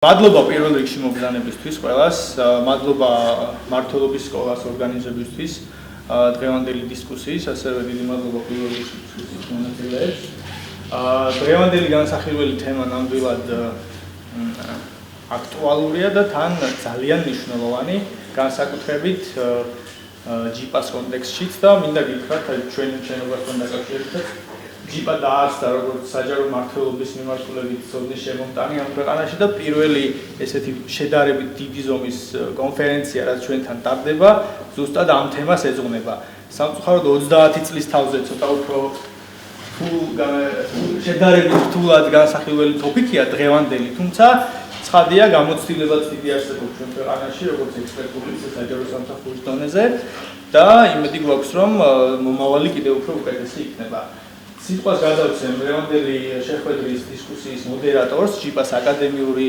მადლობა პირველ რიგში მობრძანებისთვის ყველას, მადლობა მმართველობის სკოლას ორგანიზებისთვის დღევანდელი დისკუსიის, ასევე დიდი მადლობა პირველ რიგში დისკუსიის მონაწილეებს. დღევანდელი განსახილველი თემა ნამდვილად აქტუალურია და თან ძალიან მნიშვნელოვანი, განსაკუთრებით ჯიპას კონტექსტშიც და მინდა გითხრათ, ჩვენ შენობასთან დაკავშირებით ჯიპა დაარსდა როგორც საჯარო მმართველობის მიმართულებით ცოდნის შემომტანი ამ ქვეყანაში და პირველი ესეთი შედარებით დიდი ზომის კონფერენცია, რაც ჩვენთან ტარდება, ზუსტად ამ თემას ეძღვნება. სამწუხაროდ 30 წლის თავზე ცოტა უფრო შედარებით რთულად განსახილველი ტოპიკია დღევანდელი, თუმცა ცხადია გამოცდილებაც დიდი არსებობს ჩვენ ქვეყანაში, როგორც ექსპერტული, ისე საჯარო სამსახურის დონეზე და იმედი გვაქვს, რომ მომავალი კიდევ უფრო უკეთესი იქნება. სიტყვას გადავცემ დღევანდელი შეხვედრის დისკუსიის მოდერატორს, ჯიპას აკადემიური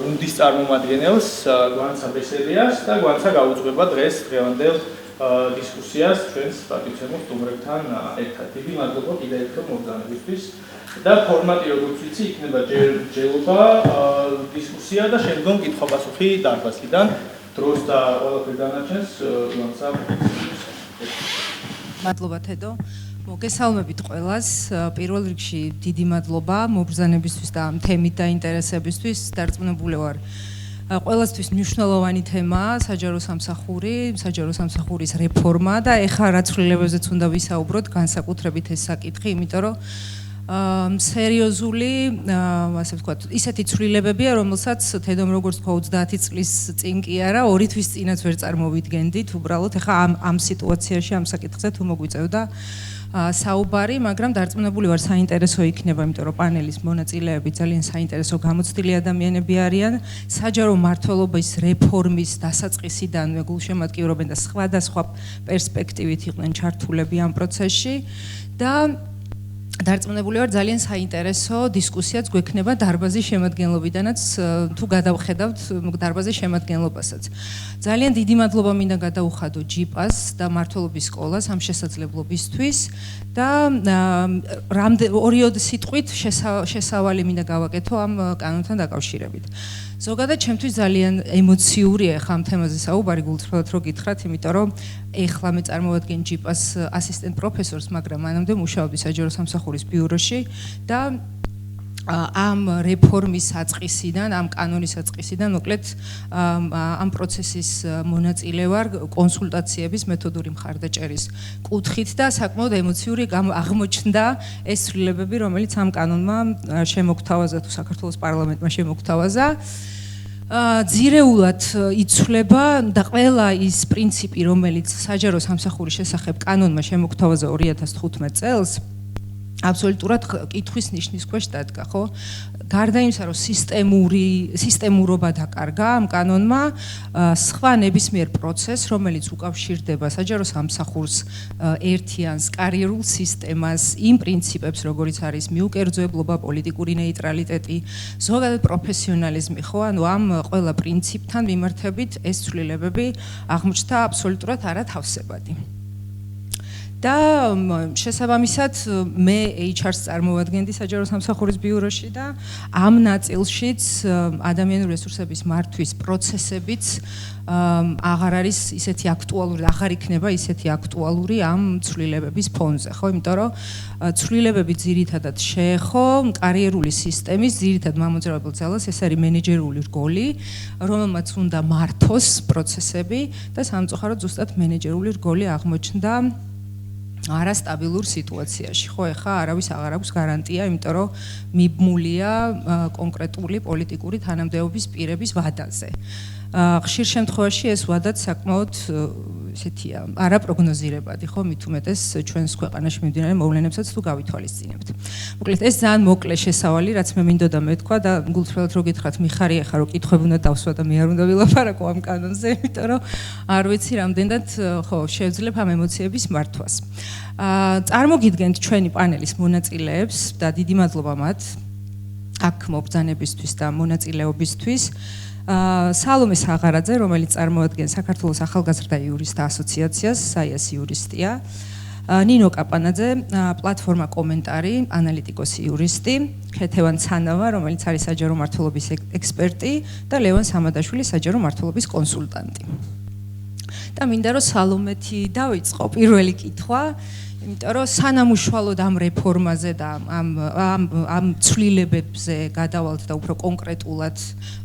გუნდის წარმომადგენელს გვანცა ბესერიას და გვანცა გაუძღვება დღევანდელ დისკუსიას ჩვენს პატივცემულ სტუმრებთან ერთად. დიდი მადლობა კიდევ ერთხელ მობრძანებისთვის და ფორმატი როგორც ვიცი იქნება ჯერჯერობა დისკუსია და შემდგომ კითხვა-პასუხი დარბაზიდან. დროს და ყველაფერი დანარჩენს გვანცა. მადლობა თედო. მოგესალმებით ყველას. პირველ რიგში დიდი მადლობა მობრძანებისთვის და ამ თემით დაინტერესებისთვის. დარწმუნებული ვარ, ყველასთვის მნიშვნელოვანი თემაა საჯარო სამსახურის რეფორმა და ეხლა რა ცვლილებებზეც უნდა ვისაუბროთ, განსაკუთრებით ეს საკითხი, იმიტომ რომ სერიოზული, ასე ვთქვათ, ისეთი ცვლილებებია, რომელსაც თედომ როგორც თქვა 30 წლის წინ კი არა, 2 თვის წინაც ვერ წარმოვიდგენდით. უბრალოდ ეხლა ამ სიტუაციაში, ამ საკითხზე თუ მოგვიწევდა საუბარი, მაგრამ დარწმუნებული ვარ საინტერესო იქნება, იმიტომ რომ პანელის მონაწილეები ძალიან საინტერესო გამოცდილი ადამიანები არიან. საჯარო მმართველობის რეფორმის დასაწყისიდანვე გულშემატკივრობენ და სხვადასხვა პერსპექტივით იყვნენ ჩართულები ამ პროცესში და დარწმუნებული ვარ ძალიან საინტერესო დისკუსიაც გვექნება დარბაზის შემადგენლობიდანაც თუ გადავხედავთ დარბაზის შემადგენლობასაც. ძალიან დიდი მადლობა მინდა გადაუხადო ჯიპას და მმართველობის სკოლას ამ შესაძლებლობისთვის და ორიოდ სიტყვით შესავალი მინდა გავაკეთო ამ კანონთან დაკავშირებით. ზოგადად ჩემთვის ძალიან ემოციურია ხა ამ თემაზე საუბარი, გულწრფელად რო გითხრათ, იმიტომ რომ ეხლა მე წარმოვადგენ ჯიპას ასისტენტ პროფესორს, მაგრამ მანამდე მუშაობდი საჯარო სამსახურის ბიუროში და ამ რეფორმის საწყისიდან, ამ კანონის საწყისიდან, მოკლედ ამ პროცესის მონაწილე ვარ კონსულტაციების მეთოდური მხარდაჭერის კუთხით და საკმაოდ ემოციური აღმოჩნდა ეს ცვლილებები, რომელიც ამ კანონმა შემოგთავაზა თუ საქართველოს პარლამენტმა შემოგთავაზა. ძირეულად იცვლება და ყველა ის პრინციპი, რომელიც საჯარო სამსახურის შესახებ კანონმა შემოგთავაზა 2015 წელს, აბსოლუტურად კითხვის ნიშნის ქვეშ დადგა, ხო? გარდა იმისა, რომ სისტემურობა დაკარგა ამ კანონმა, სხვა ნებისმიერ პროცესს, რომელიც უკავშირდება საჯარო სამსახურს, ერთიანს, კარიერულ სისტემას, იმ პრინციპებს, როგორიც არის მიუკერძოებლობა, პოლიტიკური ნეიტრალიტეტი, ზოგადად პროფესიონალიზმი, ხო? ანუ ამ ყველა პრინციპთან მიმართებით ეს ცვლილებები აღმოჩნდა აბსოლუტურად არათავსებადი. და შესაბამისად მე HR-ს წარმოვადგენდი საჯარო სამსახურის ბიუროში და ამ ნაწილშიც ადამიანური რესურსების მართვის პროცესებიც აღარ არის ისეთი აქტუალური, აღარ იქნება ისეთი აქტუალური ამ ცვლილებების ფონზე, ხო? იმიტომ რომ ცვლილებები ძირითადად შეეხო კარიერული სისტემის ძირითად მამოძრავებელ ძალას, ეს არის მენეჯერული რგოლი, რომელმაც უნდა მართოს პროცესები და სამწუხაროდ ზუსტად მენეჯერული რგოლი აღმოჩნდა არასტაბილურ სიტუაციაში, ხო, ეხა არავის აღარ აქვს გარანტია, იმიტომ რომ მიბმულია კონკრეტული პოლიტიკური თანამდებობის პირების ვადაზე. ხშირ შემთხვევაში ეს ვადაც საკმაოდ ესეთია, არაპროგნოზირებადი, ხო, მით უმეტეს ჩვენს ქვეყანაში მიმდინარე მოვლენებსაც თუ გავითვალისწინებთ. მოკლედ ეს ძალიან მოკლე შესავალი, რაც მე მინდოდა მეთქვა და გულწრფელად რო გითხრათ, მიხარია ხა რომ კითხვები უნდა დავსვა და მე არ უნდა ვილაპარაკო ამ კანონზე, იმიტომ რომ არ ვიცი რამდენად ხო შევძლებ ამ ემოციების მართვას. წარმოგიდგენთ ჩვენი პანელის მონაწილეებს და დიდი მადლობა მათ აქ მობრძანებისთვის და მონაწილეობისთვის. სალომე საღარაძე, რომელიც წარმოადგენს საქართველოს ახალგაზრდა იურისტთა ასოციაციას, საიას იურისტია. ნინო კაპანაძე, პლატფორმა კომენტარი, ანალიტიკოსი იურისტი, ქეთევან ცანავა, რომელიც არის საჯარო მმართველობის ექსპერტი და ლევან სამადაშვილი, საჯარო მმართველობის კონსულტანტი. და მინდა რომ სალომეთი დავიწყო პირველი კითხვა, იმიტომ რომ სანამ უშუალოდ ამ რეფორმაზე და ამ ცვლილებებზე გადავალთ და უფრო კონკრეტულად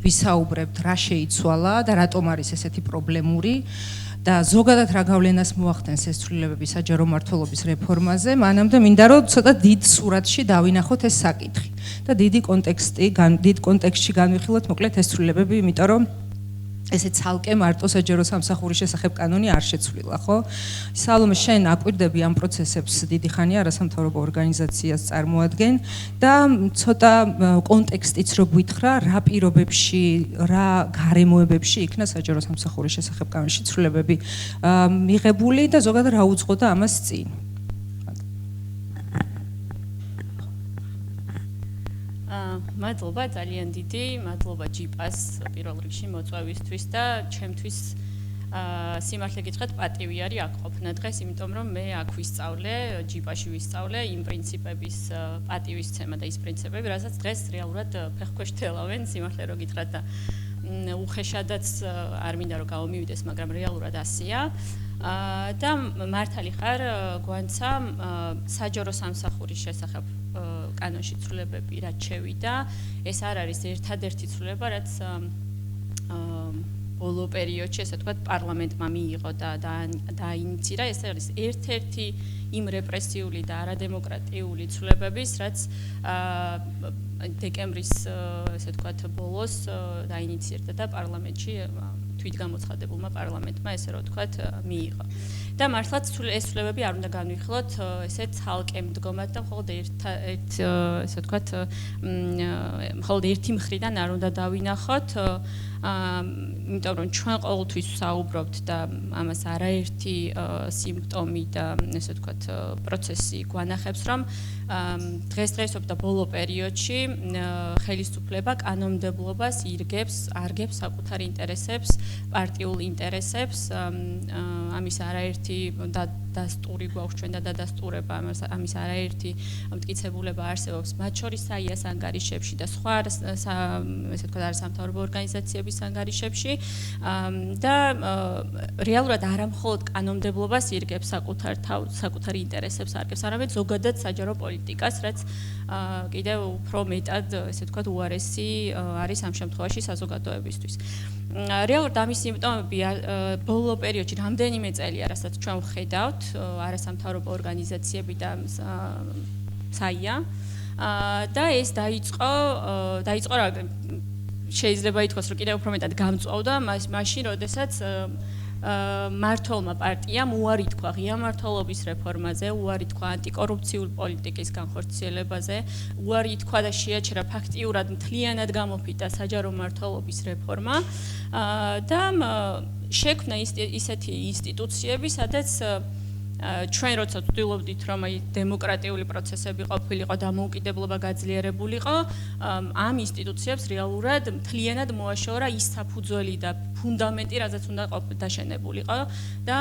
ვისაუბრებთ, რა შეიცვალა და რატომ არის ესეთი პრობლემური და ზოგადად რა გავლენას მოახდენს ეს ცვლილებები საჯარო მმართველობის რეფორმაზე, მანამდე მინდა რომ ცოტა დიდ სურათში დავინახოთ ეს საკითხი და დიდ კონტექსტში განვიხილოთ მოკლედ ეს ცვლილებები, იმიტომ რომ ესე ცალკე მარტო საჯარო სამსახურის შესახებ კანონი არ შეცვლილა, ხო? სალომე, შენ აკვირდები ამ პროცესებს დიდი ხანია არასამთავრობო ორგანიზაციას წარმოადგენ და ცოტა კონტექსტიც რო გვითხრა, რა პირობებში, რა გარემოებებში იქნა საჯარო სამსახურის შესახებ კანონში ცვლილებები მიღებული და ზოგადად რა უძღოდა ამას წინ? მადლობა ძალიან დიდი, მადლობა ჯიპას პირველ რიგში მოწვევისთვის და ჩემთვის სიმართლე გითხრათ პატივი არის აქ ყოფნა დღეს, იმიტომ რომ მე აქ ვისწავლე, ჯიპაში ვისწავლე იმ პრინციპების პატივისცემა და ის პრინციპები, რასაც დღეს რეალურად ფეხქვეშ თელავენ, სიმართლე რო გითხრათ და უხეშადაც არ მინდა რომ გავმივიდეს, მაგრამ რეალურად ასეა. და მართალი ხარ, გვანცა საჯარო სამსახურის შესახებ კანონში ცვლილებები რაც შევიდა, ეს არ არის ერთადერთი ცვლილება, რაც ბოლო პერიოდში, ესე ვთქვათ, პარლამენტმა მიიღო და დაინიცირა, ეს არის ერთ-ერთი იმ რეპრესიული და არადემოკრატიული ცვლილებების, რაც დეკემბრის, ესე ვთქვათ, ბოლოს დაინიცირდა და პარლამენტში თვითგამოცხადებულმა პარლამენტმა, ესე რომ ვთქვათ, მიიღო. და მართლაც ეს ცვლილებები არ უნდა განვიხილოთ ესე ცალკე მდგომად და მხოლოდ ესე ვთქვათ, მხოლოდ ერთი მხრიდან არ უნდა დავინახოთ, იმიტომ რომ ჩვენ ყოველთვის ვსაუბრობთ და ამას არაერთი სიმპტომი და ესე ვთქვათ, პროცესი გვანახებს, რომ დღესდღეობით და ბოლო პერიოდში ხელისუფლება კანონმდებლობას არგებს საკუთარ ინტერესებს, პარტიულ ინტერესებს, ამის არაერთი დასტური გვაქვს ჩვენ და დადასტურება, ამის არაერთი მტკიცებულება არსებობს, მათ შორის საიას ანგარიშებში და სხვა ესე ვთქვათ, არასამთავრობო ორგანიზაციების ანგარიშებში და რეალურად არა მხოლოდ კანონმდებლობას ირგებს საკუთარ ინტერესებს არგებს, არამედ ზოგადად საჯარო პოლიტიკას, რაც კიდევ უფრო მეტად, ესე ვთქვათ, უარესი არის ამ შემთხვევაში საზოგადოებისთვის. რეალურად ამის სიმპტომები ბოლო პერიოდში რამდენიმე წელია, რასაც ჩვენ ვხედავთ, არასამთავრობო ორგანიზაციები და საია და ეს დაიწყო რა შეიძლება ითქვას, რომ კიდევ უფრო მეტად გამწვავდა მაშინ, როდესაც მმართველმა პარტიამ უარი თქვა ღია მმართველობის რეფორმაზე, უარი თქვა ანტიკორუფციულ პოლიტიკის განხორციელებაზე, უარი თქვა და შეაჩერა ფაქტიურად მთლიანად გამოფიტა საჯარო მმართველობის რეფორმა და შექმნა ისეთი ინსტიტუციები, სადაც ჩვენ როცა ვცდილობდით, რომ აი დემოკრატიული პროცესები ყოფილიყო, დამოუკიდებლობა გაძლიერებულიყო, ამ ინსტიტუციებს რეალურად მთლიანად მოაშორა ის საფუძველი და ფუნდამენტი, რაც უნდა დაშენებულიყო და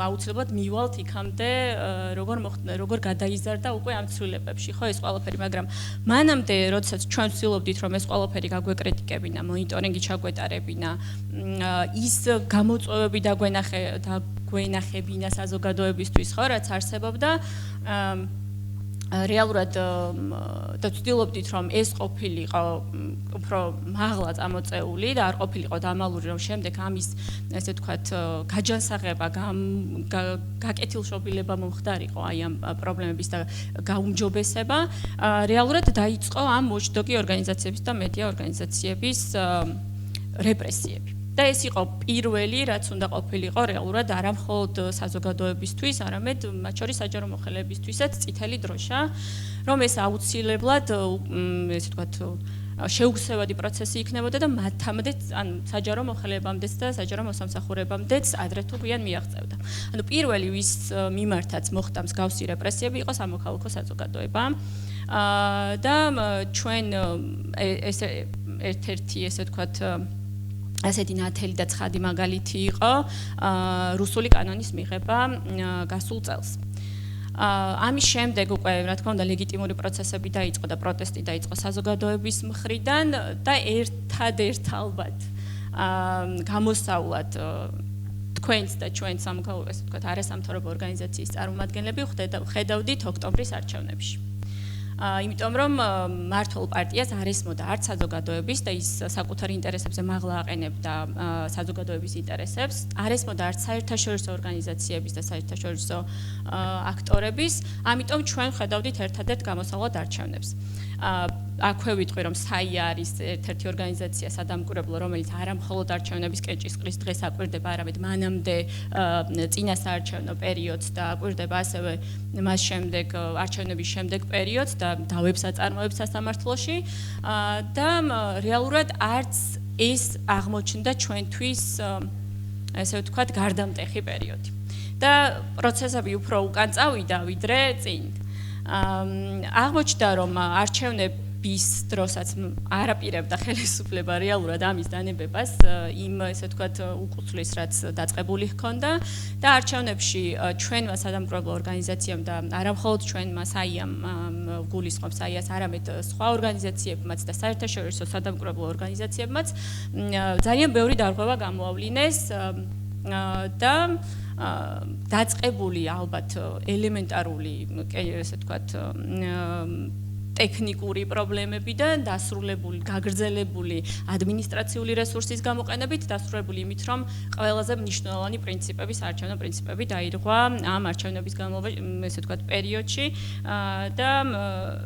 აუცილებლად მივალთ იქამდე, როგორ გადაიზარდა უკვე ამ ცვლილებებში, ხო, ეს ყველაფერი, მაგრამ მანამდე, როდესაც ჩვენ ვცდილობდით, რომ ეს ყველაფერი გაგვეკრიტიკებინა, მონიტორინგი ჩაგვეტარებინა, ის გამოწვევები დაგვენახებინა საზოგადოებისთვის, ხო, რაც არსებობდა, რეალურად და ვცდილობდით, რომ ეს ყოფილიყო უფრო მაღლა წამოწეული და არ ყოფილიყო დამალული, რომ შემდეგ ამის, ესე ვთქვათ, გაჯანსაღება, გაკეთილშობილება მომხდარიყო აი ამ პრობლემების და გაუმჯობესება, რეალურად დაიწყო ამ watchdog ორგანიზაციების და მედია ორგანიზაციების რეპრესიები. და ეს იყო პირველი, რაც უნდა ყოფილიყო რეალურად არა მხოლოდ საზოგადოებისთვის, არამედ მათ შორის საჯარო მოხელებისთვისაც წითელი დროშა, რომ ეს აუცილებლად, ესე ვთქვათ, შეუგზავადი პროცესი იქნებოდა და მათამდე, ან საჯარო მოხელებამდეც და საჯარო მოსამსახურებამდეც ადრე თუ გვიან მიაღწევდა. ანუ პირველი, ვის მიმართაც მოხდა მსგავსი რეპრესიები, იყო სამოქალაქო საზოგადოება. და ჩვენ ეს ერთ-ერთი, ესე ვთქვათ, ასეთი ნათელი და ცხადი მაგალითი იყო რუსული კანონის მიღება გასულ წელს. ამის შემდეგ უკვე რა თქმა უნდა ლეგიტიმური პროცესები დაიწყო და პროტესტი დაიწყო საზოგადოების მხრიდან და ერთადერთ ალბათ გამოსავლად თქვენს და ჩვენს სამოქალაქო ასე ვთქვათ არასამთავრობო ორგანიზაციის წარმომადგენლები ხედავდით ოქტომბრის არჩევნებში. იმიტომ რომ მართლ პარტიას არ ესმოდა არც საზოგადოების და ის საკუთარ ინტერესებზე მაღლა აყენებდა საზოგადოების ინტერესებს, არ ესმოდა არც საერთაშორისო ორგანიზაციების და საერთაშორისო აქტორების, ამიტომ ჩვენ ხედავდით ერთადერთ გამოსავალ არჩევნებს. აქვე ვიტყვი რომ SAIA არის ერთ-ერთი ორგანიზაცია სადამკვირვებლო, რომელიც არა მხოლოდ არჩევნების კეჭისყრის დღეს აკვირდება, არამედ მანამდე წინასაარჩევნო პერიოდს და აკვირდება ასევე მას შემდეგ არჩევნების შემდეგ პერიოდს და დავებსაწარმოებს სასამართლოში და რეალურად არც ეს აღმოჩნდა ჩვენთვის ესე ვთქვათ გარდამტეხი პერიოდი. და პროცესები უფრო უკან წავიდა ვიდრე წინ. აღმოჩნდა რომ არჩევნების დროსაც არ აპირებდა ხელისუფლება რეალურად ამის დანებებას იმ ესე ვთქვათ უკუთვლის რაც დაწყებული ჰქონდა და არჩევნებში ჩვენმა სადამკვირვებლო ორგანიზაციამ და არა მხოლოდ ჩვენმა SAIA-მ გულისხმობს SAIA-ს, არამედ სხვა ორგანიზაციებმაც და საერთაშორისო სადამკვირვებლო ორგანიზაციებმაც ძალიან ბევრი დარღვევა გამოავლინეს და დაწყებული ალბათ ელემენტარული ესე ვთქვათ ტექნიკური პრობლემებიდან დასრულებული, გაგრძელებული ადმინისტრაციული რესურსის გამოყენებით, დასრულებული იმით, რომ ყველაზე მნიშვნელოვანი პრინციპები, საარჩევნო პრინციპები დაირღვა ამ არჩევნების განმავლობაში, ესე ვთქვათ, პერიოდში და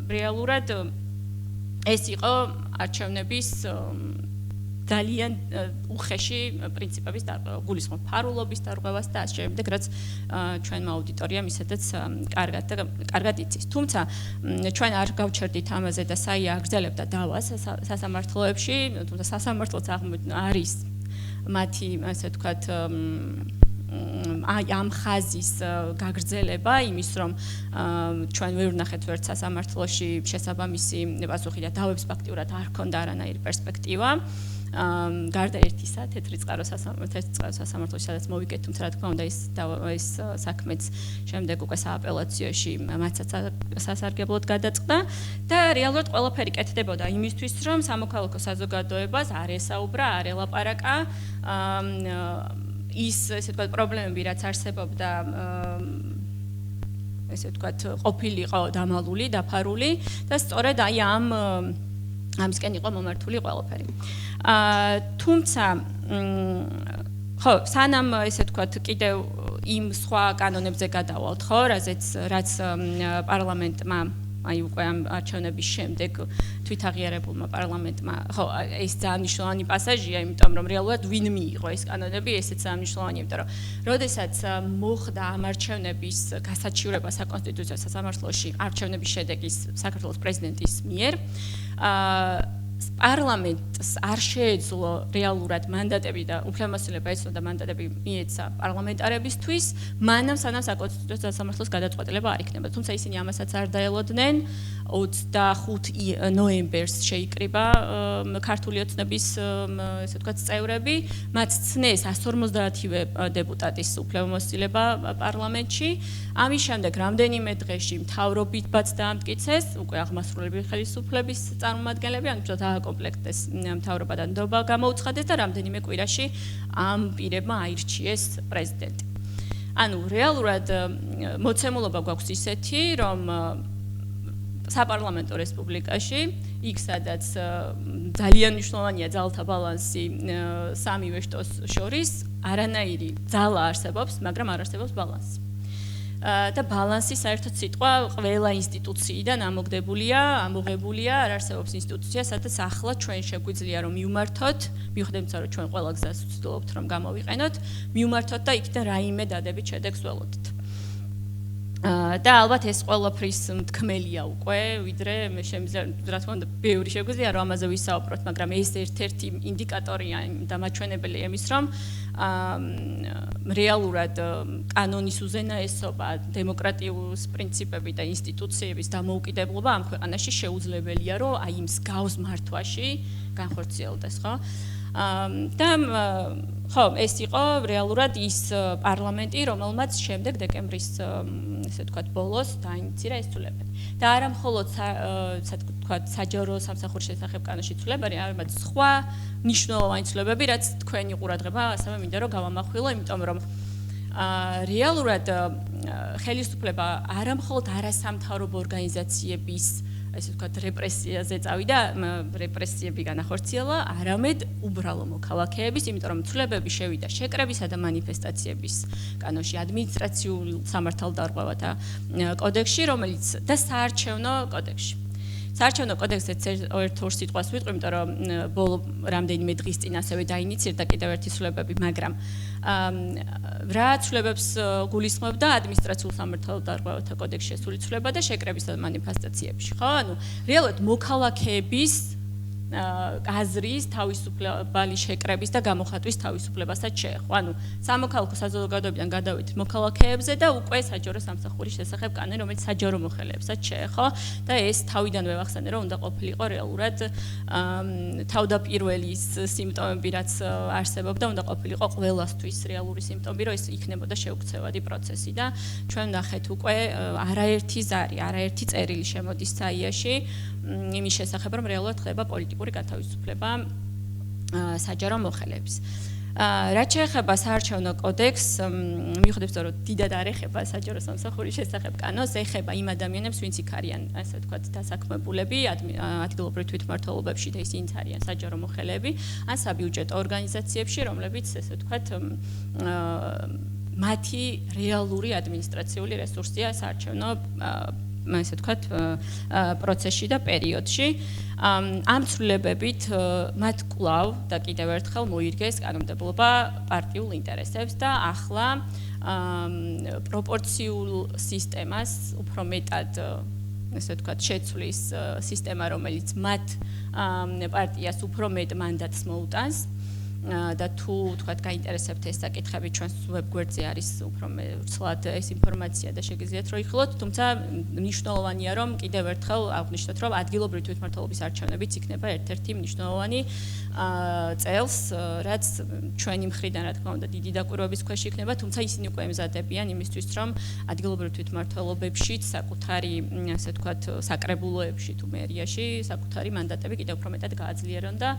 რეალურად ეს იყო არჩევნების ძალიან უხეში პრინციპების დარღვევა, გულისხმობ ფარულობის დარღვევას და ამ შემდეგ, რაც ჩვენმა აუდიტორიამ ისედაც კარგად იცის. თუმცა ჩვენ არ გავჩერდით ამაზე და SAIA აგრძელებდა დავას სასამართლოებში, თუმცა სასამართლოც არის მათი, ასე ვთქვათ, ამ ხაზის გაგრძელება იმის რომ ჩვენ ვერ ვნახეთ ვერც სასამართლოში შესაბამისი პასუხი და დავებს ფაქტიურად არ ჰქონდა არანაირი პერსპექტივა. გარდა ერთისა თეთრი წყარო სასამართლოში სადაც მოვიგეთ, თუმცა რა თქმა უნდა ეს საქმეც შემდეგ უკვე სააპელაციოში მათაც სასარგებლოდ გადაწყდა და რეალურად ყველაფერი კეთდებოდა იმისთვის რომ სამოქალაქო საზოგადოებას არ ესაუბრა, არ ელაპარაკა ის ესე ვთქვათ პრობლემები რაც არსებობდა ესე ვთქვათ ყოფილიყო დამალული, დაფარული და სწორედ აი ამისკენ იყო მომართული ყველაფერი. თუმცა ხო, სანამ ესე ვთქვათ კიდევ იმ სხვა კანონებზე გადავალთ, ხო, რაც პარლამენტმა აი უკვე ამ არჩევნების შემდეგ თვითაღიარებულმა პარლამენტმა, ხო, ეს ძალიან მნიშვნელოვანი პასაჟია, იმიტომ რომ რეალურად ვინ მიიღო ეს კანონები, ესეც ძალიან მნიშვნელოვანია, იმიტომ რომ როდესაც მოხდა ამ არჩევნების გასაჩივრება საკონსტიტუციო სასამართლოში არჩევნების შედეგის საქართველოს პრეზიდენტის მიერ, პარლამენტს არ შეეძლო რეალურად მანდატები და უფლებამოსილება ეცნო და მანდატები მიეცა პარლამენტარებისთვის, მანამ სანამ საკონსტიტუციო სასამართლოს გადაწყვეტილება არ იქნება. თუმცა ისინი ამასაც არ დაელოდნენ. 25 ნოემბერს შეიკრიბა ქართული ოცნების ესე ვთქვათ წევრები, მათ ცნეს 150-ვე დეპუტატის უფლებამოსილება პარლამენტში. ამის შემდეგ რამდენიმე დღეში მთავრობითაც დაამტკიცეს, უკვე აღმასრულებელი ხელისუფლების წარმომადგენლები, ანუ დააკომპლექტეს მთავრობა და ნდობა გამოუცხადეს და რამდენიმე კვირაში ამ პირებმა აირჩიეს პრეზიდენტი. ანუ რეალურად მოცემულობა გვაქვს ისეთი, რომ საპარლამენტო რესპუბლიკაში, იქ სადაც ძალიან მნიშვნელოვანია ძალთა ბალანსი სამივე შტოს შორის, არანაირი ძალა არსებობს, მაგრამ არ არსებობს ბალანსი. და ბალანსი საერთოდ სიტყვა ყველა ინსტიტუციიდან ამოღებულია, არ არსებობს ინსტიტუცია, სადაც ახლა ჩვენ შეგვიძლია რომ მივმართოთ, მიუხედავად რომ ჩვენ ყველა გზას ვცდილობთ რომ გამოვიყენოთ, მივმართოთ და იქიდან რაიმე დადებით შედეგს ველოდეთ. და ალბათ ეს ყველაფრის თქმელია უკვე, ვიდრე მე შემიძლია რა თქმა უნდა ბევრი შეგვიძლია რომ ამაზე ვისაუბროთ, მაგრამ ეს ერთ-ერთი ინდიკატორია და მაჩვენებელია იმის რომ რეალურად კანონის უზენაესობა, დემოკრატიულ პრინციპები და ინსტიტუციების დამოუკიდებლობა ამ ქვეყანაში შეუძლებელია რომ აი იმ მსგავს მართვაში განხორციელდეს, ხო? და ხო, ეს იყო რეალურად ის პარლამენტი, რომელმაც შემდეგ დეკემბრის ესე ვთქვათ ბოლოს დაინიცირა ეს ცვლილებები. და არა მხოლოდ საჯარო სამსახურის შესახებ კანონში ცვლილებები, არამედ სხვა მნიშვნელოვანი ცვლილებები, რაც თქვენი ყურადღება ასევე მინდა რომ გავამახვილო, იმიტომ რომ რეალურად ხელისუფლება არა მხოლოდ არასამთავრობო ორგანიზაციების ესე ვთქვათ რეპრესიაზე წავიდა, რეპრესიები განახორციელა, არამედ უბრალო მოქალაქეების, იმიტომ რომ ცვლილებები შევიდა შეკრებისა და მანიფესტაციების კანონში, ადმინისტრაციული სამართალდარღვევათა კოდექსში, რომელიც და საარჩევნო კოდექსში. საარჩევნო კოდექსზეც ერთ-ორ სიტყვას ვიტყვი, იმიტომ რომ ბოლო რამდენიმე დღის წინ ასევე დაინიცირდა კიდევ ერთი ცვლილებები, მაგრამ რა ცვლილებებს გულისხმობდა ადმინისტრაციულ სამართალდარღვევათა კოდექსში შესული ცვლილება და შეკრებისა და მანიფესტაციებში, ხო? ანუ რეალურად მოქალაქეების აზრის თავისუფლებელი შეკრების და გამოხატვის თავისუფლებასაც შეეხო. ანუ სამოქალაქო საზოგადოებიდან გადავიდით მოქალაქეებზე და უკვე საჯარო სამსახურის შესახებ კანონი, რომელიც საჯარო მოხელეებსაც შეეხო და ეს თავიდანვე ვახსენე, რომ უნდა ყოფილიყო რეალურად თავდაპირველი სიმპტომები, რაც არსებობდა, უნდა ყოფილიყო ყველასთვის რეალური სიმპტომები, რომ ეს იქნებოდა შეუქცევადი პროცესი და ჩვენ ნახეთ უკვე არაერთი ზარი, არაერთი წერილი შემოდის საიაში იმის შესახებ, რომ რეალურად ხდება პოლიტიკური გათავისუფლება საჯარო მოხელეების. რაც შეეხება საარჩევნო კოდექსს, მიუხედავად რომ დიდად არ ეხება საჯარო სამსახურის შესახებ კანონს, ეხება იმ ადამიანებს, ვინც იქ არიან, ასე ვთქვათ, დასაქმებულები ადგილობრივ თვითმმართველობებში და ისინიც არიან საჯარო მოხელეები, ან საბიუჯეტო ორგანიზაციებში, რომლებიც, ასე ვთქვათ, მათი რეალური ადმინისტრაციული რესურსია საარჩევნო ასე ვთქვათ, პროცესში და პერიოდში. ამ ცვლილებებით მათ კვლავ და კიდევ ერთხელ მოირგეს კანონმდებლობა პარტიულ ინტერესებს და ახლა პროპორციულ სისტემას უფრო მეტად ასე ვთქვათ, შეცვლის სისტემა, რომელიც მათ პარტიას უფრო მეტ მანდატს მოუტანს. და თუ თქვათ გაინტერესებთ ეს საკითხები ჩვენს ვებგვერდზე არის უფრო მერცლად ეს ინფორმაცია და შეგიძლიათ რომ იხილოთ, თუმცა მნიშვნელოვანია რომ კიდევ ერთხელ აღვნიშნოთ რომ ადგილობრივი თვითმმართველობის არჩევნებიც იქნება ერთ-ერთი მნიშვნელოვანი წელს, რაც ჩვენი მხრიდან რა თქმა უნდა დიდი დაკვირვების ქვეშ იქნება, თუმცა ისინი უკვე ემზადებიან იმისთვის რომ ადგილობრივ თვითმმართველობებშიც საკუთარი ასე ვთქვათ საკრებულოებში თუ მერიაში საკუთარი მანდატები კიდევ უფრო მეტად გააძლიერონ და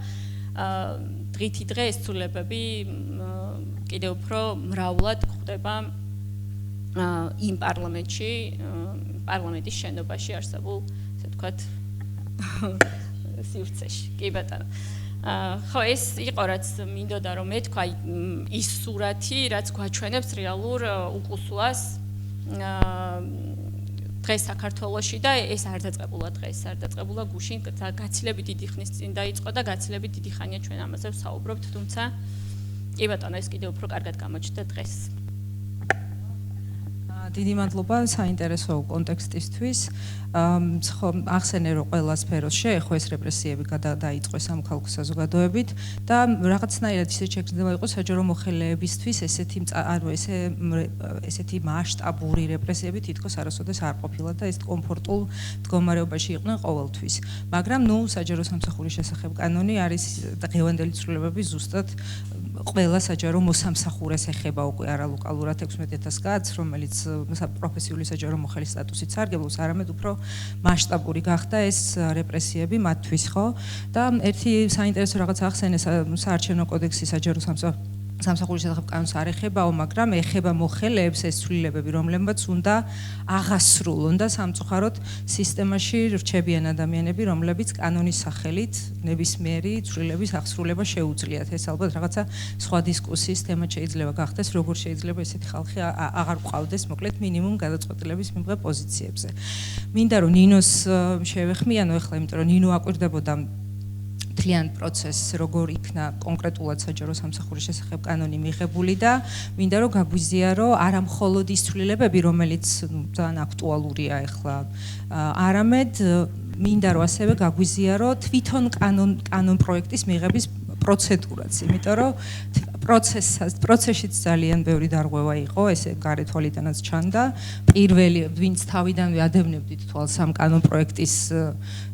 დღითი დღე ეს ცვლილებები კიდევ უფრო მრავლად გვხვდება იმ პარლამენტში, პარლამენტის შენობაში არსებულ, ასე ვთქვათ, სივრცეში. კი ბატონო. ხო, ეს იყო რაც მინდოდა რომ მეთქვა ის სურათი, რაც გვაჩვენებს რეალურ უკუსლას დღეს საქართველოში და ეს არ დაწყებულა დღეს, არ დაწყებულა გუშინ, გაცილებით დიდი ხნის წინ დაიწყო და გაცილებით დიდი ხანია ჩვენ ამაზე ვსაუბრობთ, თუმცა კი ბატონო, ეს კიდევ უფრო კარგად გამოჩნდა დღეს. დიდი მადლობა საინტერესო კონტექსტისთვის. ხო, ახსენე რომ ყველა სფეროს შეეხო ეს რეპრესიები დაიწყო სამოქალაქო საზოგადოებით და რაღაცნაირად ისე შეგრძნება იყო საჯარო მოხელეებისთვის ესეთი მასშტაბური რეპრესიები თითქოს არასოდეს არ ყოფილა და ეს კომფორტულ მდგომარეობაში იყვნენ ყოველთვის. მაგრამ საჯარო სამსახურის შესახებ კანონი არის დღევანდელი ცვლილებები ზუსტად ყველა საჯარო მოსამსახურეს ეხება უკვე არალოკალურად 16000 კაცს, რომელიც პროფესიული საჯარო მოხელის სტატუსით სარგებლობს, არამედ უფრო მასშტაბური გახდა ეს რეპრესიები მათთვის, ხო? და ერთი საინტერესო რაღაც ახსენე საარჩევნო კოდექსის საჯარო სამსახურის შესახებ კანონს არ ეხებაო, მაგრამ ეხება მოხელეებს ეს ცვლილებები, რომლებმაც უნდა აღასრულონ და სამწუხაროდ სისტემაში რჩებიან ადამიანები, რომლებიც კანონის სახელით ნებისმიერი ცვლილების აღსრულება შეუძლიათ. ეს ალბათ რაღაცა სხვა დისკუსიის თემა შეიძლება გახდეს, როგორ შეიძლება ესეთი ხალხი აღარ გვყავდეს, მოკლედ მინიმუმ გადაწყვეტილების მიღება პოზიციებზე. მინდა რომ ნინოს შევეხმიანო ახლა, იმიტომ რომ ნინო აკვირდებოდა მთლიან პროცესს, როგორ იქნა კონკრეტულად საჯარო სამსახურის შესახებ კანონი მიღებული და მინდა რომ გაგვიზიარო არა მხოლოდ ის ცვლილებები, რომელიც ძალიან აქტუალურია ახლა, არამედ მინდა რომ ასევე გაგვიზიარო თვითონ კანონ პროექტის მიღების პროცედურაც, იმიტომ რომ პროცესშიც ძალიან ბევრი დარღვევა იყო, ესე გარეთვალიდანაც ჩანდა. პირველი, ვინც თავიდანვე ადევნებდით თვალს ამ კანონ პროექტის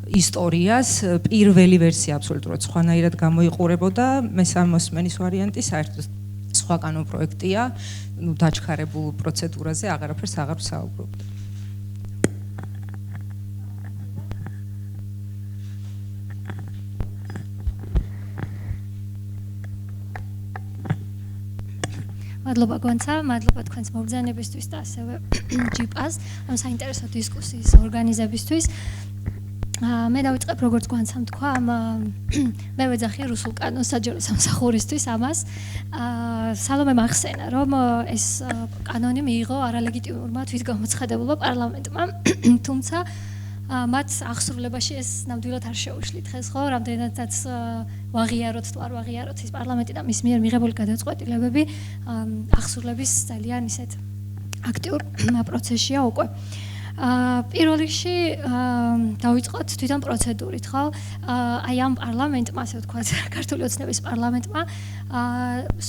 ისტორიას, პირველი ვერსია აბსოლუტურად სხვანაირად გამოიყურებოდა, მესამე მოსმენის ვარიანტი საერთოდ სხვა კანონ პროექტია, დაჩქარებულ პროცედურაზე აღარაფერს აღარ ვსაუბრობთ. მადლობა გონცა, მადლობა თქვენს მობრძანებისთვის და ასევე ჯიპას ამ საინტერესო დისკუსიის ორგანიზებისთვის. მე დავიწყებ როგორც გვანცამ თქვა, მე ვეძახია რუსულ კანონს საჯარო სამსახურისთვის ამას. სალომე მახსენა, რომ ეს კანონი მიიღო არალეგიტიმურმა თვითგამოცხადებულმა პარლამენტმა, თუმცა მათ აღსრულებაში ეს ნამდვილად არ შეუშლით დღეს, ხო, რამდენადაც ვაღიაროთ თუ არ ვაღიაროთ ის პარლამენტი და მის მიერ მიღებული გადაწყვეტილებები აღსრულების ძალიან ისეთ აქტიურ პროცესშია უკვე. პირველ რიგში დავიწყოთ თვითონ პროცედურით, ხო? აი ამ პარლამენტმა, ასე ვთქვათ, ქართული ოცნების პარლამენტმა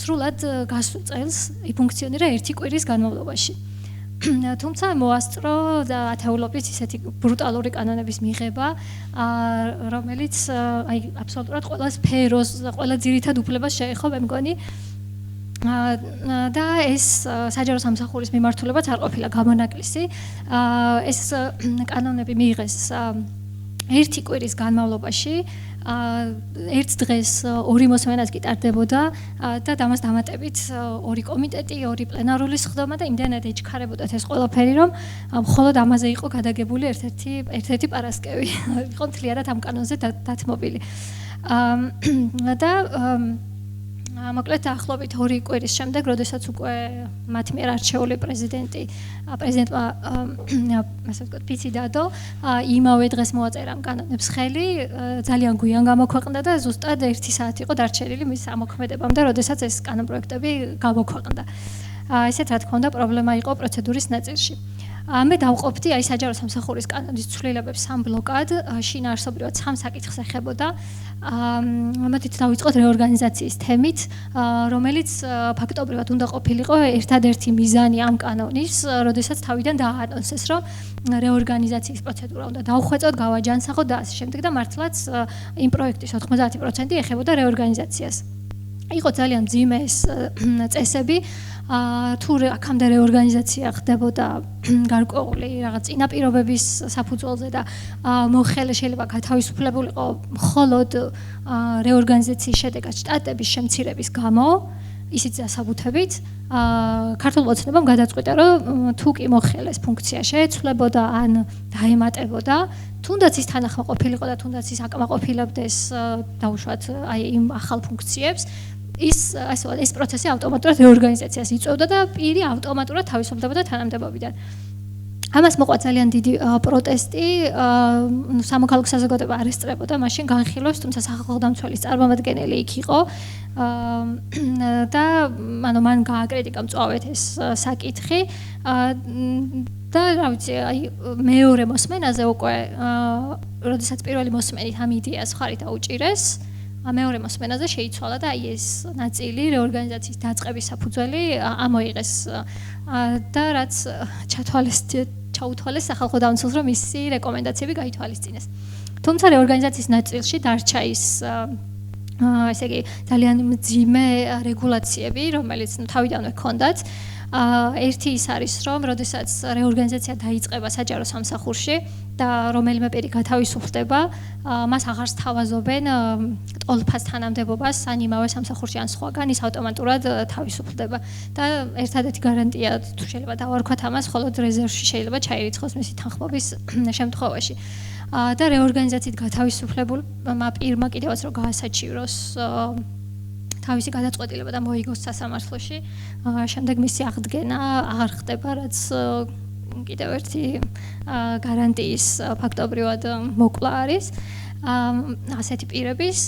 სრულად გასულ წელს იფუნქციონირა 1 კვირის განმავლობაში. თუმცა მოასწრო და ათეულობით ისეთი ბრუტალური კანონების მიღება, რომელიც აი აბსოლუტურად ყველა სფეროს, ყველა ძირითად უფლებას შეეხო, მე მგონი. და ეს საჯარო სამსახურის მიმართულებაც არ ყოფილა გამონაკლისი. ეს კანონები მიიღეს 1 კვირის განმავლობაში. ერთ დღეს 2 მოსმენაც კი ტარდებოდა და დამას დამატებით 2 კომიტეტი, 2 პლენარული სხდომა და იმდენად ეჩქარებოდათ ეს ყველაფერი, რომ მხოლოდ ამაზე იყო გადაგებული ერთ-ერთი პარასკევი. იყო მთლიანად ამ კანონზე დათმობილი. და მოკლედ ახლობით 2 კვირის შემდეგ, როდესაც უკვე მათ მიერ არჩეული პრეზიდენტმა ასე ვთქვათ, ფიცი დადო, იმავე დღეს მოაწერა ამ კანონებს ხელი, ძალიან გვიან გამოქვეყნდა და ზუსტად 1 საათი იყო დარჩენილი მის ამოქმედებამდე, როდესაც ეს კანონ პროექტები გამოქვეყნდა. ესეთ რა თქმა უნდა პრობლემა იყო პროცედურის ნაწილში. მე დავყოფდი აი საჯარო სამსახურის კანონის ცვლილებებს 3 ბლოკად, შინაარსობრივად 3 საკითხს ეხებოდა. მოდით დავიწყოთ რეორგანიზაციის თემით, რომელიც ფაქტობრივად უნდა ყოფილიყო ერთადერთი მიზანი ამ კანონის, როდესაც თავიდან დააანონსეს, რომ რეორგანიზაციის პროცედურა უნდა დავხვეწოთ, გავაჯანსაღოთ და ასე შემდეგ და მართლაც იმ პროექტის 90% ეხებოდა რეორგანიზაციას. იყო ძალიან მძიმე ეს წესები, თუ აქამდე რეორგანიზაცია ხდებოდა გარკვეული რაღაც წინაპირობების საფუძველზე და მოხელე შეიძლება გათავისუფლებულიყო მხოლოდ რეორგანიზაციის შედეგად შტატების შემცირების გამო, ისიც დასაბუთებით, ქართულ ოცნებამ გადაწყვიტა, რომ თუ კი მოხელეს ფუნქცია შეეცვლებოდა ან დაემატებოდა, თუნდაც ის თანახმა ყოფილიყო და თუნდაც ის აკმაყოფილებდეს დაუშვათ აი იმ ახალ ფუნქციებს, ეს პროცესი ავტომატურად რეორგანიზაციას იწვევდა და პირი ავტომატურად თავისუფლდებოდა თანამდებობიდან. ამას მოყვა ძალიან დიდი პროტესტი, სამოქალაქო საზოგადოება არ ესწრებოდა მაშინ განხილვებს, თუმცა სახალხო დამცველის წარმომადგენელი იქ იყო და მან გააკრიტიკა მწვავედ ეს საკითხი და რა ვიცი, აი მეორე მოსმენაზე უკვე როდესაც პირველი მოსმენით ამ იდეას ხარით აუჭირეს, მეორე მოსმენაზე შეიცვალა და აი ეს ნაწილი რეორგანიზაციის დაწყების საფუძველი ამოიღეს და რაც ჩაუთვალეს სახალხო დამცველს, რომ მისი რეკომენდაციები გაითვალისწინეს. თუმცა რეორგანიზაციის ნაწილში დარჩა ის ესე იგი ძალიან მძიმე რეგულაციები, რომელიც თავიდანვე ჰქონდათ. ერთი ის არის, რომ როდესაც რეორგანიზაცია დაიწყება საჯარო სამსახურში და რომელიმე პირი გათავისუფლდება, მას აღარ სთავაზობენ ტოლფას თანამდებობას ან იმავე სამსახურში ან სხვაგან, ის ავტომატურად თავისუფლდება და ერთადერთი გარანტია თუ შეიძლება დავარქვათ ამას, მხოლოდ რეზერვში შეიძლება ჩაირიცხოს მისი თანხმობის შემთხვევაში. და რეორგანიზაციით გათავისუფლებულმა პირმა კიდევაც რომ გაასაჩივროს თავისი გადაწყვეტილება და მოიგოს სასამართლოში, შემდეგ მისი აღდგენა აღარ ხდება, რაც კიდევ ერთი გარანტიის ფაქტობრივად მოკლა არის ასეთი პირების.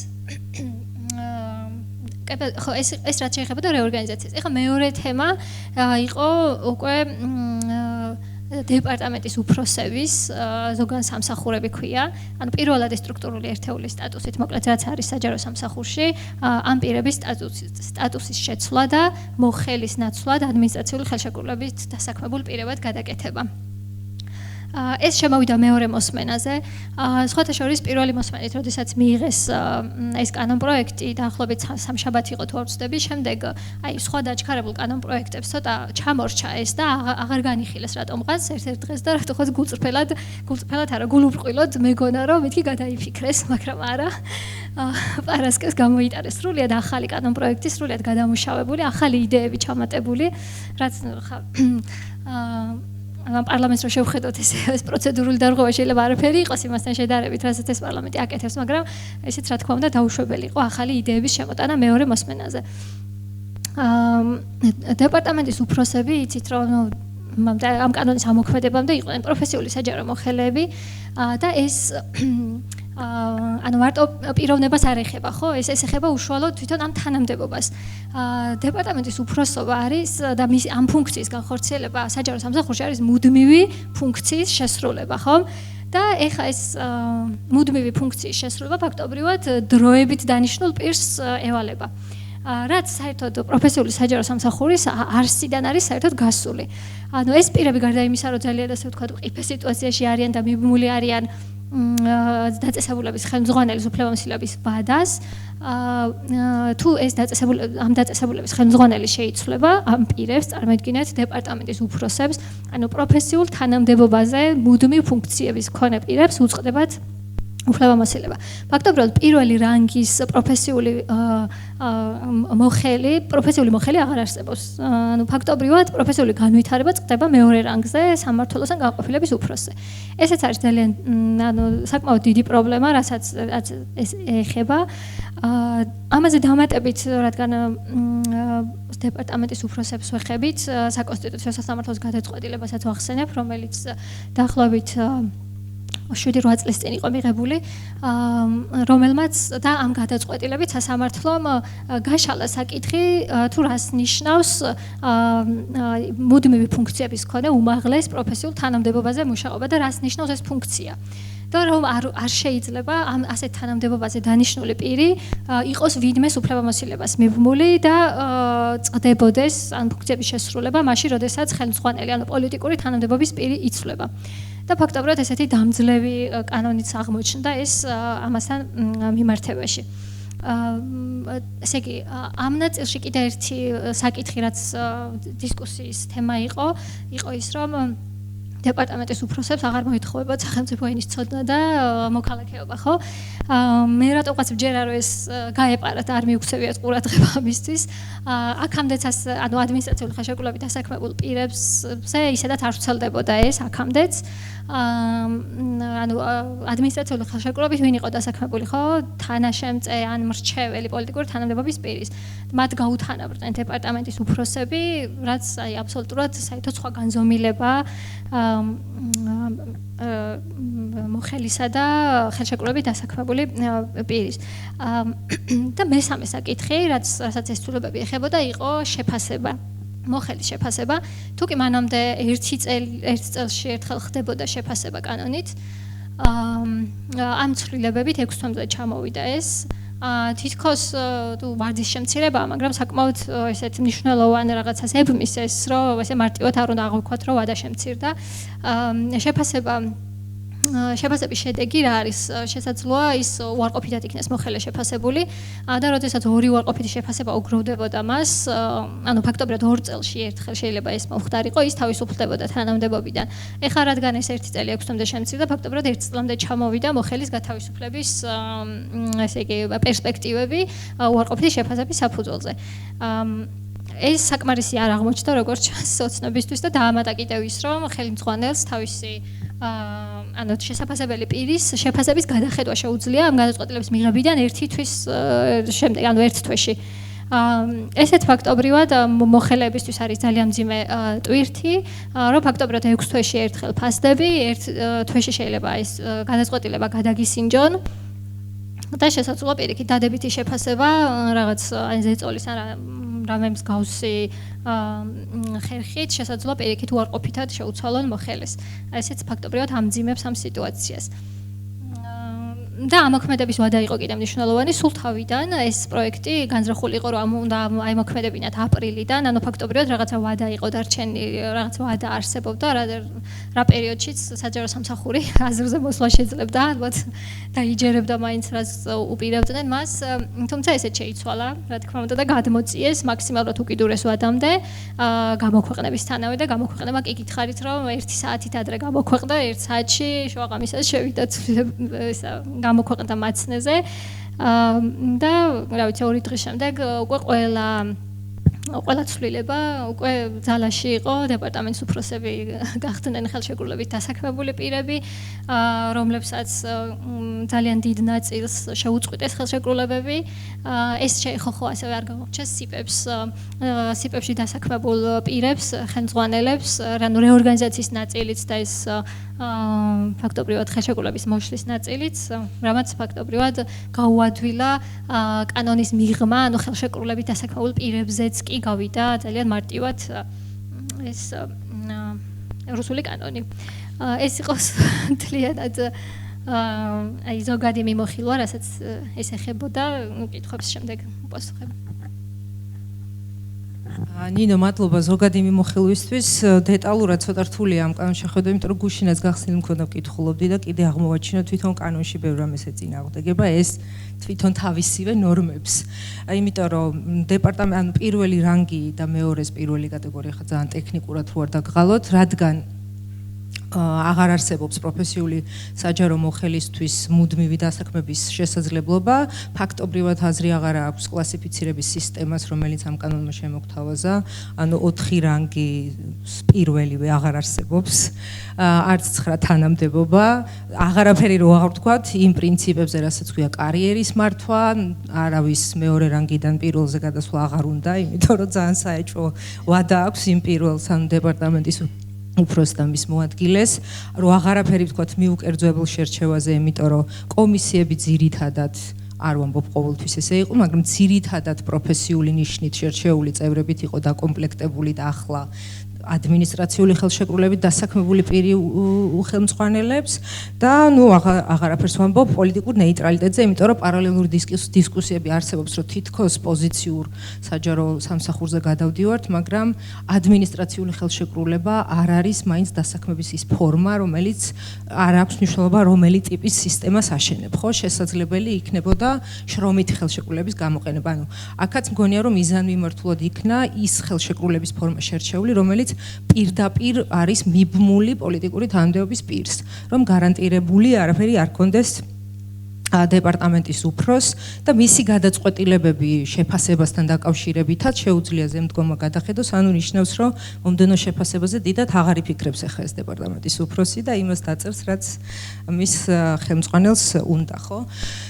ხო, ეს რაც შეეხებოდა რეორგანიზაციას. ეხლა მეორე თემა იყო უკვე დეპარტამენტის უფროსების ზოგან სამსახურები ქვია. ანუ პირველად სტრუქტურული ერთეულის სტატუსით, მოკლედ რაც არის საჯარო სამსახურში, ამ პირების სტატუსის შეცვლა და მოხელის ნაცვლა და ადმინისტრაციული ხელშეკრულებით დასაქმებულ პირებად გადაკეთება. ეს შემოვიდა მეორე მოსმენაზე. სხვათა შორის პირველი მოსმენით, როდესაც მიიღეს ეს კანონპროექტი, დაახლოებით სამშაბათ იყო თუ არ ვცდები, შემდეგ აი სხვა დაჩქარებულ კანონპროექტებს ცოტა ჩამორჩა ეს და აღარ განიხილეს რატომღაც ერთ-ერთ დღეს და რატომღაც გულწრფელად არა, გულუბრყვილოდ მეგონა რომ მეთქი გადაიფიქრეს, მაგრამ არა. პარასკევს გამოიტარეს სრულიად ახალი კანონპროექტი, სრულიად გადამუშავებული, ახალი იდეები ჩამატებული, რაც პარლამენტს რო შევხედოთ ეს პროცედურული დარღვევა შეიძლება არაფერი იყოს იმასთან შედარებით, რასაც ეს პარლამენტი აკეთებს, მაგრამ ესეც რა თქმა უნდა დაუშვებელი იყო ახალი იდეების შემოტანა მეორე მოსმენაზე. დეპარტამენტის უფროსები იცით რომ ამ კანონის ამოქმედებამდე იყვნენ პროფესიული საჯარო მოხელეები და ეს ანუ მარტო პიროვნებას არ ეხება, ხო? ეს ეხება უშუალოდ თვითონ ამ თანამდებობას. დეპარტამენტის უფროსობა არის და ამ ფუნქციის განხორციელება საჯარო სამსახურში არის მუდმივი ფუნქციის შესრულება, ხო? და ეხა ეს მუდმივი ფუნქციის შესრულება ფაქტობრივად დროებით დანიშნულ პირს ევალება. რაც საერთოდ პროფესიული საჯარო სამსახურის არსიდან არის საერთოდ გასული. ანუ ეს პირები გარდა იმისა, რომ ძალიან ასე ვთქვათ, ყიფე სიტუაციაში არიან და მიბმული არიან დაწესებულების ხელმძღვანელის უფლებამოსილების ვადას, თუ ეს ამ დაწესებულების ხელმძღვანელი შეიცვლება ამ პირებს, წარმოიდგინეთ დეპარტამენტის უფროსებს, ანუ პროფესიულ თანამდებობაზე მუდმივ ფუნქციების მქონე პირებს უწყდებათ უფლებამოსილება. ფაქტობრივად პირველი რანგის პროფესიული მოხელი აღარ არსებობს. ანუ ფაქტობრივად პროფესიული განვითარება წყდება მეორე რანგზე სამმართველოსთან განყოფილების უფროსზე. ესეც არის ძალიან საკმაოდ დიდი პრობლემა, რასაც ეს ეხება. ამაზე დამატებით, რადგან დეპარტამენტის უფროსებს ვეხებით, საკონსტიტუციო სასამართლოს გადაწყვეტილებასაც ვახსენებ, რომელიც დაახლოებით 7-8 წლის წინ იყო მიღებული, რომელმაც და ამ გადაწყვეტილებით სასამართლომ გაშალა საკითხი თუ რას ნიშნავს მუდმივი ფუნქციების მქონე უმაღლეს პროფესიულ თანამდებობაზე მუშაობა და რას ნიშნავს ეს ფუნქცია. და რომ არ შეიძლება ამ ასეთ თანამდებობაზე დანიშნული პირი იყოს ვიდმეს უფლებამოსილებას მიბმული და წდებოდეს ამ ფუნქციების შესრულება მაშინ, როდესაც ხელმძღვანელი, ანუ პოლიტიკური თანამდებობის პირი იცვლება. და ფაქტობრივად ესეთი დამძლევი კანონიც აღმოჩნდა ეს ამასთან მიმართებაში. ესე იგი, ამ ნაწილში კიდე ერთი საკითხი, რაც დისკუსიის თემა იყო ის, რომ დეპარტამენტის უფროსებს აღარ მოითხოვებათ სახელმწიფო ენის ცოდნა და მოქალაქეობა, ხო? მე რატომღაც ვჯერა, რომ ეს გაეპარათ, არ მიუქცევიათ ყურადღება ამისთვის. აქამდეც ანუ ადმინისტრაციული ხელშეკრულებით დასაქმებულ პირებზე ისედაც არ ვრცელდებოდა ეს აქამდეც. ანუ ადმინისტრაციული ხელშეკრულებით ვინ იყო დასაქმებული, ხო? თანაშემწე ან მრჩეველი პოლიტიკური თანამდებობის პირის. მათ გაუთანაბრდნენ დეპარტამენტის უფროსები, რაც აი აბსოლუტურად საერთოდ სხვა განზომილება მოხელისა და ხელშეკრულებით დასაქმებული პირის. და მესამე საკითხი, რასაც ეს ცვლილებები ეხებოდა, იყო შეფასება. მოხელის შეფასება, თუ კი მანამდე ერთ წელში ერთხელ ხდებოდა შეფასება კანონით, ამ ცვლილებებით 6 თვემდე ჩამოვიდა ეს. თითქოს თუ ვარდის შემცირებაა, მაგრამ საკმაოდ ესეთ მნიშვნელოვანი რაღაცას ებმის ეს, რომ ესე მარტივად არ უნდა აღვიქვათ, რომ ვადა შემცირდა. შეფასების შედეგი რა არის? შესაძლოა ის უარყოფითად იქნეს მოხელე შეფასებული და როდესაც ორი უარყოფითი შეფასება უგროვდებოდა მას, ანუ ფაქტობრივად 2 წელში ერთხელ შეიძლება ეს მომხდარიყო, ის თავისუფლდებოდა თანამდებობიდან. ეხლა რადგან ეს 1 წელი 6 თვემდე შემცირდა, ფაქტობრივად 1 წლამდე ჩამოვიდა მოხელის გათავისუფლების ესე იგი პერსპექტივები უარყოფითი შეფასების საფუძველზე. ეს საკმარისი არ აღმოჩნდა როგორც ჩანს ოცნებისთვის და დაამატა კიდევ ის, რომ ხელმძღვანელს თავისი ანუ შესაძლებელი პირის შეფასების გადახედვა შეუძლია ამ გადაწყვეტილების მიღებიდან 1 თვის შემდეგ, ანუ 1 თვეში. ესეთ ფაქტობრივად მოხელეებისთვის არის ძალიან მძიმე ტვირთი, რომ ფაქტობრივად 6 თვეში ერთხელ ფასდები, 1 თვეში შეიძლება ეს გადაწყვეტილება გადაგისინჯონ. და შესაძლოა პირიქით დადებითი შეფასება რაღაც აი ზეწოლის ან რამე მსგავსი ხერხით შესაძლოა პირიქით უარყოფითად შეუცვალონ მოხელეს. ესეც ფაქტობრივად ამძიმებს ამ სიტუაციას. და ამოქმედების ვადა იყო კიდევ მნიშვნელოვანი, სულ თავიდან ეს პროექტი განზრახული იყო, რომ უნდა აიმოქმედებინათ აპრილიდან, ანუ ფაქტობრივად რაღაცა ვადა იყო დარჩენილი, რაღაცა ვადა არსებობდა, რა პერიოდშიც საჯარო სამსახური აზრზე მოსვლა შეძლებდა, ალბათ დაიჯერებდა მაინც რაც უპირებდნენ მას, თუმცა ესეც შეიცვალა, რა თქმა უნდა და გადმოწიეს მაქსიმალურად უკიდურეს ვადამდე გამოქვეყნებისთანავე და გამოქვეყნება კი გითხარით, რომ 1 საათით ადრე გამოქვეყნდა, 1 საათში შუაღამისას შევიდა ესა გამოქვეყნდა მაცნეზე და რა ვიცი 2 დღის შემდეგ უკვე ყველა ცვლილება უკვე ძალაში იყო დეპარტამენტის უფროსები გახდნენ ხელშეკრულებით დასაქმებული პირები რომლებსაც ძალიან დიდ ნაწილს შეუწყვიტეს ხელშეკრულებები ეს ხო ასევე არ გამორჩეს სიპებში დასაქმებულ პირებს ხელმძღვანელებს ანუ რეორგანიზაციის ნაწილიც და ეს ფაქტობრივად ხელშეკრულების მოშლის ნაწილიც რამაც ფაქტობრივად გაუადვილა კანონის მიღმა ანუ ხელშეკრულებით დასაქმებულ პირებზეც კი გავიდა ძალიან მარტივად ეს რუსული კანონი ეს იყოს თლიანად აი ზოგადი მიმოხილვა რასაც ეს ეხებოდა კითხვებს შემდეგ პასუხები ნინო მადლობა ზოგადი მიმოხილვისთვის დეტალურად ცოტა რთულია ამ კანონში შეხედვა იმიტომ რომ გუშინაც გახსნილი მქონდა ვკითხულობდი და კიდე აღმოვაჩინო თვითონ კანონში ბევრ რამეს ეწინააღმდეგება ეს თვითონ თავისივე ნორმებს იმიტომ რომ დეპარტამენტი ანუ პირველი რანგი და მეორეს პირველი კატეგორია ხა ძალიან ტექნიკურად რო არ დაგღალოთ რადგან აღარ არსებობს პროფესიული საჯარო მოხელისთვის მუდმივი დასაქმების შესაძლებლობა ფაქტობრივად აზრი აღარ აქვს კლასიფიცირების სისტემას რომელიც ამ კანონმა შემოგთავაზა ანუ 4 რანგი პირველივე აღარ არსებობს არც 9 თანამდებობა აღარაფერი რო აღარ ვთქვათ იმ პრინციპებზე რასაც ქვია კარიერის მართვა არავის მეორე რანგიდან პირველზე გადასვლა აღარ უნდა იმიტომ რომ ძალიან საეჭვო ვადა აქვს იმ პირველს ანუ დეპარტამენტის უფროს და მის მოადგილეს, რომ აღარაფერი ვთქვათ მიუკერძოებულ შერჩევაზე, იმიტომ რომ კომისიები ძირითადად არ ვამბობ ყოველთვის ესე იყო, მაგრამ ძირითადად პროფესიული ნიშნით შერჩეული წევრებით იყო დაკომპლექტებული და ახლა ადმინისტრაციული ხელშეკრულებით დასაქმებული პირი უხელმძღვანელებს და ნუ აღარაფერს ვამბობ პოლიტიკურ ნეიტრალიტეტზე, იმიტომ რომ პარალელური დისკუსიები არსებობს, რომ თითქოს პოზიციურ საჯარო სამსახურზე გადავდივართ, მაგრამ ადმინისტრაციული ხელშეკრულება არ არის მაინც დასაქმების ის ფორმა, რომელიც არ აქვს მნიშვნელობა, რომელი ტიპის სისტემას აშენებ, ხო? შესაძლებელი იქნებოდა შრომითი ხელშეკრულების გამოყენება. ანუ აქაც მგონია, რომ მიზანმიმართულად იქნა ის ხელშეკრულების ფორმა შერჩეული, რომელიც პირდაპირ არის მიბმული პოლიტიკური თანამდებობის პირს, რომ გარანტირებული არაფერი არ კონდეს დეპარტამენტის უფროს და მისი გადაწყვეტილებები შეფასებასთან დაკავშირებითაც შეუძლია ზემდგომა გადახედოს, ანუ ნიშნავს, რომ მომდენო შეფასებაზე დიდად აღარ იფიქრებს ახლა ეს დეპარტამენტის უფროსი და იმას დაწერს, რაც მის ხელმძღვანელს უნდა, ხო?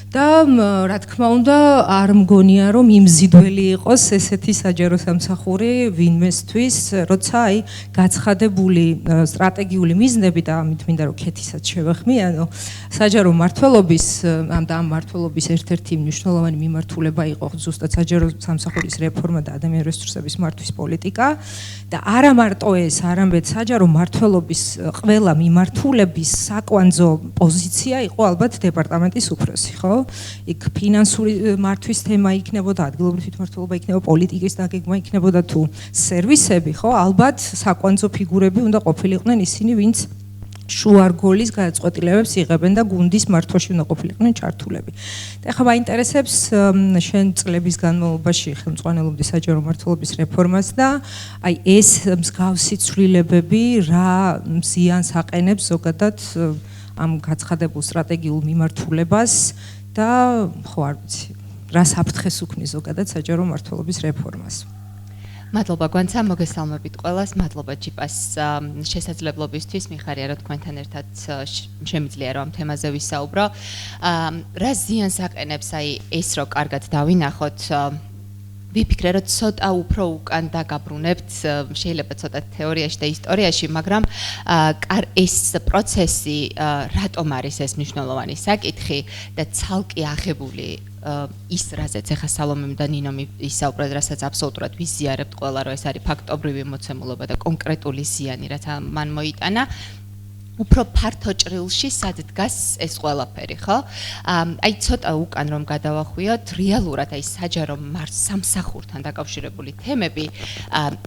და რა თქმა უნდა არ მგონია რომ იმზიდველი იყოს ესეთი საჯარო სამსახური ვინმესთვის როცა აი გაცხადებული სტრატეგიული მიზნები და ამით მინდა რომ ქეთისაც შევეხმი ანუ საჯარო მმართველობის ამ მმართველობის ერთ-ერთი მნიშვნელოვანი მიმართულება იყო ზუსტად საჯარო სამსახურის რეფორმა და ადამიანური რესურსების მართვის პოლიტიკა და არა მარტო ეს არამედ საჯარო მმართველობის ყველა მიმართულების საკვანძო პოზიცია იყო ალბათ დეპარტამენტის უფროსი ხო იქ ფინანსური მართვის თემა იქნებოდა, ადგილობრივი თვითმმართველობა იქნებოდა, პოლიტიკის დაგეგმა იქნებოდა თუ სერვისები, ხო? ალბათ საკვანძო ფიგურები უნდა ყოფილიყვნენ ისინი, ვინც შუარგოლის გადაწყვეტილებებს იღებენ და გუნდის მართვაში უნდა ყოფილიყვნენ ჩართულები. და ახლა მაინტერესებს შენ წლების განმავლობაში ხელმძღვანელობდი საჯარო მმართველობის რეფორმას და აი ეს მსგავსი ცვლილებები რა ზიანს აყენებს ზოგადად ამ გაცხადებულ სტრატეგიულ მიმართულებას და ხო არ ვიცი რა საფრთხეს უქმნის ზოგადად საჯარო მმართველობის რეფორმას. მადლობა გვანცა მოგესალმებით ყველას, მადლობა ჯიპას შესაძლებლობისთვის, მიხარია რომ თქვენთან ერთად შემიძლია რომ ამ თემაზე ვისაუბრო. რა ზიანს აყენებს აი ეს რო კარგად დავინახოთ ვიფიქრე რომ ცოტა უფრო უკან დაგაბრუნებთ შეიძლება ცოტა თეორიაში და ისტორიაში მაგრამ ეს პროცესი რატომ არის ეს მნიშვნელოვანი საკითხი და ცალკე აღებული ის რაზეც ახლა სალომემ და ნინომ ისაუბრეთ, რასაც აბსოლუტურად ვიზიარებთ ყველა, რომ ეს არის ფაქტობრივი მოცემულობა და კონკრეტული ზიანი, რაც მან მოიტანა. უფრო ფართო ჭრილში სად დგას ეს ყველაფერი, ხო? აი ცოტა უკან რომ გადავახვიოთ, რეალურად აი საჯარო სამსახურთან დაკავშირებული თემები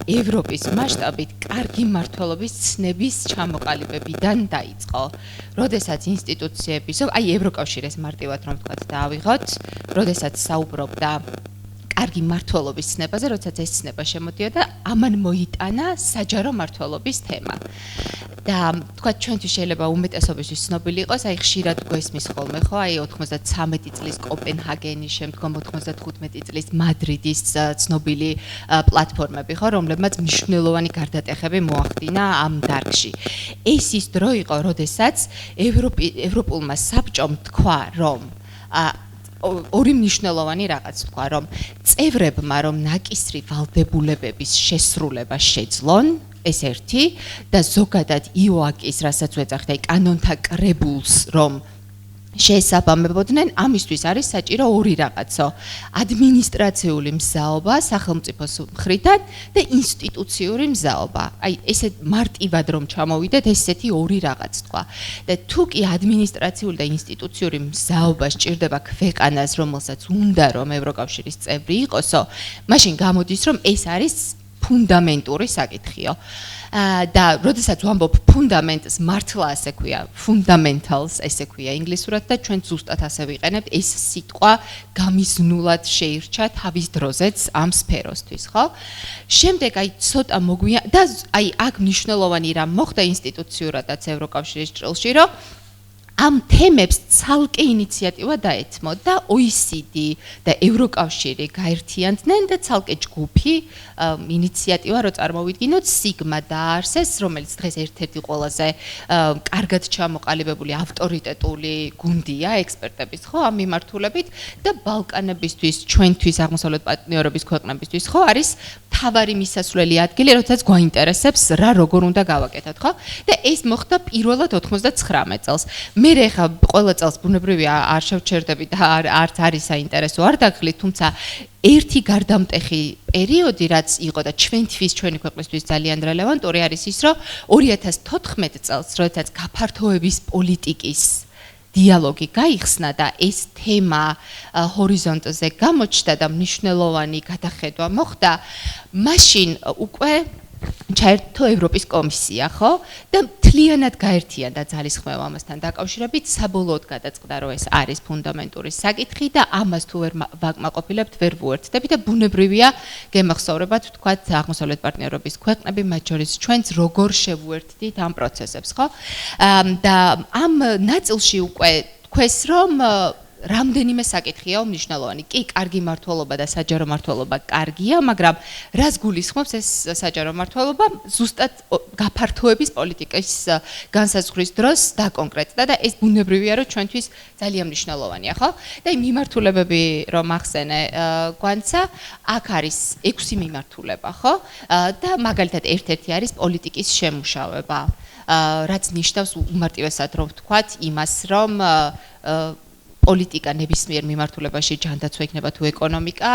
ევროპის მასშტაბით კარგი მმართველობის ცნების ჩამოყალიბებიდან დაიწყო. როდესაც ინსტიტუციების, აი ევროკავშირის მარტივად რომ ვთქვათ დაავიღოთ, როდესაც საუბრობდა კარგი მმართველობის ცნებაზე, როდესაც ეს ცნება შემოდიოდა, ამან მოიტანა საჯარო მმართველობის თემა. და თქვა ჩვენთვის შეიძლება უმეტესობისთვის ცნობილი იყოს, აი ხშირად გვესმის ხოლმე, ხო, აი 93 წლის კოპენჰაგენის, შემდგომ 95 წლის მადრიდის ცნობილი პლატფორმები, ხო, რომლებმაც მნიშვნელოვანი გარდატეხები მოახდინა ამ დარგში. ეს ის დრო იყო, როდესაც ევროპულმა საბჭომ თქვა, რომ ორი მნიშვნელოვანი რაღაც თქვა, რომ წევრებმა რომ ნაკისრი ვალდებულებების შესრულება შეძლონ, ეს ერთი და ზოგადად იოაკის, რასაც ვეძახთ, აი კანონთა კრებულს რომ შეესაბამებოდნენ, ამისთვის არის საჭირო ორი რაღაცო: ადმინისტრაციული მზაობა სახელმწიფოს მხრიდან და ინსტიტუციური მზაობა. აი ესე მარტივად რომ ჩამოვიდეთ, ესეთი ორი რაღაც თქვა. და თუ კი ადმინისტრაციული და ინსტიტუციური მზაობა სჭირდება ქვეყანას, რომელსაც უნდა რომ ევროკავშირის წევრი იყოსო, მაშინ გამოდის რომ ეს არის ფუნდამენტური საკითხიო. და როდესაც ვამბობ ფუნდამენტს, მართლა ასე ქვია, fundamentals ესე ქვია ინგლისურად და ჩვენ ზუსტად ასე ვიყენებთ, ეს სიტყვა გამიზნულად შეირჩა თავის დროზეც ამ სფეროსთვის, ხო? შემდეგ აი ცოტა მოგვია და აი აქ მნიშვნელოვანი რამ მოხდა ინსტიტუციურადაც ევროკავშირის ჭრილში, რომ ამ თემებს ცალკე ინიციატივა დაეთმო და OECD და ევროკავშირი გაერთიანდნენ და ცალკე ჯგუფი ინიციატივა რო წარმოვიდგინოთ, სიგმა დაარსეს, რომელიც დღეს ერთ-ერთი ყველაზე კარგად ჩამოყალიბებული ავტორიტეტული გუნდია ექსპერტების, ხო, ამ მიმართულებით და ბალკანებისთვის, ჩვენთვის, აღმოსავლეთ პარტნიორობის ქვეყნებისთვის, ხო, არის თავარი მისასვლელი ადგილი, როდესაც გვაინტერესებს რა როგორ უნდა გავაკეთოთ, ხო? და ეს მოხდა პირველად 99 წელს. მე ხა ყველა წელს ბუნებრივია არ შევჩერდები და არც არის საინტერესო არ დაგხლით, თუმცა ერთი გარდამტეხი პერიოდი რაც იყო და ჩვენი ქვეყნისთვის ძალიან რელევანტური არის ის, რომ 2014 წელს, როდესაც გაფართოების პოლიტიკის დიალოგი გაიხსნა და ეს თემა ჰორიზონტზე გამოჩნდა და მნიშვნელოვანი გადახედვა მოხდა, მაშინ უკვე ჩაერთო ევროპის კომისია, ხო? და მთლიანად გაერთიანდა ძალისხმევა ამასთან დაკავშირებით, საბოლოოდ გადაწყდა, რომ ეს არის ფუნდამენტური საკითხი და ამას თუ ვერ ვაკმაყოფილებთ, ვერ ვუერთდები და ბუნებრივია გემახსოვრებათ, ვთქვათ, აღმოსავლეთ პარტნიორობის ქვეყნები, მათ შორის ჩვენც როგორ შევუერთდით ამ პროცესებს, ხო? და ამ ნაწილში უკვე თქვეს, რომ რამდენიმე საკითხია მნიშვნელოვანი. კი, კარგი მმართველობა და საჯარო მმართველობა კარგია, მაგრამ რას გულისხმობს ეს საჯარო მმართველობა? ზუსტად გაფართოების პოლიტიკის განსაზღვრის დროს დაკონკრეტდა და ეს ბუნებრივია, რომ ჩვენთვის ძალიან მნიშვნელოვანია, ხო? და მიმართულებები რომ ახსენე გვანცა, აქ არის 6 მიმართულება, ხო? და მაგალითად ერთ-ერთი არის პოლიტიკის შემუშავება, რაც ნიშნავს უმარტივესად რომ ვთქვათ იმას, რომ პოლიტიკა ნებისმიერ მიმართულებაში ჯანდაცვა იქნება თუ ეკონომიკა,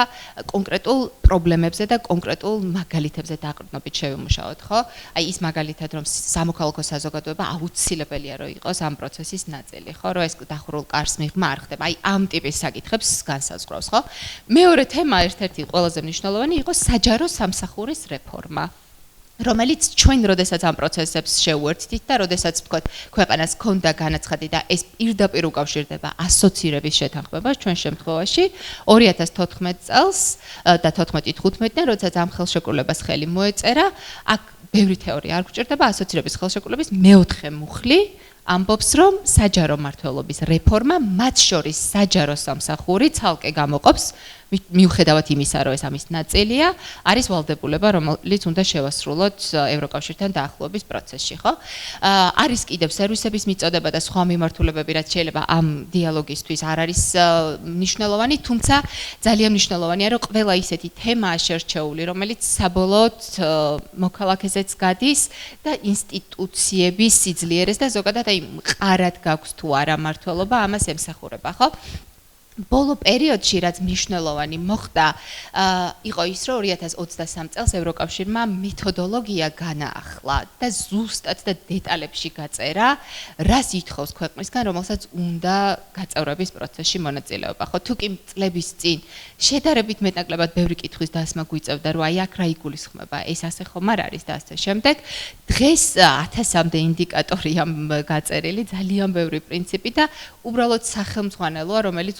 კონკრეტულ პრობლემებზე და კონკრეტულ მაგალითებზე დაყრდნობით შევიმუშაოთ, ხო? აი ის მაგალითად რომ სამოქალაქო საზოგადოება აუცილებელია რომ იყოს ამ პროცესის ნაწილი, ხო? რომ ეს დახურულ კარს მიღმა არ ხდება. აი ამ ტიპის საკითხებს განსაზღვრავს, ხო? მეორე თემა ერთ-ერთი ყველაზე მნიშვნელოვანი იყო საჯარო სამსახურის რეფორმა. რომელიც ჩვენ როდესაც ამ პროცესებს შევუერთდით და როდესაც ვთქვათ ქვეყანას ქონდა განაცხადი და ეს პირდაპირ უკავშირდება ასოცირების შეთანხმებას ჩვენ შემთხვევაში 2014 წელს და 14-15-დან როდესაც ამ ხელშეკრულებას ხელი მოეწერა, აქ ბევრი თეორია არ გვჭირდება, ასოცირების ხელშეკრულების მეოთხე მუხლი ამბობს, რომ საჯარო მმართველობის რეფორმა, მათ შორის საჯარო სამსახური ცალკე გამოყოფს, მიუხედავად იმისა, რომ ეს ამის ნაწილია, არის ვალდებულება, რომელიც უნდა შევასრულოთ ევროკავშირთან დაახლოების პროცესში, ხო? არის კიდევ სერვისების მიწოდება და სხვა მიმართულებები, რაც შეიძლება ამ დიალოგისთვის არ არის მნიშვნელოვანი, თუმცა ძალიან მნიშვნელოვანია, რომ ყველა ისეთი თემაა შერჩეული, რომელიც საბოლოოდ მოქალაქეზეც გადის და ინსტიტუციების სიძლიერეს და ზოგადად აი მყარად გაქვს თუ არა მმართველობა, ამას ემსახურება, ხო? ბოლო პერიოდში რაც მნიშვნელოვანი მოხდა, იყო ის, რომ 2023 წელს ევროკავშირმა მეთოდოლოგია განაახლა და ზუსტად და დეტალებში გაწერა, რას ითხოვს ქვეყნისგან, რომელსაც უნდა გაწევრების პროცესში მონაწილეობა. ხო, თუ კი წლების წინ შედარებით მეტნაკლებად ბევრი კითხვის დასმა გვიწევდა, რომ აი აქ რა იგულისხმება, ეს ასე ხომ არ არის და ასე შემდეგ. დღეს 1000-მდე ინდიკატორია გაწერილი, ძალიან ბევრი პრინციპი და უბრალოდ სახელმძღვანელოა, რომელიც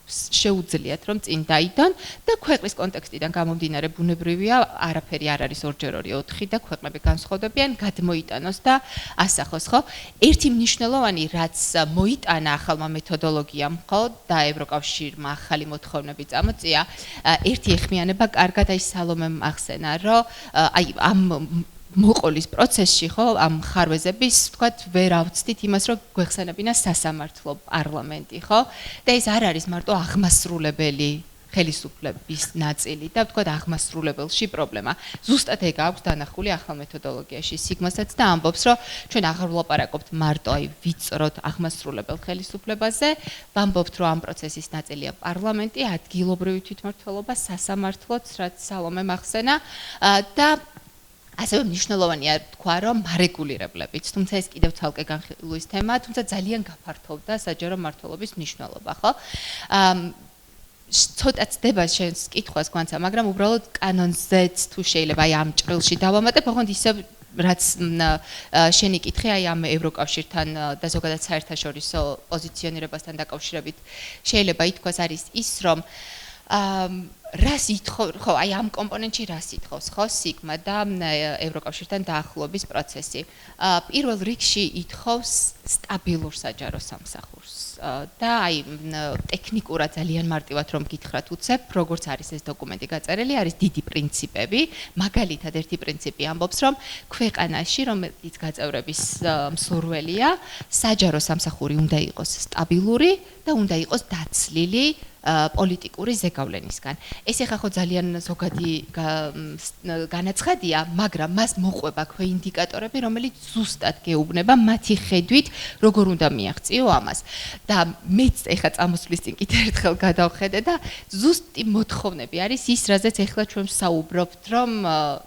შეუძლიათ რომ წინ დაიდონ და ქვეყნის კონტექსტიდან გამომდინარე ბუნებრივია არაფერი არ არის 2x2 და ქვეყნები განსხვავდებიან გადმოიტანოს და ასახოს ხო ერთი მნიშვნელოვანი რაც მოიტანა ახალმა მეთოდოლოგიამ ხო და ევროკავშირმა ახალი მოთხოვნები წამოწია ერთი ეხმიანება კარგად აი სალომემ ახსენა რომ აი ამ მოყოლის პროცესში ხო ამ ხარვეზების თქვათ ვერ ავწდით იმას რომ გვეხსენებინა სასამართლო პარლამენტი ხო და ეს არ არის მარტო აღმასრულებელი ხელისუფლების ნაწილი და თქვათ აღმასრულებელში პრობლემა ზუსტად ეგ აქვს დანახული ახალ მეთოდოლოგიაში სიგმასაც და ამბობს რომ ჩვენ აღარ ვლაპარაკობთ მარტო აი ვიწროთ აღმასრულებელ ხელისუფლებაზე ვამბობთ რომ ამ პროცესის ნაწილია პარლამენტი ადგილობრივი თვითმმართველობა სასამართლოც რაც სალომემ ახსენა და ასევე მნიშვნელოვანია თქვა რომ მარეგულირებლებიც თუმცა ეს კიდევ თალკე განხილვის თემაა თუმცა ძალიან გაფართოვდა საჯარო მმართველობის მნიშვნელობა ხო ცოტა ცდება შენს კითხვას გვანცა მაგრამ უბრალოდ კანონზეც თუ შეიძლება აი ამ ჭრილში დავამატებ ოღონდ ისევ რაც შენი კითხე აი ამ ევროკავშირთან და ზოგადად საერთაშორისო პოზიციონირებასთან დაკავშირებით შეიძლება ითქვას არის ის რომ რას ითხოვს ხო აი ამ კომპონენტში რას ითხოვს ხო სიგმა და ევროკავშირთან დაახლოების პროცესი პირველ რიგში ითხოვს სტაბილურ საჯარო სამსახურს და აი ტექნიკურად ძალიან მარტივად რომ გითხრათ უცებ როგორც არის ეს დოკუმენტი გაწერილი არის დიდი პრინციპები მაგალითად ერთი პრინციპი ამბობს რომ ქვეყანაში რომელიც გაწევრების მსურველია საჯარო სამსახური უნდა იყოს სტაბილური და უნდა იყოს დაცლილი პოლიტიკური ზეგავლენისგან. ეს ეხა ხო ძალიან ზოგადი განაცხადია, მაგრამ მას მოყვება ქვე ინდიკატორები, რომელიც ზუსტად გეუბნება მათი ხედვით, როგორ უნდა მიაღწიო ამას. და მეც ეხა წამოსვლის წინ კიდევ ერთხელ გადავხედე და ზუსტი მოთხოვნები არის ის, რაზეც ეხლა ჩვენ საუბრობთ, რომ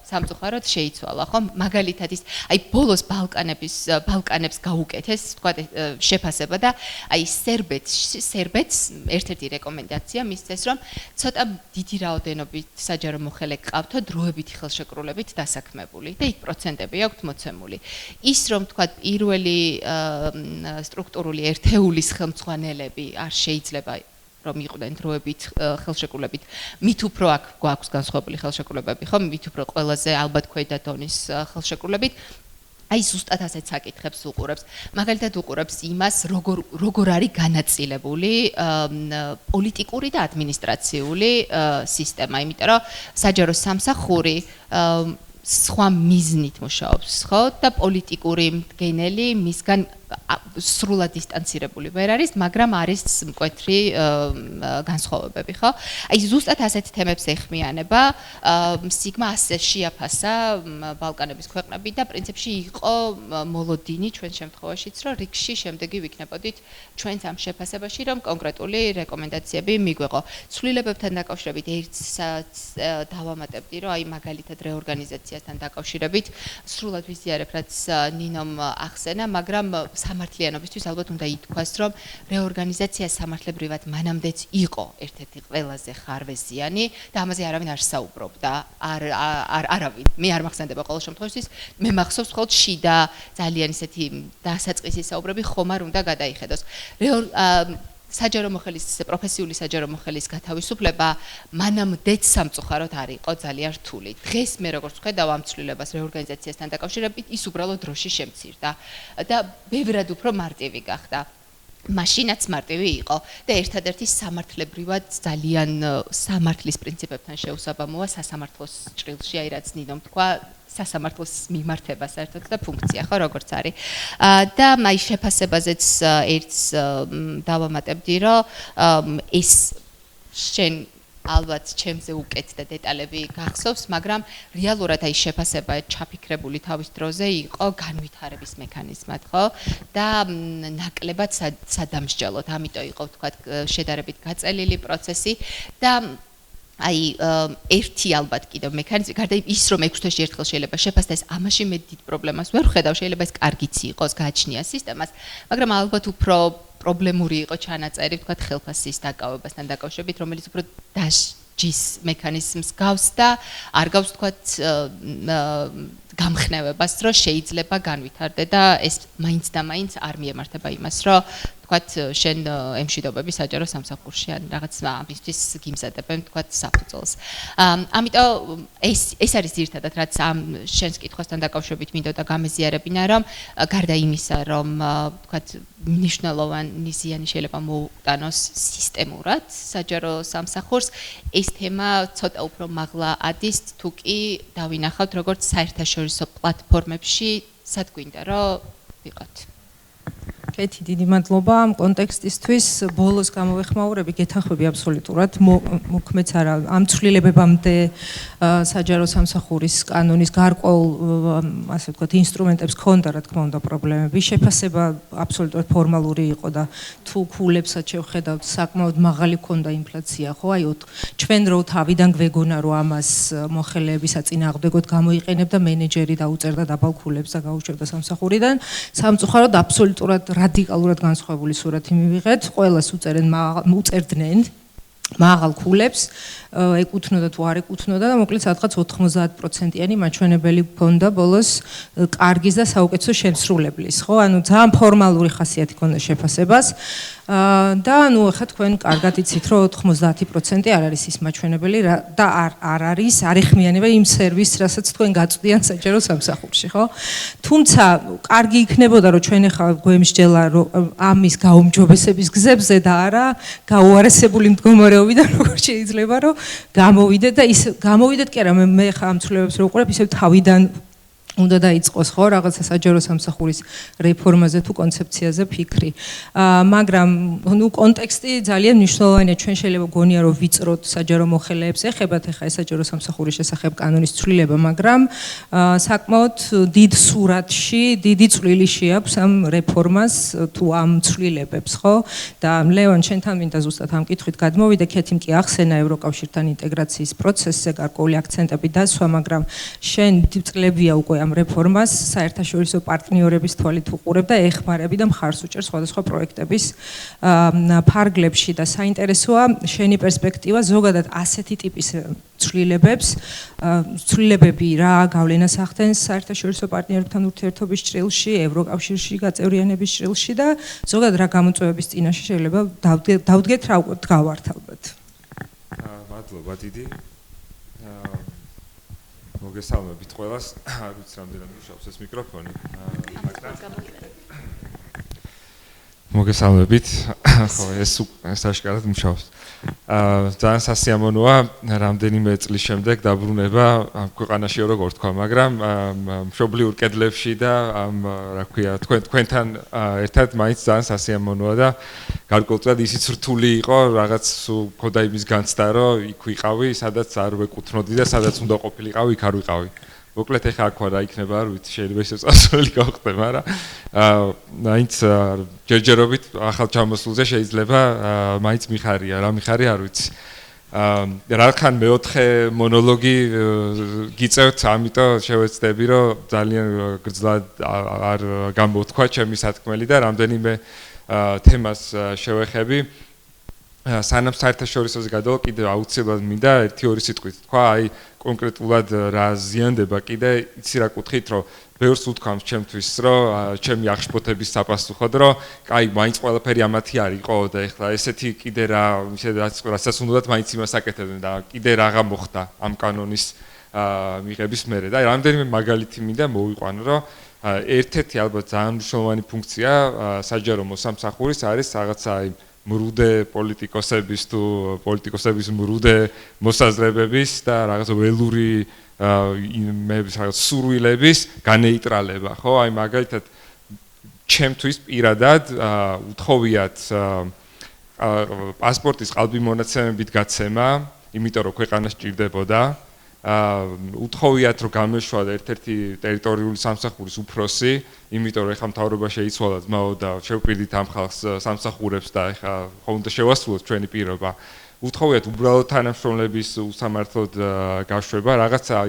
სამწუხაროდ შეიცვალა, ხო? მაგალითად ის, აი ბოლოს ბალკანებს გაუკეთეს, თქვა შეფასება და აი სერბეთს ერთ-ერთი რეკომენდაცია მისცეს რომ ცოტა დიდი რაოდენობით საჯარო მოხელე ყავთო დროებითი ხელშეკრულებით დასაქმებული და იქ პროცენტები აქვთ მოცემული. ის რომ თქვა პირველი სტრუქტურული ერთეულის ხელმძღვანელები არ შეიძლება რომ იყვნენ დროებით ხელშეკრულებით მით უფრო აქ გვაქვს განსხვავებული ხელშეკრულებები ხო მით უფრო ყველაზე ალბათ ქვედა დონის ხელშეკრულებით აი ზუსტად ასეთ საკითხებს უყურებს. მაგალითად უყურებს იმას, როგორ არის განაწილებული პოლიტიკური და ადმინისტრაციული სისტემა, იმიტომ რომ საჯარო სამსახური სხვა მიზნით მუშაობს, ხო? და პოლიტიკური მდგენელი მისგან სრულად დისტანცირებული ვერ არის, მაგრამ არის მკვეთრი განსხვავებები, ხო? აი ზუსტად ასეთ თემებს ეხმიანება, სიგმა ასე შეაფასა ბალკანების ქვეყნები და პრინციპში იყო მოლოდინი ჩვენ შემთხვევაშიც, რომ რიგში შემდეგი ვიქნებოდით ჩვენს ამ შეფასებაში, რომ კონკრეტული რეკომენდაციები მიგვეყო. ცვლილებებთან დაკავშირებით ერთს დავამატებდი, რომ აი მაგალითად რეორგანიზაციასთან დაკავშირებით სრულად ვიზიარებ, რაც ნინომ ახსენა, მაგრამ სამართლიანობისთვის ალბათ უნდა ითქვას, რომ რეორგანიზაცია სამართლებრივად მანამდეც იყო ერთ-ერთი ყველაზე ხარვეზიანი და ამაზე არავინ არ საუბრობდა. არავინ. მე არ მახსენდება ყოველ შემთხვევაში, მე მახსოვს მხოლოდ შიდა ძალიან ისეთი დასაწყისი საუბრები ხომ არ უნდა გადაიხედოს. საჯარო მოხელის პროფესიული საჯარო მოხელის გათავისუფლება მანამდეც სამწუხაროდ არ იყო ძალიან რთული. დღეს მე როგორც ვხედავ ამ ცვლილებას რეორგანიზაციასთან დაკავშირებით ის უბრალოდ დროში შემცირდა და ბევრად უფრო მარტივი გახდა. მაშინაც მარტივი იყო და ერთადერთი სამართლებრივად ძალიან სამართლის პრინციპებთან შეუსაბამოა სასამართლოს ჭრილში, აი რაც ნინომ თქვა სასამართლოს მიმართება საერთოდ და ფუნქცია ხო როგორც არის. და აი შეფასებაზეც ერთს დავამატებდი, რომ ეს შენ ალბათ ჩემზე უკეთ და დეტალები გახსოვს, მაგრამ რეალურად აი შეფასება ჩაფიქრებული თავის დროზე იყო განვითარების მექანიზმად, ხო? და ნაკლებად სადამსჯელოდ, ამიტომ იყო თქვათ შედარებით გაწელილი პროცესი და აი ერთი ალბათ კიდევ მექანიზმი, გარდა ის რომ 6 თვეში ერთხელ შეიძლება შეფასდეს, ამაში მე დიდ პრობლემას ვერ ხედავ, შეიძლება ეს კარგიც იყოს, გააჩნია სისტემას, მაგრამ ალბათ უფრო პრობლემური იყო ჩანაწერი, თქვათ ხელფასის დაკავებასთან დაკავშირებით, რომელიც უფრო დასჯის მექანიზმს გავს და არ გავს თქვათ გამხნევებას, რომ შეიძლება განვითარდე და ეს მაინც და მაინც არ მიემართება იმას, რომ თქვათ შენ ემშვიდობები საჯარო სამსახურში ან რაღაც ამისთვის გიმზადებენ თქვათ საფუძველს. ამიტომ ეს არის ძირითადად რაც ამ შენს კითხვასთან დაკავშირებით მინდოდა გამეზიარებინა, რომ გარდა იმისა, რომ თქვათ მნიშვნელოვანი ზიანი შეიძლება მოუტანოს სისტემურად საჯარო სამსახურს, ეს თემა ცოტა უფრო მაღლა ადის, თუ კი დავინახავთ როგორც საერთაშორისო პლატფორმებში სად გვინდა რომ ვიყოთ. კეთი, დიდი მადლობა ამ კონტექსტისთვის. ბოლოს გამოვეხმაურები, გეთანხმები აბსოლუტურად. მოქმედს არა ამ ცვლილებებამდე საჯარო სამსახურის კანონის გარკვეულ ასე ვთქვათ ინსტრუმენტებს ჰქონდა რა თქმა უნდა პრობლემები. შეფასება აბსოლუტურად ფორმალური იყო და თუ ქულებსაც შევხედავთ, საკმაოდ მაღალი ჰქონდა ინფლაცია, ხო? აი ჩვენ რო თავიდან გვეგონა რომ ამას მოხელეების აწინააღმდეგოდ გამოიყენებდა მენეჯერი და უწერდა დაბალ ქულებს და გაუჩერდა სამსახურიდან, სამწუხაროდ აბსოლუტურად რადიკალურად განსხვავებული სურათი მივიღეთ. ყველას უწერდნენ მაღალ ქულებს, ეკუთვნოდა თუ არ ეკუთვნოდა და მოკლედ სადღაც 90%-იანი მაჩვენებელი ჰქონდა ბოლოს კარგის და საუკეთესო შემსრულებლის, ხო? ანუ ძალიან ფორმალური ხასიათი ჰქონდა შეფასებას. და ნუ ახლა თქვენ კარგად იცით რომ 90% არ არის ის მაჩვენებელი და არ არის არიხმიანება იმ სერვისს, რასაც თქვენ გაწვდიან საჯარო სამსახურში, ხო? თუმცა კარგი იქნებოდა რომ ჩვენ ახლა გვემსჯელა რომ ამის გაუმჯობესების გზებზე და არა გაუარესებული მდგომარეობიდან როგორ შეიძლება რომ გამოვიდეთ და ის გამოვიდეთ კი არა მე ხა ამ ცვლილებებს რო ვყურებ ისევ თავიდან უნდა დაიწყოს ხო რაღაცა საჯარო სამსახურის რეფორმაზე თუ კონცეფციაზე ფიქრი. მაგრამ ნუ კონტექსტი ძალიან მნიშვნელოვანია. ჩვენ შეიძლება გონია რომ ვიწროთ საჯარო მოხელეებს ეხებათ ახლა ეს საჯარო სამსახურის შესახებ კანონის ცვლილება, მაგრამ საკმაოდ დიდ სურათში დიდი წვლილი შეაქვს ამ რეფორმას თუ ამ ცვლილებებს, ხო? და ლევან შენთან მინდა ზუსტად ამ კითხვით გადმოვიდე, კეთიმ კი ახსენა ევროკავშირთან ინტეგრაციის პროცესზე გარკვეული აქცენტები დასვა, მაგრამ შენ წლებია უკვე ამ რეფორმას საერთაშორისო პარტნიორების თვალით უყურებ და ეხმარები და მხარს უჭერ სხვადასხვა პროექტების ფარგლებში და საინტერესოა შენი პერსპექტივა ზოგადად ასეთი ტიპის ცვლილებები რა გავლენას ახდენს საერთაშორისო პარტნიორებთან ურთიერთობის ჭრილში, ევროკავშირში გაწევრიანების ჭრილში და ზოგადად რა გამოწვევების წინაშე შეიძლება დავდგეთ რა გავართ ალბათ. მადლობა დიდი. მოგესალმებით ყველას. არ ვიცი რამდენად მუშაობს ეს მიკროფონი. მოგესალმებით. ხო, ეს აშკარად მუშაობს. ძალიან სასიამოვნოა რამდენიმე წლის შემდეგ დაბრუნება ამ ქვეყანაში როგორ თქვა, მაგრამ მშობლიურ კედლებში და ამ რა ქვია თქვენთან ერთად მაინც ძალიან სასიამოვნოა და გარკვეულწილად ისიც რთული იყო რაღაც მქონდა იმის განცდა რომ იქ ვიყავი, სადაც არ ვეკუთვნოდი და სადაც უნდა ყოფილიყავი, იქ არ ვიყავი. მოკლედ ეხა აქ რა იქნება, არ ვიცი, შეიძლება ისე წასვლელი გავხდე, მაგრამ მაინც ჯერჯერობით ახალ ჩამოსულზე შეიძლება მაინც მიხარია, რა მიხარია, არ ვიცი. რახან მეოთხე მონოლოგი გიწევთ, ამიტომ შევეცდები, რომ ძალიან გრძლად არ გამოვთქვა ჩემი სათქმელი და რამდენიმე თემას შევეხები. სანამ საერთაშორისოზე გადავალ, კიდევ აუცილებლად მინდა 1-2 სიტყვით თქვა, აი კონკრეტულად რა ზიანდება კიდე, იცი რა კუთხით, რომ ბევრს უთქვამს ჩემთვის, რომ ჩემი აღშფოთების საპასუხოდ, რომ კაი, მაინც ყველაფერი ამათი არ იყო და ეხლა ესეთი კიდე რა, რასაც უნდათ მაინც იმას აკეთებდნენ და კიდე რაღა მოხდა ამ კანონის მიღების მერე და რამდენიმე მაგალითი მინდა მოვიყვანო, რომ ერთ-ერთი ალბათ ძალიან მნიშვნელოვანი ფუნქცია საჯარო მოსამსახურის არის რაღაცა აი მრუდე პოლიტიკოსების თუ პოლიტიკოსების მრუდე მოსაზრებების და რაღაც ველური რაღაც სურვილების განეიტრალება, ხო? აი მაგალითად ჩემთვის პირადად უთხოვიათ პასპორტის ყალბი მონაცემებით გაცემა იმიტომ რომ ქვეყანა სჭირდებოდა. უთხოვიათ რომ გამეშვა ერთ-ერთი ტერიტორიული სამსახურის უფროსი, იმიტომ რომ ეხლა მთავრობა შეიცვალა ძმაო და შევპირდით ამ ხალხს სამსახურებს და ეხლა ხომ უნდა შევასრულოთ ჩვენი პირობა. უთხოვიათ უბრალოდ თანამშრომლების უსამართლოდ გაშვება,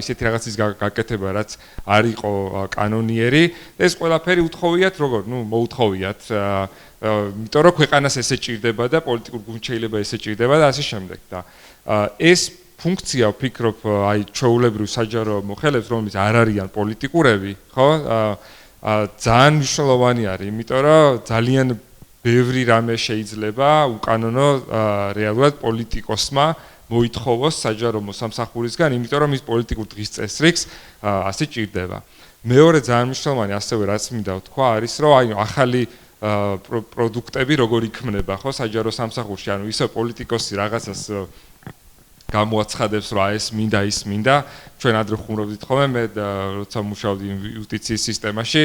ისეთი რაღაცის გაკეთება, რაც არ იყო კანონიერი. ეს ყველაფერი უთხოვიათ როგორ? მოუთხოვიათ. იმიტომ რომ ქვეყანას ესე ჭირდება და პოლიტიკურ გუნდს შეიძლება ესე ჭირდება და ასე შემდეგ და ეს ფუნქცია ვფიქრობ აი ჩვეულებრივ საჯარო მოხელებს რომლის არ არიან პოლიტიკურები, ხო? ძალიან მნიშვნელოვანი არის, იმიტომ რომ ძალიან ბევრი რამე შეიძლება უკანონო რეალურად პოლიტიკოსმა მოითხოვოს საჯარო მოსამსახურისგან, იმიტომ რომ ის პოლიტიკურ დღის წესრიგს ასე ჭირდება. მეორე ძალიან მნიშვნელოვანი ასევე რაც მინდა ვთქვა არის რომ აი ახალი პროდუქტები როგორ იქმნება ხო საჯარო სამსახურში, ანუ ისე პოლიტიკოსი რაღაცას გამოაცხადებს რომ ეს მინდა ის მინდა, ჩვენ ადრე ხუმრობდით ხოლმე მე როცა მუშაობდი იუსტიციის სისტემაში,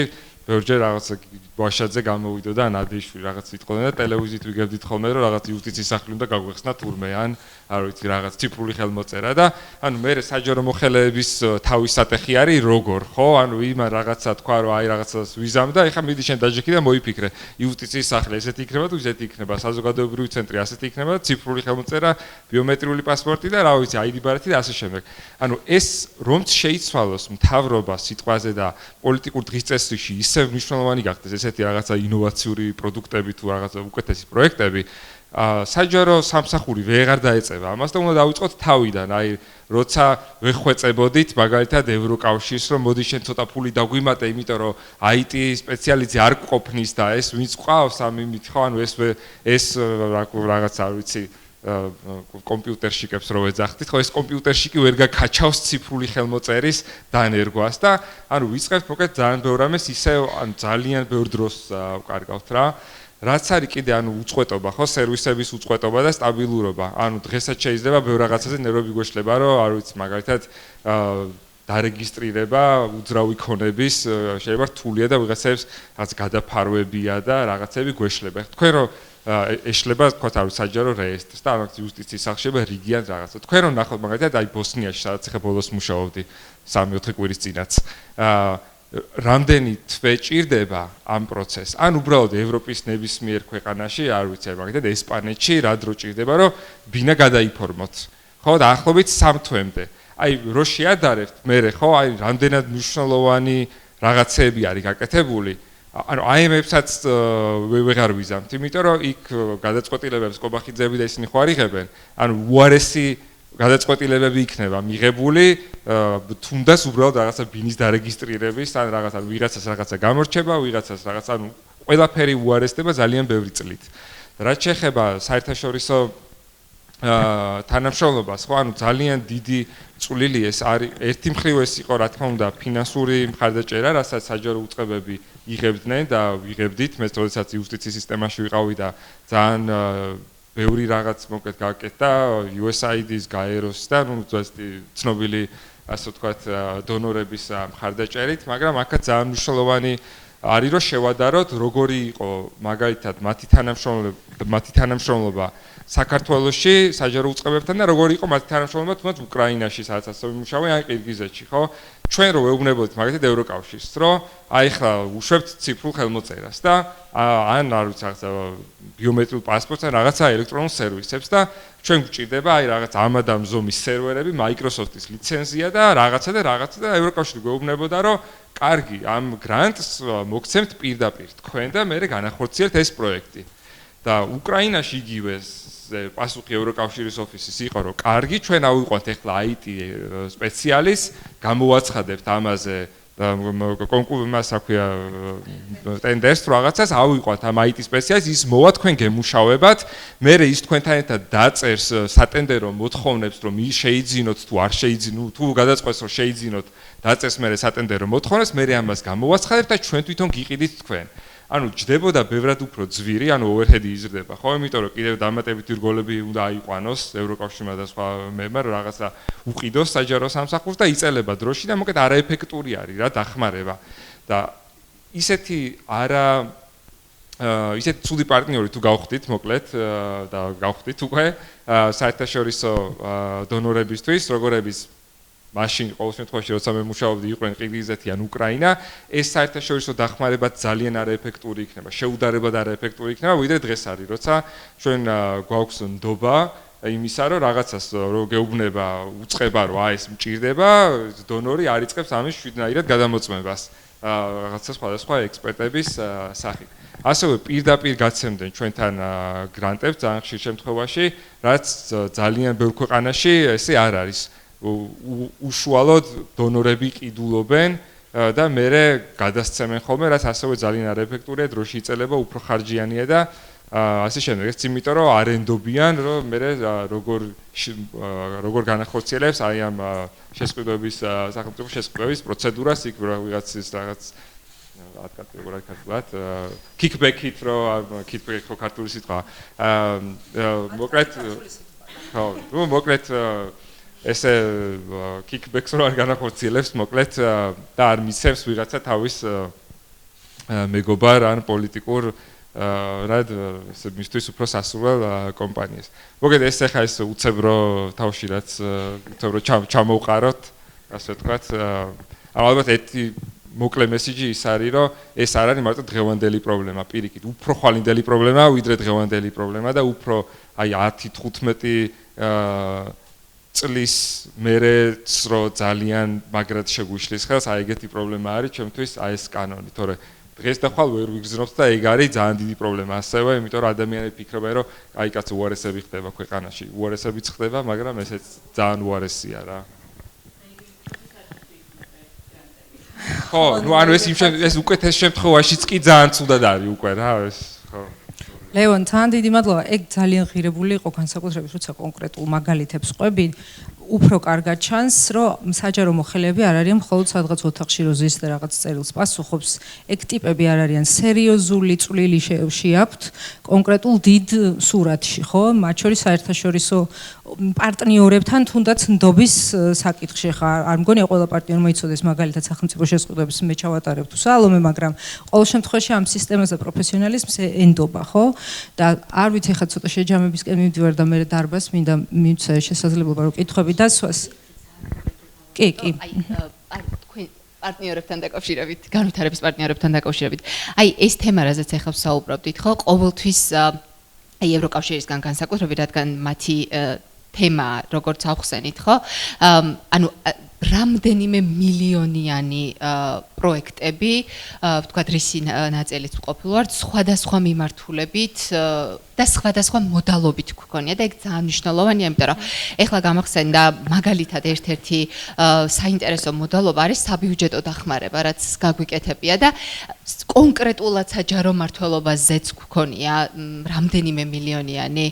ბევრჯერ რაღაცა ბაშაძე გამოვიდოდა ნადიშვილი რაღაც იტყოდნენ და ტელევიზიით ვიგებდით ხოლმე რომ რაღაც იუსტიციის სახლი უნდა გაგვეხსნა თურმე ან არ ვიცი რაღაც ციფრული ხელმოწერა და ანუ მე საჯარო მოხელეების თავის სატეხი არის როგორ ხო ანუ იმან რაღაცა თქვა რომ აი რაღაცას ვიზამ და ეხა მიდი შენ დაჯექი და მოიფიქრე იუსტიციის სახლი ესეთი იქნება თუ ისეთი იქნება საზოგადოებრივი ცენტრი ასეთი იქნება ციფრული ხელმოწერა ბიომეტრიული პასპორტი და რა ვიცი ID ბარათი და ასე შემდეგ ანუ ეს რომც შეიცვალოს მთავრობა სიტყვაზე და პოლიტიკურ დღის წესრიგში ისევ მნიშვნელოვანი გახდეს ესეთი რაღაცა ინოვაციური პროდუქტები თუ რაღაცა უკეთესი პროექტები საჯარო სამსახური ვეღარ დაეწევა ამას და უნდა დავიწყოთ თავიდან აი როცა ვეხვეწებოდით მაგალითად ევროკავშირს რომ მოდი შენ ცოტა ფული დაგვიმატე იმიტომ რომ IT სპეციალისტი არ გყოფნის და ეს ვინც ყავს ამ იმით ხო ანუ ეს რაღაც არ ვიცი კომპიუტერშიკებს რო ეძახდით ხო ეს კომპიუტერშიკი ვერ გაკაჩავს ციფრული ხელმოწერის დანერგვას და ანუ ვიწყებთ მოკლედ ძალიან ბევრ რამეს ისევ ანუ ძალიან ბევრ დროს ვკარგავთ რა რაც არის კიდე ანუ უწყვეტობა ხო სერვისების უწყვეტობა და სტაბილურობა ანუ დღესაც შეიძლება ბევრ რაღაცაზე ნერვები გვეშლება რომ არ ვიცი მაგალითად დარეგისტრირება უძრავი ქონების შეიძლება რთულია და ვიღაცებს რაღაც გადაფარვებია და რაღაცები გვეშლება თქვენ რომ ეშლება თქვა თავი საჯარო რეესტრს და ამას იუსტიციის სახლში შეიძლება რიგიან რაღაცა თქვენ რომ ნახოთ მაგალითად აი ბოსნიაში სადაც ახლა ბოლოს მუშაობდი 3-4 კვირის წინაც რამდენი თვე ჭირდება ამ პროცესს ან უბრალოდ ევროპის ნებისმიერ ქვეყანაში არ ვიცი მაგალითად ესპანეთში რა დრო ჭირდება რომ ბინა გადაიფორმოთ ხო და ახლობით 3 თვემდე აი რო შეადარებთ მე ხო აი რამდენად მნიშვნელოვანი რაღაცები არის გაკეთებული ანუ IMF-საც ვეღარ ვიზამთ იმიტომ რომ იქ გადაწყვეტილებებს კობახიძეები და ისინი ხო არ იღებენ ანუ უარესი გადაწყვეტილებები იქნება მიღებული თუნდაც უბრალოდ რაღაცა ბინის დარეგისტრირების ან რაღაცა ვიღაცას რაღაცა გამორჩება ვიღაცას რაღაცა ანუ ყველაფერი უარესდება ძალიან ბევრი წლით რაც შეეხება საერთაშორისო თანამშრომლობას ხო ანუ ძალიან დიდი წვლილი ეს არის ერთი მხრივ ეს იყო რა თქმა უნდა ფინანსური მხარდაჭერა რასაც საჯარო უწყებები იღებდნენ და ვიღებდით მე თორესაც იუსტიციის სისტემაში ვიყავი და ძალიან ბევრი რაღაც მოკლედ გააკეთა USAID-ის, GAERO-ის და ნუ ცნობილი ასე ვთქვათ დონორების მხარდაჭერით, მაგრამ აქაც ძალიან მნიშვნელოვანი არის რომ შევადაროთ როგორი იყო მაგალითად მათი თანამშრომლობა საქართველოში საჯარო უწყებებთან და როგორი იყო მათი თანამშრომლობა თუნდაც უკრაინაში სადაც ასე ვიმუშავე ან ყირგიზეთში ხო ჩვენ რო ვეუბნებოდით მაგალითად ევროკავშირს რომ აი ხა უშვებთ ციფრულ ხელმოწერას და ან არ ვიცი რაღაცა ბიომეტრიულ პასპორტს ან რაღაცა ელექტრონულ სერვისებს და ჩვენ გვჭირდება აი რაღაც ამადამ ზომის სერვერები Microsoft-ის ლიცენზია და რაღაცა და ევროკავშირი გვეუბნებოდა რომ კარგი ამ გრანტს მოგცემთ პირდაპირ თქვენ და მე განახორციელებთ ეს პროექტი და უკრაინაში იგივე პასუხი ევროკავშირის ოფისის იყო რომ კარგი ჩვენ ავიყვანთ ახლა IT სპეციალისტს გამოვაცხადებთ ამაზე კონკურსს აქვია ტენდერს რაღაცას ავიყვანთ ამ IT სპეციალისტს ის მოვა თქვენ გემუშავებათ მე ის თქვენთან ერთად დაწერს სატენდერო მოთხოვნებს რომ შეიძინოთ თუ არ შეიძინოთ თუ გადაწყვეტს რომ შეიძინოთ დაწერს მე სატენდერო მოთხოვნებს მე ამას გამოვაცხადებთ და ჩვენ თვითონ გიყიდით თქვენ ანუ ჯდებოდა ბევრად უფრო ძვირი, ანუ overhead-ი იზრდება, ხო? იმიტომ რომ კიდევ დამატებითი რგოლები უნდა აიყვანოს ევროკავშირმა და სხვა მებმა, რომ რაღაცა უყიდოს საჯარო სამსახურს და იწელება დროში და მოკლედ არაეფექტური არის რა დახმარება. და ისეთი ისეთ ცუდი პარტნიორი თუ გავხდით, მოკლედ და გავხდით უკვე საერთაშორისო დონორებისთვის, როგორების მაშინ ყოველ შემთხვევაში როცა მე მუშაობდი იყვნენ ყირგიზეთი ან უკრაინა, ეს საერთაშორისო დახმარება ძალიან არაეფექტური იქნება, შეუდარებად არაეფექტური იქნება, ვიდრე დღეს არის, როცა ჩვენ გვაქვს ნდობა იმისა, რომ რაღაცას რო გეუბნება, უწყება, რომ ეს მჭირდება, დონორი არ იწყებს ამის შვიდნაირად გადამოწმებას რაღაცა სხვადასხვა ექსპერტების სახით. ასევე პირდაპირ გაცემდნენ ჩვენთან გრანტებს ძალიან ხშირ შემთხვევაში, რაც ძალიან ბევრ ქვეყანაში ესე არ არის. უშუალოდ დონორები ყიდულობენ და მერე გადასცემენ ხოლმე, რაც ასევე ძალიან არაეფექტურია, დროში იწელება, უფრო ხარჯიანია და ასე შემდეგ. ეს იმიტომ რომ არენდობიან, რომ მერე როგორ განახორციელებს აი ამ შესყიდვების სახელმწიფო შესყიდვების პროცედურას, იქ ვიღაცის რაღაც ატკატეგორიად ქართულად kickback-ით რომ kickback ხო ქართული სიტყვა. მოკლედ ესე kickback-ს რო არ განახორციელებს, მოკლედ და არ მისცემს ვიღაცა თავის მეგობარ ან პოლიტიკურ რად ესე მისთვის უფრო სასურველ კომპანიას. მოკლედ ეს ახლა ეს უცებრო თავში რაც უცებრო ჩამოვყაროთ, ასე ვთქვათ. ალბათ ერთი მოკლე მესიჯი ის არის, რომ ეს არ არის მარტო დღევანდელი პრობლემა, პირიქით, უფრო ხვალინდელი პრობლემა, ვიდრე დღევანდელი პრობლემა და უფრო აი 10-15 წლის მერეც რო ძალიან მაგრად შეგვიშლის ხელს, აი ეგეთი პრობლემა არის ჩემთვის აი ეს კანონი, თორე დღეს და ხვალ ვერ ვიგრძნობთ და ეგ არის ძალიან დიდი პრობლემა ასევე, იმიტომ რომ ადამიანები ფიქრობენ, რომ აი კაც უარესები ხდება ქვეყანაში, უარესებიც ხდება, მაგრამ ესეც ძალიან უარესია რა. ხო, ნუ ანუ ეს უკეთეს შემთხვევაშიც კი ძალიან ცუდად არის უკვე რა, ეს ხო. ლევონ, თან დიდი მადლობა. ეგ ძალიან ღირებული იყო განსაკუთრებით, როცა კონკრეტულ მაგალითებს ყვები. უფრო კარგად ჩანს, რომ საჯარო მოხელეები არ არიან მხოლოდ სადღაც ოთახში რო ზის და რაღაც წერილს პასუხობს. ეგ ტიპები არ არიან სერიოზული წვლილი შეაქვთ კონკრეტულ დიდ სურათში, ხო? მათ შორის საერთაშორისო პარტნიორებთან თუნდაც ნდობის საკითხში ხა არ მგონია ყველა პარტნიორმა იცოდეს მაგალითად სახელმწიფო შესყიდვებს მე ჩავატარებ თუ სალომე, მაგრამ ყოველ შემთხვევაში ამ სისტემაზე პროფესიონალიზმს ენდობა, ხო? და არ ვიცი ხა ცოტა შეჯამებისკენ მივდივარ და მე დარბას მინდა მივცე შესაძლებლობა რომ კითხები დასვას. კი. აი თქვენ პარტნიორებთან დაკავშირებით, განვითარების პარტნიორებთან დაკავშირებით. აი ეს თემა, რაზეც ახლა ვსაუბრობდით, ხო, ყოველთვის აი ევროკავშირისგან განსაკუთრებით, რადგან მათი თემა როგორც ავხსენით, ხო? ანუ რამდენიმე მილიონიანი პროექტები, ვთქვათ, რისი ნაწილიც ყოფილვართ, სხვადასხვა მიმართულებით და სხვადასხვა მოდალობით გქონია და ეგ ძალიან მნიშვნელოვანია, იმიტომ რომ ეხლა გამახსენდა მაგალითად ერთ-ერთი საინტერესო მოდალობა არის საბიუჯეტო დახმარება, რაც გაგვიკეთებია და კონკრეტულად საჯარო მმართველობაზეც გქონია რამდენიმე მილიონიანი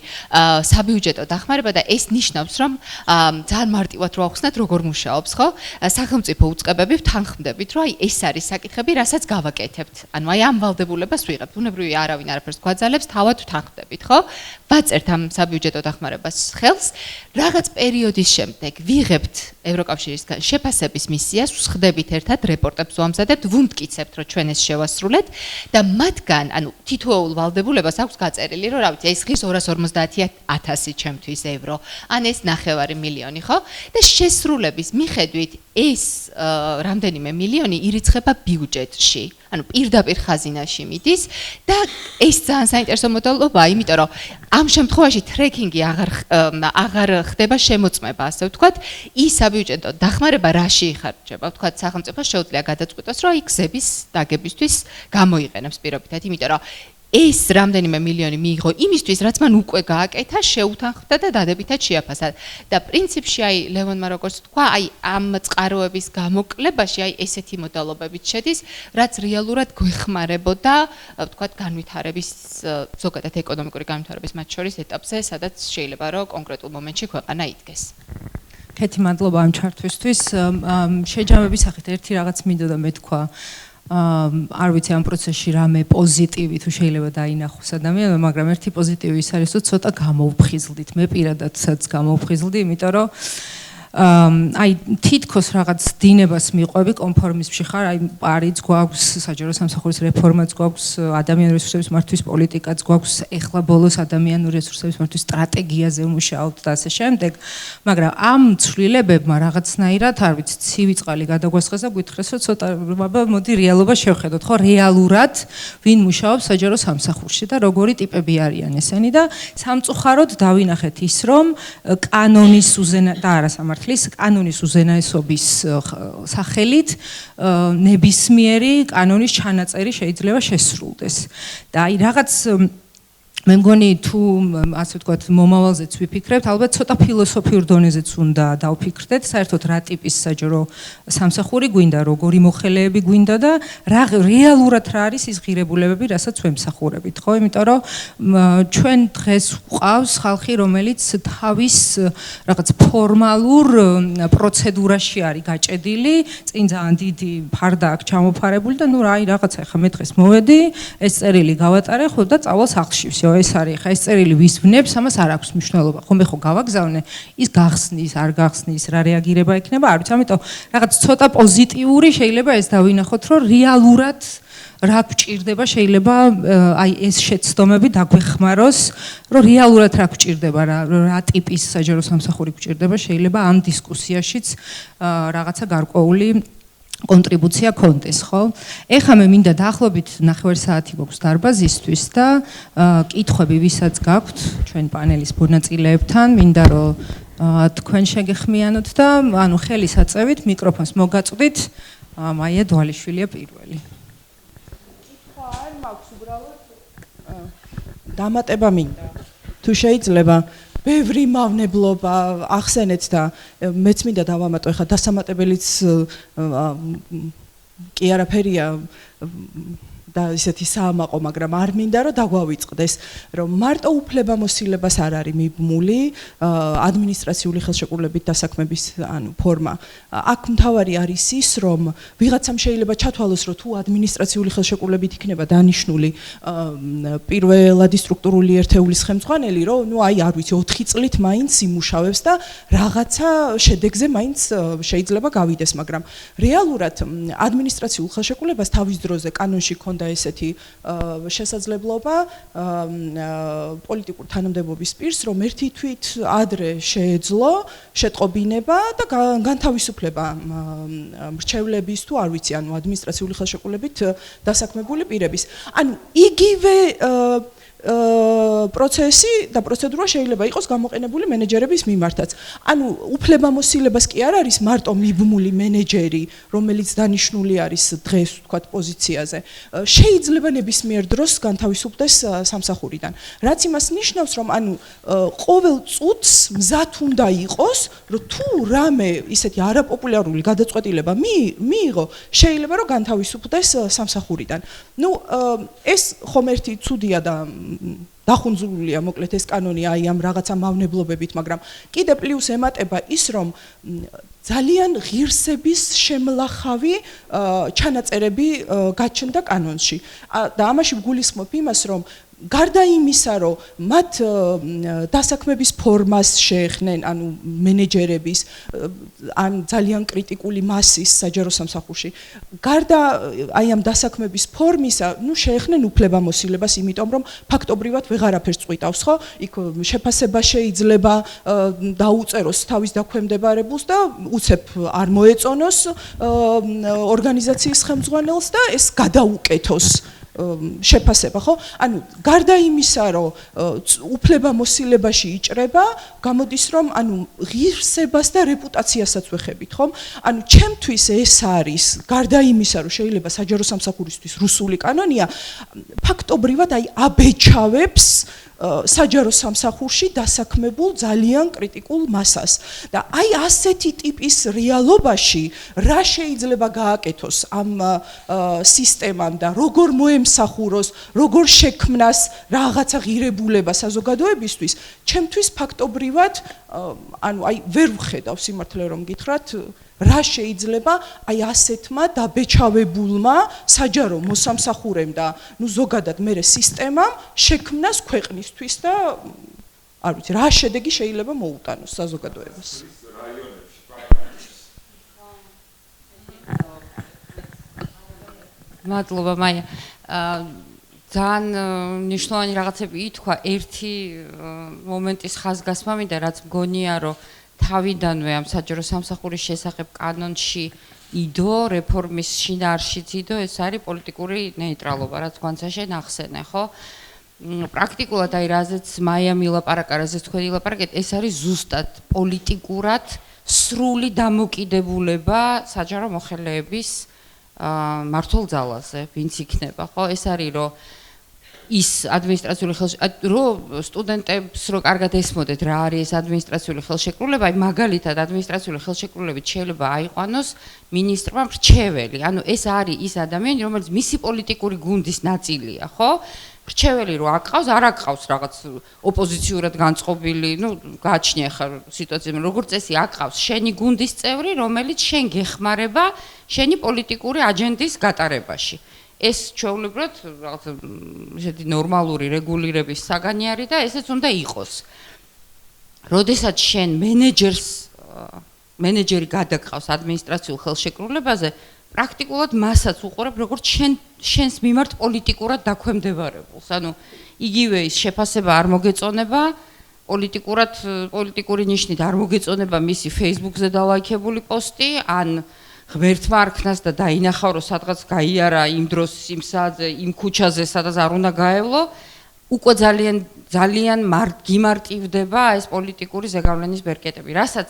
საბიუჯეტო დახმარება და ეს ნიშნავს, რომ ძალიან მარტივად რო ახსნათ, როგორ მუშაობს, ხო? სახელმწიფო უწყებები ვთანხმდებით, რომ აი ეს არის საკითხები, რასაც გავაკეთებთ. ანუ აი ამ ვალდებულებას ვიღებთ. ბუნებრივი არავინ არაფერს გვაძალებს, თავად ვთანხმდებით, ხო? ვაწერთ ამ საბიუჯეტო დახმარებას ხელს, რაღაც პერიოდის შემდეგ ვიღებთ ევროკავშირისგან შეფასების მისიას, ვსხდებით ერთად, რეპორტებს ვამზადებთ, ვუმტკიცებთ, რომ ჩვენ ეს შევასრულეთ და მათგან, ანუ თითოეულ ვალდებულებას აქვს გაწერილი, რომ რა ვიცი, ეს ხის 250,000 ჩემთვის ევრო, ან ეს 9 მილიონი, ხო? და შესრულების მიხედვით ეს რამდენიმე მილიონი ირიცხება ბიუჯეტში, ანუ პირდაპირ ხაზინაში მიდის და ეს ძალიან საინტერესო მოდელობაა, იმიტომ რომ ამ შემთხვევაში ტრეკინგი აღარ ხდება შემოწმება, ასე ვთქვათ, ის საბიუჯეტო დახმარება რაში იხარჯება, ვთქვათ, სახელმწიფო შეუძლია გადაწყვიტოს, რომ იქ გზების დაგებისთვის გამოიყენებს პირობითად, იმიტომ რომ ეს რამდენიმე მილიონი მიიღო იმისთვის, რაც მან უკვე გააკეთა, შეუთანხმდა და დადებითად შეაფასა. და პრინციპში აი ლევონმა როგორც თქვა, აი ამ წყაროების გამოკლებაში აი ესეთი მოდალობებით შედის, რაც რეალურად გვეხმარებოდა, ვთქვათ, განვითარების ზოგადად ეკონომიკური განვითარების მათ შორის ეტაპზე, სადაც შეიძლება რომ კონკრეტულ მომენტში ქვეყანა იდგეს. ქეთი მადლობა ამ ჩართვისთვის. შეჯამების სახით ერთი რაღაც მინდოდა მეთქვა. არ ვიცი ამ პროცესში რამე პოზიტივი თუ შეიძლება დაინახოს ადამიანმა, მაგრამ ერთი პოზიტივი ის არის, რომ ცოტა გამოვფხიზლდით. მე პირადადაც გამოვფხიზლდი, იმიტომ რომ აი თითქოს რაღაც დინებას მიყვები კონფორმიზმში ხარ, აი პარიც გვაქვს, საჯარო სამსახურის რეფორმაც გვაქვს, ადამიანური რესურსების მართვის პოლიტიკაც გვაქვს, ეხლა ბოლოს ადამიანური რესურსების მართვის სტრატეგიაზე ვმუშაობთ და ასე შემდეგ, მაგრამ ამ ცვლილებებმა რაღაცნაირად, არ ვიცი, ცივი წყალი გადაგვასხეს და გითხრეს, რომ ცოტა მოდი რეალობა შევხედოთ, ხო, რეალურად ვინ მუშაობს საჯარო სამსახურში და როგორი ტიპები არიან ესენი და სამწუხაროდ დავინახეთ ის, რომ კანონის და არასამართლის კანონის უზენაესობის სახელით ნებისმიერი კანონის ჩანაწერი შეიძლება შესრულდეს. და აი რაღაც მე მგონი თუ ასე ვთქვათ მომავალზეც ვიფიქრებთ, ალბათ ცოტა ფილოსოფიურ დონეზეც უნდა დავფიქრდეთ, საერთოდ რა ტიპის საჯარო სამსახური გვინდა, როგორი მოხელეები გვინდა და რა რეალურად რა არის ის ღირებულებები, რასაც ვემსახურებით, ხო? იმიტომ რომ ჩვენ დღეს ვყავს ხალხი, რომელიც თავის რაღაც ფორმალურ პროცედურაში არის გაჭედილი, წინ ძალიან დიდი ფარდა აქვს ჩამოფარებული და ნუ აი რაღაცა ხა მე დღეს მოვედი, ეს წერილი გავატარე, ხო და წავალ სახლში ვსიო. ეს არის ხა ეს წერილი ვის ვნებს, ამას არ აქვს მნიშვნელობა. ხომ მე ხო გავაგზავნე, ის გახსნის, არ გახსნის, რა რეაგირება ექნება, არ ვიცი, ამიტომ რაღაც ცოტა პოზიტიური შეიძლება ეს დავინახოთ, რომ რეალურად რა გვჭირდება, შეიძლება აი ეს შეცდომები დაგვეხმაროს, რომ რეალურად რა გვჭირდება, რა ტიპის საჯარო სამსახური გვჭირდება, შეიძლება ამ დისკუსიაშიც რაღაცა გარკვეული კონტრიბუცია კონდეს, ხო? ეხლა მე მინდა დაახლოებით 9 საათი გვაქვს დარბაზისთვის და კითხვები ვისაც გაქვთ ჩვენ პანელის მონაწილეებთან, მინდა რომ თქვენ შეგეხმიანოთ და ანუ ხელის აწევით მიკროფონს მოგაწვდით, მაია დვალიშვილია პირველი. კითხვა არ მაქვს უბრალოდ დამატება მინდა. თუ შეიძლება ბევრი მავნებლობა ახსენეთ და მეც მინდა დავამატო, ეხლა დასამატებელიც კი არაფერია და ისეთი საამაყო, მაგრამ არ მინდა რომ დაგვავიწყდეს, რომ მარტო უფლებამოსილებას არ არის მიბმული ადმინისტრაციული ხელშეკრულებით დასაქმების ანუ ფორმა. აქ მთავარი არის ის, რომ ვიღაცამ შეიძლება ჩათვალოს, რომ თუ ადმინისტრაციული ხელშეკრულებით იქნება დანიშნული პირველადი სტრუქტურული ერთეულის ხელმძღვანელი, რომ ნუ აი არ ვიცი 4 წლით მაინც იმუშავებს და რაღაცა შედეგზე მაინც შეიძლება გავიდეს, მაგრამ რეალურად ადმინისტრაციულ ხელშეკრულებას თავის დროზე კანონში ქონდა ესეთი შესაძლებლობა პოლიტიკურ თანამდებობის პირს, რომ ერთი თვით ადრე შეეძლო შეტყობინება და განთავისუფლება მრჩევლების თუ არ ვიცი, ანუ ადმინისტრაციული ხელშეკრულებით დასაქმებული პირების. ანუ იგივე პროცესი და პროცედურა შეიძლება იყოს გამოყენებული მენეჯერების მიმართაც. ანუ უფლებამოსილებას კი არ არის მარტო მიბმული მენეჯერი, რომელიც დანიშნული არის დღეს ვთქვათ პოზიციაზე. შეიძლება ნებისმიერ დროს განთავისუფლდეს სამსახურიდან. რაც იმას ნიშნავს, რომ ანუ ყოველ წუთს მზად უნდა იყოს, რომ თუ რამე ისეთი არაპოპულარული გადაწყვეტილება მიიღო, შეიძლება რომ განთავისუფლდეს სამსახურიდან. ნუ ეს ხომ ერთი ცუდია და დახუნძურულია მოკლედ ეს კანონი აი ამ რაღაცა მავნებლობებით, მაგრამ კიდე პლუს ემატება ის, რომ ძალიან ღირსების შემლახავი ჩანაწერები გაჩნდა კანონში და ამაში ვგულისხმობ იმას, რომ გარდა იმისა, რომ მათ დასაქმების ფორმას შეეხნენ, ანუ მენეჯერების ან ძალიან კრიტიკული მასის საჯარო სამსახურში, გარდა აი ამ დასაქმების ფორმისა, ნუ შეეხნენ უფლებამოსილებას, იმიტომ რომ ფაქტობრივად ვეღარაფერს წყვიტავს, ხო? იქ შეფასება შეიძლება დაუწეროს თავის დაქვემდებარებულს და უცებ არ მოეწონოს ორგანიზაციის ხელმძღვანელს და ეს გადაუკეთოს შეფასება, ხო? ანუ გარდა იმისა, რომ უფლებამოსილებაში იჭრება, გამოდის რომ ანუ ღირსებას და რეპუტაციასაც ვეხებით, ხომ? ანუ ჩემთვის ეს არის, გარდა იმისა, რომ შეიძლება საჯარო სამსახურისთვის რუსული კანონია, ფაქტობრივად აი აბეჭავებს საჯარო სამსახურში დასაქმებულ ძალიან კრიტიკულ მასას და აი ასეთი ტიპის რეალობაში რა შეიძლება გააკეთოს ამ სისტემამ და როგორ მოემსახუროს, როგორ შექმნას რაღაცა ღირებულება საზოგადოებისთვის, ჩემთვის ფაქტობრივად ანუ აი ვერ ვხედავ სიმართლე რომ გითხრათ რა შეიძლება აი ასეთმა დაბეჭავებულმა საჯარო მოსამსახურემ და ნუ ზოგადად მერე სისტემამ შექმნას ქვეყნისთვის და არ ვიცი რა შედეგი შეიძლება მოუტანოს საზოგადოებას. მადლობა მაია. ძალიან მნიშვნელოვანი რაღაცები ითქვა. ერთი მომენტის ხაზგასმა მინდა, რაც მგონია, რომ თავიდანვე ამ საჯარო სამსახურის შესახებ კანონში იდო, რეფორმის შინაარსიც იდო, ეს არის პოლიტიკური ნეიტრალობა, რაც გვანცაშენ ახსენე, ხო? პრაქტიკულად აი რაზეც მაია მილაპარაკა, რაზეც თქვენ ილაპარაკეთ, ეს არის ზუსტად პოლიტიკურად სრული დამოკიდებულება საჯარო მოხელეების მართულ ძალაზე, ვინც იქნება, ხო? ეს არის რომ ის ადმინისტრაციული რომ სტუდენტებს რო კარგად ესმოდეთ რა არის ეს ადმინისტრაციული ხელშეკრულება, აი მაგალითად ადმინისტრაციული ხელშეკრულებით შეიძლება აიყვანოს მინისტრმა მრჩეველი. ანუ ეს არის ის ადამიანი, რომელიც მისი პოლიტიკური გუნდის ნაწილია, ხო? მრჩეველი რო აკყავს, არ აკყავს რაღაც ოპოზიციურად განწყობილი, გააჩნია ხარ სიტუაცია, როგორც წესი აკყავს შენი გუნდის წევრი, რომელიც შენ გეხმარება შენი პოლიტიკური აჯენდის გატარებაში. ეს ჩვეულებრივად რაღაც ისეთი ნორმალური რეგულირების საგანი არის და ესეც უნდა იყოს. როდესაც შენ მენეჯერი გადაგყავს ადმინისტრაციულ ხელშეკრულებაზე, პრაქტიკულად მასაც უყურებ, როგორც შენს მიმართ პოლიტიკურად დაქვემდებარებულს. ანუ იგივე ის შეფასება არ მოგეწონება, პოლიტიკური ნიშნით არ მოგეწონება მისი Facebook-ზე დალაიქებული პოსტი, ან ღმერთმა არქნას და დაინახავ, რომ სადღაც გაიარა იმ დროს იმ საათზე, იმ ქუჩაზე, სადაც არ უნდა გაევლო, უკვე ძალიან გიმარტივდება ეს პოლიტიკური ზეგავლენის ბერკეტები, რასაც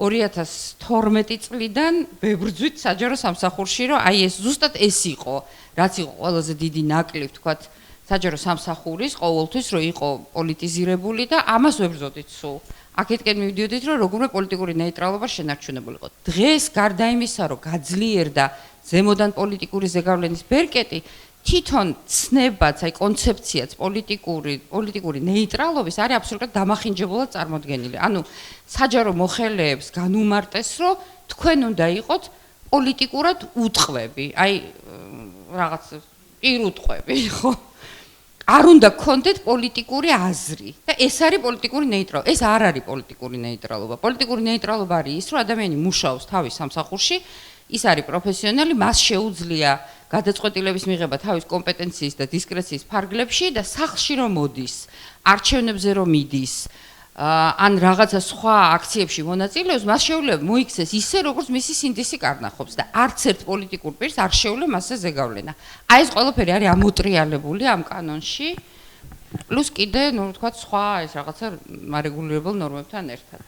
2012 წლიდან ვებრძვით საჯარო სამსახურში, რომ აი ეს ზუსტად ეს იყო, რაც იყო ყველაზე დიდი ნაკლი, ვთქვათ, საჯარო სამსახურის ყოველთვის, რომ იყო პოლიტიზირებული და ამას ვებრძოდით სულ. აქეთკენ მივდიოდით, რომ როგორი პოლიტიკური ნეიტრალობა შენარჩუნებულიყო. დღეს გარდა იმისა, რომ გაძლიერდა ზემოდან პოლიტიკური ზეგავლენის ბერკეტი, თვითონ ცნებაც, აი კონცეფციაც პოლიტიკური ნეიტრალობის არის აბსოლუტურად დამახინჯებულად წარმოდგენილი. ანუ საჯარო მოხელეებს განუმარტეს, რომ თქვენ უნდა იყოთ პოლიტიკურად უტყვები, აი რაღაც პირუტყვები, ხო? არ უნდა გქონდეთ პოლიტიკური აზრი და ეს არის პოლიტიკური ნეიტრალობა. ეს არ არის პოლიტიკური ნეიტრალობა. პოლიტიკური ნეიტრალობა არის ის, რომ ადამიანი მუშაობს თავის სამსახურში, ის არის პროფესიონალი, მას შეუძლია გადაწყვეტილების მიღება თავის კომპეტენციის და დისკრეციის ფარგლებში და სახლში რომ მოდის, არჩევნებზე რომ მიდის, ან რაღაცა სხვა აქციებში მონაწილეობს, მას შეუძლია მოიქცეს ისე, როგორც მისი სინდისი კარნახობს და არც ერთ პოლიტიკურ პირს არ შეუძლია მასზე ზეგავლენა. აი ეს ყველაფერი არის ამოტრიალებული ამ კანონში, პლუს კიდე, ვთქვათ, სხვა ეს რაღაცა მარეგულირებულ ნორმებთან ერთად.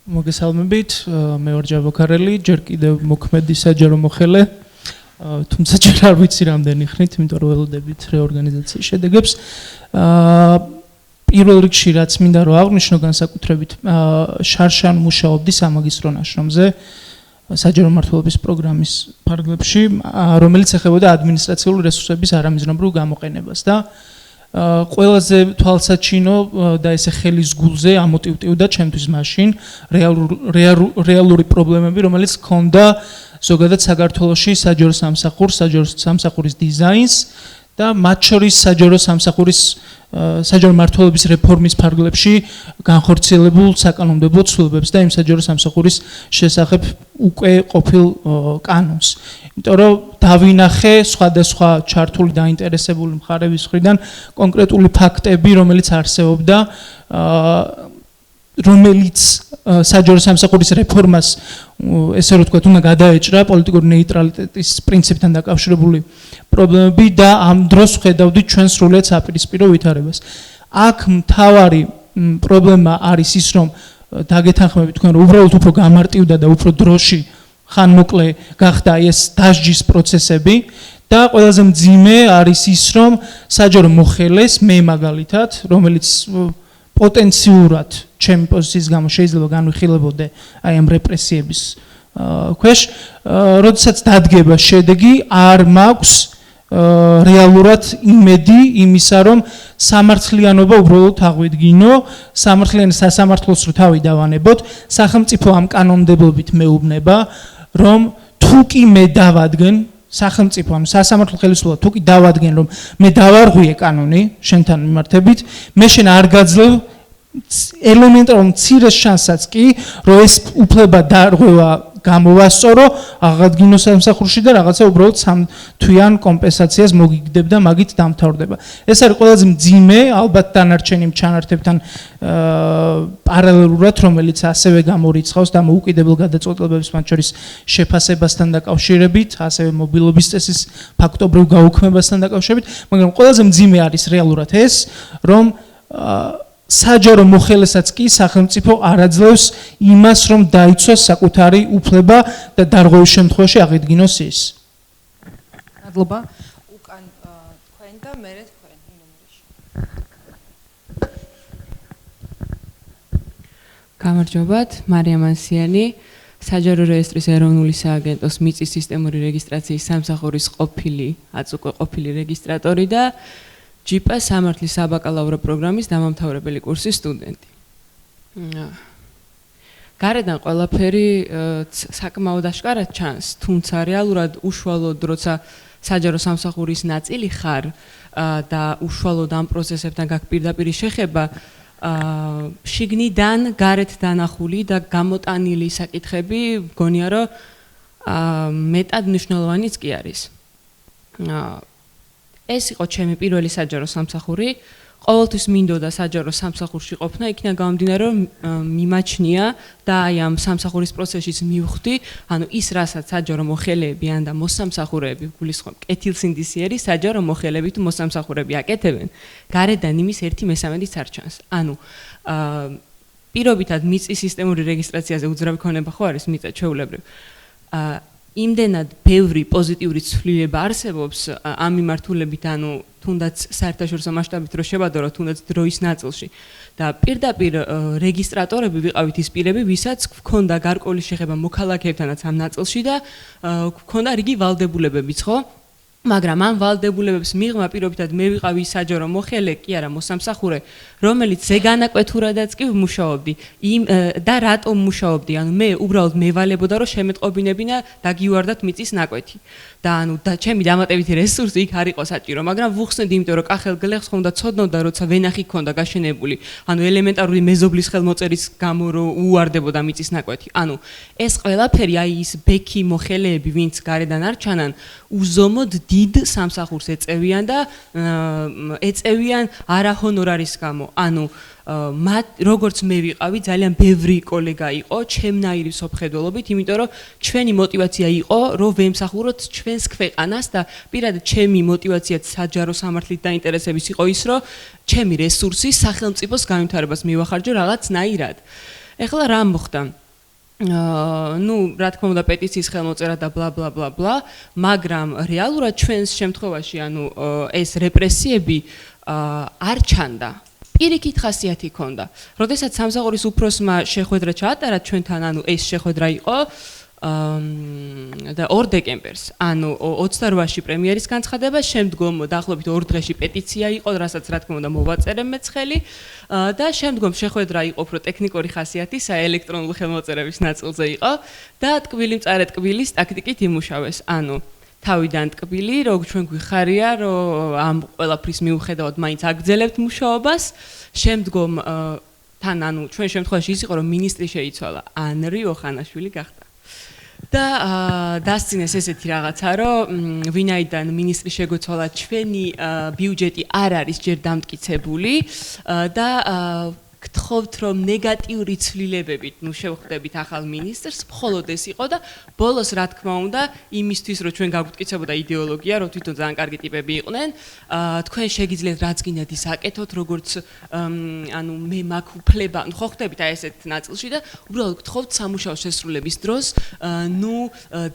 მოგესალმებით, მე ვარ ჯავოქარელი, ჯერ კიდევ მოქმედი საჯარო მოხელე. თუმცა ჯერ არ ვიცი რამდენი ხნით, იმიტომ რომ ველოდებით რეორგანიზაციის შედეგებს. პირველ რიგში რაც მინდა რომ აღვნიშნო განსაკუთრებით, შარშან მუშაობდი სამაგისტრო ნაშრომზე საჯარო მმართველობის პროგრამის ფარგლებში, რომელიც ეხებოდა ადმინისტრაციული რესურსების არამიზნობრივ გამოყენებას და ყველაზე თვალსაჩინო და ესე ხელის გულზე ამოტივტივდა ჩემთვის მაშინ რეალური პრობლემები, რომელიც ჰქონდა ზოგადად საქართველოში საჯარო სამსახურის დიზაინს და მათ შორის საჯარო მმართველობის რეფორმის ფარგლებში განხორციელებულ საკანონმდებლო ცვლილებებს და იმ საჯარო სამსახურის შესახებ უკვე ყოფილ კანონს. იმიტომ რომ დავინახე სხვადასხვა ჩართული დაინტერესებული მხარების მხრიდან კონკრეტული ფაქტები, რომელიც არსებობდა, რომელიც საჯარო სამსახურის რეფორმას ესე რომ ვთქვათ, უნდა გადაეჭრა პოლიტიკური ნეიტრალიტეტის პრინციპთან დაკავშირებული პრობლემები და ამ დროს ვხედავდით ჩვენ სრულიად საპირისპირო ვითარებას. აქ მთავარი პრობლემა არის ის, რომ დაგეთანხმებით თქვენ, რომ უბრალოდ უფრო გამარტივდა და უფრო დროში ხანმოკლე გახდა ეს დასჯის პროცესები და ყველაზე მძიმე არის ის, რომ საჯარო მოხელეს მე მაგალითად, რომელიც პოტენციურად ჩემი პოზიციის გამო შეიძლება განვიხილებოდე აი ამ რეპრესიების ქვეშ, როდესაც დადგება შედეგი, არ მაქვს რეალურად იმედი იმისა, რომ სამართლიანობა უბრალოდ აღვიდგინო, სასამართლოს რო თავი დავანებოთ, სახელმწიფო ამ კანონმდებლობით მეუბნება, რომ თუ კი მე დავადგენ სახელმწიფო ამ სასამართლო ხელისუფლება თუ კი დავადგენ, რომ მე დავარღვიე კანონი შენთან მიმართებით, მე შენ არ გაძლევ ელემენტარულ მცირე შანსსაც კი რომ ეს უფლება დარღვევა გამოვასწორო აღადგინოს სამსახურში და რაღაცა უბრალოდ თვიან კომპენსაციას მოგიგდებდა მაგით დამთავრდება. ეს არის ყველაზე მძიმე ალბათ დანარჩენი ჩანართებთან პარალელურად რომელიც ასევე გამორიცხავს დამოუკიდებელ გადაწყვეტილებებს მათ შორის შეფასებასთან დაკავშირებით, ასევე მობილობის წესის ფაქტობრივ გაუქმებასთან დაკავშირებით, მაგრამ ყველაზე მძიმე არის რეალურად ეს რომ საჯარო მოხელესაც კი სახელმწიფო არ აძლევს იმას, რომ დაიცვას საკუთარი უფლება და დარღვევის შემთხვევაში აღიდგინოს ის. მადლობა. უკან თქვენ და მერე თქვენ ნომერში. გამარჯობათ, მარია მანსიანი, საჯარო რეესტრის ეროვნული სააგენტოს მიწის სისტემური რეგისტრაციის სამსახურის ყოფილი რეგისტრატორი და ჯიპა სამართლის საბაკალავრო პროგრამის დამამთავრებელი კურსის სტუდენტი. გარედან ყველაფერი საკმაოდ აშკარად ჩანს, თუმცა რეალურად უშუალოდ როცა საჯარო სამსახურის ნაწილი ხარ და უშუალოდ ამ პროცესებთან გაქვს პირდაპირი შეხება, შიგნიდან გარეთ დანახული და გამოტანილი საკითხები მგონია რომ მეტად მნიშვნელოვანიც კი არის. ეს იყო ჩემი პირველი საჯარო სამსახური. ყოველთვის მინდოდა საჯარო სამსახურში ყოფნა, იქნა გამომდინარე რომ მიმაჩნია და აი ამ სამსახურის პროცესშიც მივხვდი, ანუ ის რასაც საჯარო მოხელეები ან და მოსამსახურეები გულისხმობ, კეთილსინდისიერი საჯარო მოხელეები თუ მოსამსახურეები აკეთებენ, გარედან იმის 1/13-იც არ ჩანს. ანუ პირობითად მიწის სისტემური რეგისტრაციაზე უძრავი ქონება ხო არის მიწა ჩვეულებრივ. იმდენად ბევრი პოზიტიური ცვლილება არსებობს ამ მიმართულებით, ანუ თუნდაც საერთაშორისო მასშტაბით რო შევადარო, თუნდაც დროის ნაწილში და პირდაპირ რეგისტრატორები ვიყავით ის პირები, ვისაც გქონდა გარკვეული შეხება მოქალაქეებთანაც ამ ნაწილში და გქონდა რიგი ვალდებულებებიც, ხო? მაგრამ ამ ვალდებულებებს მიღმა პირობითად მე ვიყავი საჯარო მოხელე, კი არა მოსამსახურე, რომელიც ზეგანაკვეთურადაც კი ვმუშაობდი. და რატომ მუშაობდი? ანუ მე უბრალოდ მევალებოდა რომ შემეტყობინებინა დაგივარდათ მიწის ნაკვეთი. და ანუ ჩემი დამატებითი რესურსი იქ არ იყო საჭირო, მაგრამ ვუხსნედი, იმიტომ რომ კახელ გლეხს ხონდა ცოდნოდა, როცა ვენახი ქონდა გაშენებული, ანუ ელემენტარული მეზობლის ხელმოწერის გამო რომ უვარდებოდა მიწის ნაკვეთი. ანუ ეს ყველაფერი აი ის ბექი მოხელეები, ვინც გარედან არ ჩანან, უზომოდ დიდ სამსახურს ეწევიან და ეწევიან არაჰონორარის გამო. ანუ როგორც მე ვიყავი, ძალიან ბევრი კოლეგა იყო ჩემნაირი სოფხედველობით, იმიტომ რომ ჩვენი мотиваცია იყო, რომ ვემსახუროთ ჩვენს ქვეყანას და პირადად ჩემი мотиваციაც საჯარო სამართლით დაინტერესების იყო ის, რომ ჩემი რესურსი სახელმწიფოს განვითარებას მივახარჯო რაღაცნაირად. ეხლა რა მოხდა? ну, რა თქმა უნდა, პეტიციის ხელმოწერა და bla bla bla bla, მაგრამ რეალურად ჩვენს შემთხვევაში, ანუ ეს რეპრესიები არ ჩანდა. პირიქით ხასიათი ჰქონდა. როდესაც სამსახურის უფროსმა შეხვედრა ჩაატარა ჩვენთან, ანუ ეს შეხვედრა იყო 2 დეკემბერს, ანუ 28-ში პრემიერის განცხადება, შემდგომ დაახლოებით 2 დღეში პეტიცია იყო, რასაც რა თქმა უნდა მოვაწერე მეც ხელი და შემდგომ შეხვედრა იყო უფრო ტექნიკური ხასიათის, ელექტრონული ხელმოწერების ნაწილზე იყო და ტკბილი მწარე ტკბილის ტაქტიკით იმუშავეს. ანუ თავიდან ტკბილი, რომ ჩვენ გვიხარია, რომ ამ ყველაფრის მიუხედავად მაინც აგრძელებთ მუშაობას, შემდგომ თან ანუ ჩვენ შემთხვევაში ის იყო, რომ მინისტრი შეიცვალა, ანრი ოხანაშვილი გახდა. და დასწინეს ესეთი რაღაცა, რომ ვინაიდან მინისტრი შეგვეცვალა, ჩვენი ბიუჯეტი არ არის ჯერ დამტკიცებული და გთხოვთ რომ ნეგატიური ცვლილებებით ნუ შევხვდებით ახალ მინისტრს, მხოლოდ ეს იყო და ბოლოს რა თქმა უნდა იმისთვის რომ ჩვენ გაგვტკიცებოდა იდეოლოგია, რომ თვითონ ძალიან კარგი ტიპები იყვნენ, თქვენ შეგიძლიათ რაც გინდათ ის აკეთოთ, როგორც ანუ მე მაქვს უფლება, ხო ხვდებით აი ესეთ ნაწილში და უბრალოდ გთხოვთ სამუშაო შესრულების დროს, ნუ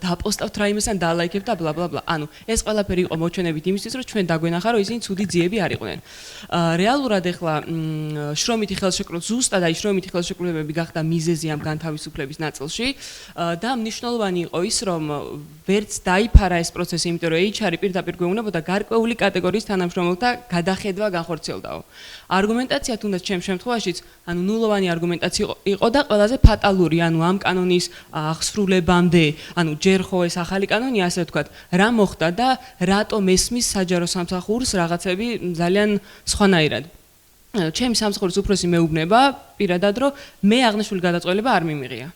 დაპოსტავთ რაიმესთან დალაიქებთ და bla bla bla. ანუ ეს ყველაფერი იყო მოჩვენებით იმისთვის, რომ ჩვენ დაგვენახა, რომ ისინი ცუდი ძიები არ იყვნენ. რეალურად ეხლა შრომითი ზუსტად აი შრომითი ხელშეკრულებები გახდა მიზეზი ამ განთავისუფლების ნაწილში და მნიშვნელოვანი იყო ის, რომ ვერც დაიფარა ეს პროცესი, იმიტომ რომ HR-ი პირდაპირ გვეუბნებოდა გარკვეული კატეგორიის თანამშრომელთა გადახედვა განხორციელდაო. არგუმენტაცია თუნდაც ჩემ შემთხვევაშიც, ანუ ნულოვანი არგუმენტაცია იყო და ყველაზე ფატალური, ანუ ამ კანონის აღსრულებამდე, ანუ ჯერ ხო ეს ახალი კანონი, ასე ვთქვათ, რა მოხდა და რატომ ესმის საჯარო სამსახურს რაღაცები ძალიან სხვანაირად. ჩემი სამსახურის უფროსი მეუბნება პირადად რომ მე აღნიშნული გადაწყვეტილება არ მიმიღია.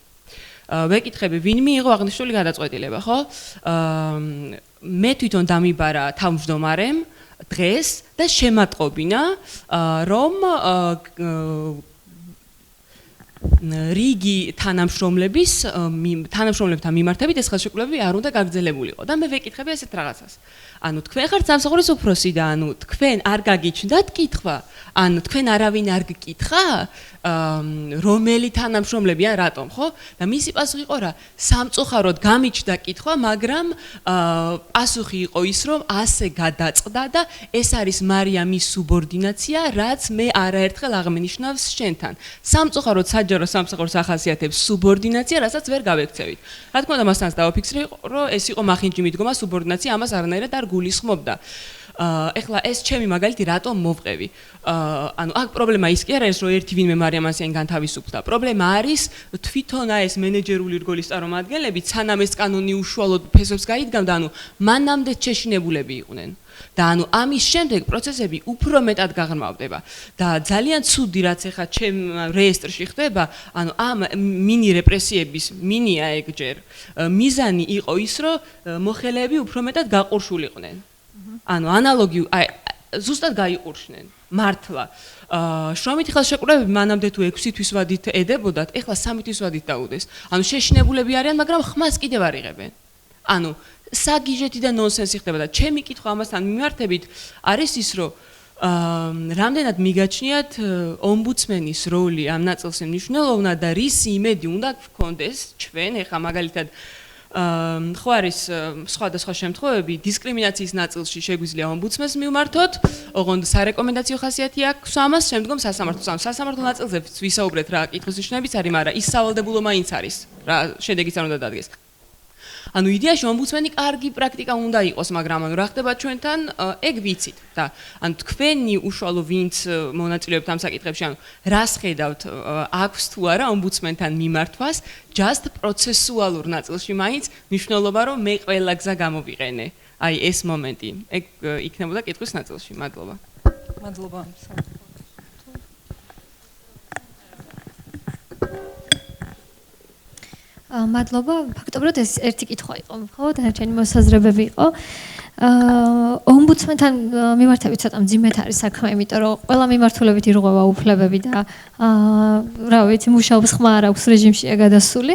ვეკითხები ვინ მიიღო აღნიშნული გადაწყვეტილება, ხო? მე თვითონ დამიბარა თავმჯდომარემ დღეს და შემატყობინა რომ რიგი თანამშრომლებთან მიმართებით ეს ხელშეკრულებები არ უნდა გაგრძელებულიყო და მე ვეკითხები ასეთ რაღაცას. ანუ თქვენ ხართ სამსახურის უფროსი და ანუ თქვენ არ გაგიჩნდათ კითხვა, ან თქვენ არავინ არ გკითხა, რომელი თანამშრომლებია, რატომ, ხო? და მისი პასუხი იყო რა, სამწუხაროდ გამიჩნდა კითხვა, მაგრამ პასუხი იყო ის, რომ ასე გადაწყდა და ეს არის მარიამის სუბორდინაცია, რაც მე არაერთხელ აღმენიშნავს შენთან. სამწუხაროდ საჯარო სამსახურს ახასიათებს სუბორდინაცია, რასაც ვერ გავექცევით. რა თქმა უნდა, მასთან დავაფიქსირე, რომ ეს იყო მახინჯი მიდგომა სუბორდინაცია, ამას არანაირად არ გულისხმობდა. ეხლა ეს ჩემი მაგალითი რატომ მოვყევი? ანუ აქ პრობლემა ის კი არ არის, რომ ერთი ვინმე მარიამასიანი განთავისუფლდა. პრობლემა არის თვითონ ეს მენეჯერული რგოლის წარმომადგენლები, სანამ ეს კანონი უშუალოდ ფესვებს გაიდგამდა, ანუ მანამდე შეშინებულები იყვნენ. და ანუ ამის შემდეგ პროცესები უფრო მეტად გაღრმავდება და ძალიან ცუდი რაც ახლა ჩემ რეესტრში ხდება, ანუ ამ მინი რეპრესიების მინია ეგჯერ მიზანი იყო ის, რომ მოხელეები უფრო მეტად გაყურშულიყვნენ. ანუ ანალოგი ზუსტად გაიყურშნენ მართლა. შრომითი ხელშეკრულებები მანამდე თუ 6 თვის ვადით ედებოდათ, ეხლა 3 თვის ვადით დაუდეს. ანუ შეშინებულები არიან, მაგრამ ხმას კიდევ არ იღებენ. ანუ საგიჟეთი და ნონსენსი ხდება და ჩემი კითხვა ამასთან მიმართებით არის ის, რომ რამდენად მიგაჩნიათ ომბუდსმენის როლი ამ ნაწილში მნიშვნელოვნა და რისი იმედი უნდა გქონდეს ჩვენ ეხლა მაგალითად ხო არის სხვადასხვა შემთხვევები დისკრიმინაციის ნაწილში შეგვიძლია ომბუდსმენს მივმართოთ, ოღონდ სარეკომენდაციო ხასიათი აქვს ამას, შემდგომ სასამართლოს. ამ სასამართლო ნაწილზე ვისაუბრეთ რა კითხვის ნიშნებიც არის, მაგრამ ის სავალდებულო მაინც არის. რა შედეგიც არ უნდა დადგეს. ანუ იდეაში ომბუდსმენი კარგი პრაქტიკა უნდა იყოს, მაგრამ ანუ რა ხდება ჩვენთან, ეგ ვიცით და ანუ თქვენი უშუალო ვინც მონაწილეობთ ამ საკითხებში, ანუ რას ხედავთ, აქვს თუ არა ომბუდსმენთან მიმართვას, just პროცესუალურ ნაწილში მაინც მნიშვნელობა რომ მე ყველა გზა გამოვიყენე. აი ეს მომენტი, ეგ იქნებოდა კითხვის ნაწილში. მადლობა. მადლობა. მადლობა. ფაქტობრივად ეს ერთი კითხვა იყო, ხო? დანარჩენი მოსაზრებები იყო. ომბუდსმენთან მიმართებით ცოტა მძიმედ არის საქმე, იმიტომ რომ ყველა მიმართულებით ირღვევა უფლებები და რა ვიცი, მუშაობის ხმა არ აქვს რეჟიმშია გადასული.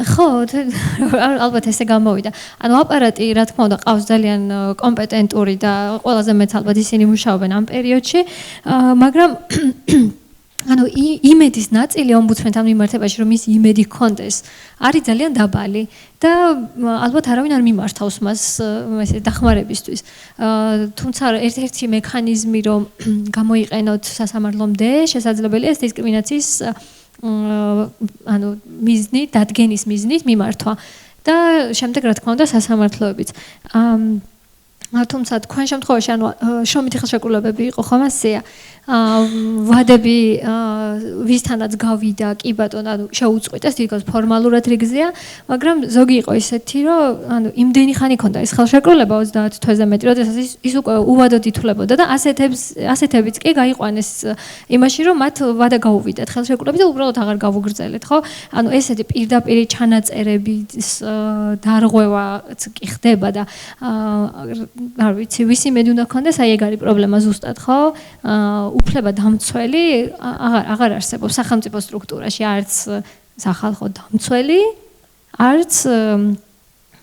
ხო, ალბათ ესე გამოვიდა. ანუ აპარატი, რა თქმა უნდა, ყავს ძალიან კომპეტენტური და ყველაზე მეც ალბათ ისინი მუშაობენ ამ პერიოდში, მაგრამ ანუ იმედის ნაწილი ომბუდსმენთან მიმართებაში, რომ ის იმედი ჰქონდეს, არის ძალიან დაბალი და ალბათ არავინ არ მიმართავს მას ესე დახმარებისთვის. თუმცა ერთ-ერთი მექანიზმი, რომ გამოიყენოთ სასამართლომდე, შესაძლებელია ეს დისკრიმინაციის ანუ მიზნით, დადგენის მიზნით მიმართვა და შემდეგ რა თქმა უნდა სასამართლოებიც. თუმცა თქვენ შემთხვევაში ანუ შრომითი ხელშეკრულებები იყო ხომ ასეა ვადები ვისთანაც გავიდა კი ბატონო ანუ შეუწყვეტეს თითქოს ფორმალურად რიგზეა მაგრამ ზოგი იყო ისეთი რომ ანუ იმდენი ხანი ქონდა ეს ხელშეკრულება 30 თვეზე მეტი როდესაც ის უკვე უვადოდ ითვლებოდა და ასეთებიც კი გაიყვანეს იმაში რომ მათ ვადა გაუვიდათ ხელშეკრულები და უბრალოდ აღარ გავუგრძელეთ ხო ანუ ესეთი პირდაპირი ჩანაწერების დარღვევაც კი ხდება და არ ვიცი ვისი მედი უნდა ქონდეს აი ეგ არის პრობლემა ზუსტად ხო უფლება დამცველი აღარ არსებობს სახელმწიფო სტრუქტურაში არც სახალხო დამცველი არც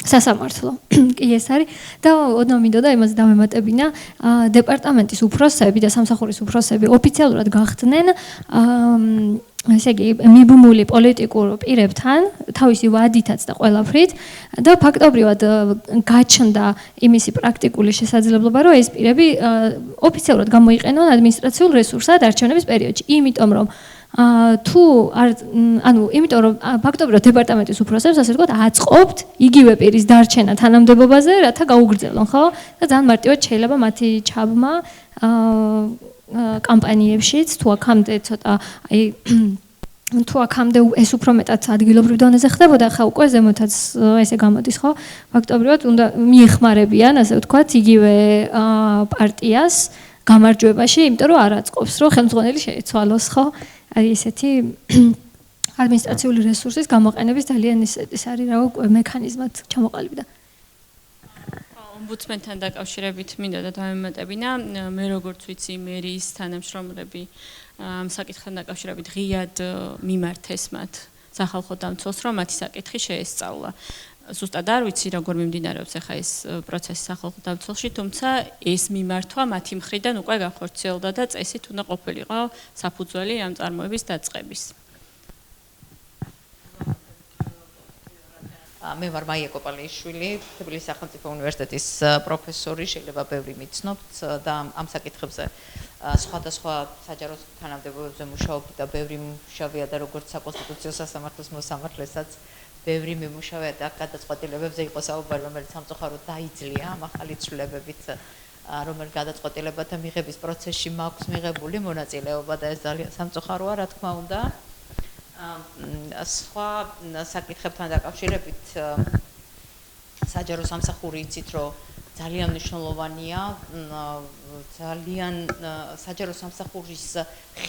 სასამართლო კი ეს არის და ოდნავ მინდოდა იმას დავემატებინა დეპარტამენტის უფროსები და სამსახურის უფროსები ოფიციალურად გახდნენ ესე იგი მიბმული პოლიტიკურ პირებთან თავისი ვადითაც და ყველაფრით და ფაქტობრივად გაჩნდა იმისი პრაქტიკული შესაძლებლობა რომ ეს პირები ოფიციალურად გამოიყენონ ადმინისტრაციულ რესურსად არჩევნების პერიოდში იმიტომ რომ თუ არ ანუ იმიტომ რომ ფაქტობრივად დეპარტამენტის უფროსებს ასე ვთქვათ აწყობთ იგივე პირის დარჩენა თანამდებობაზე რათა გაუგრძელონ ხო და ძალიან მარტივად შეიძლება მათი ჩაბმა კამპანიებშიც თუ აქამდე ცოტა აი თუ აქამდე ეს უფრო მეტად ადგილობრივ დონეზე ხდებოდა ხა უკვე ზემოთაც ესე გამოდის ხო ფაქტობრივად უნდა მიეხმარებიან ასე ვთქვათ იგივე პარტიას გამარჯვებაში, იმიტომ რომ არ აწყობს, რომ ხელმძღვანელი შეიცვალოს, ხო? აი ესეთი ადმინისტრაციული რესურსის გამოყენების ძალიან ის არის რა მექანიზმად ჩამოყალიბდა. ომბუდსმენთან დაკავშირებით მინდა და დავემატებინა, მე როგორც ვიცი, მერის თანამშრომლები ამ საკითხთან დაკავშირებით ღიად მიმართეს მათ სახალხო დამცველს, რომ მათი საკითხი შეესწავლა. ზუსტად არ ვიცი, როგორ მიმდინარეობს ახლა ეს პროცესი სახალხო დამცველში, თუმცა ეს მიმართვა მათი მხრიდან უკვე გახორციელდა და წესით უნდა ყოფილიყო საფუძველი ამ წარმოების დაწყების. მე ვარ მაია კოპალიშვილი, თბილისის სახელმწიფო უნივერსიტეტის პროფესორი, შეიძლება ბევრი მიცნობთ და ამ საკითხებზე სხვადასხვა საჯარო თანამდებობებზე მუშაობდი და ბევრი მუშავია და როგორც საკონსტიტუციო სასამართლოს მოსამართლესაც ბევრი მიმუშავია და გადაწყვეტილებებზე იყო საუბარი, რომელიც სამწუხაროდ დაიძლია ამ ახალი ცვლილებებით, რომელიც გადაწყვეტილებათა მიღების პროცესში მაქვს მიღებული მონაწილეობა და ეს ძალიან სამწუხაროა, რა თქმა უნდა. სხვა საკითხებთან დაკავშირებით საჯარო სამსახური იცით, რომ ძალიან მნიშვნელოვანია, ძალიან საჯარო სამსახურის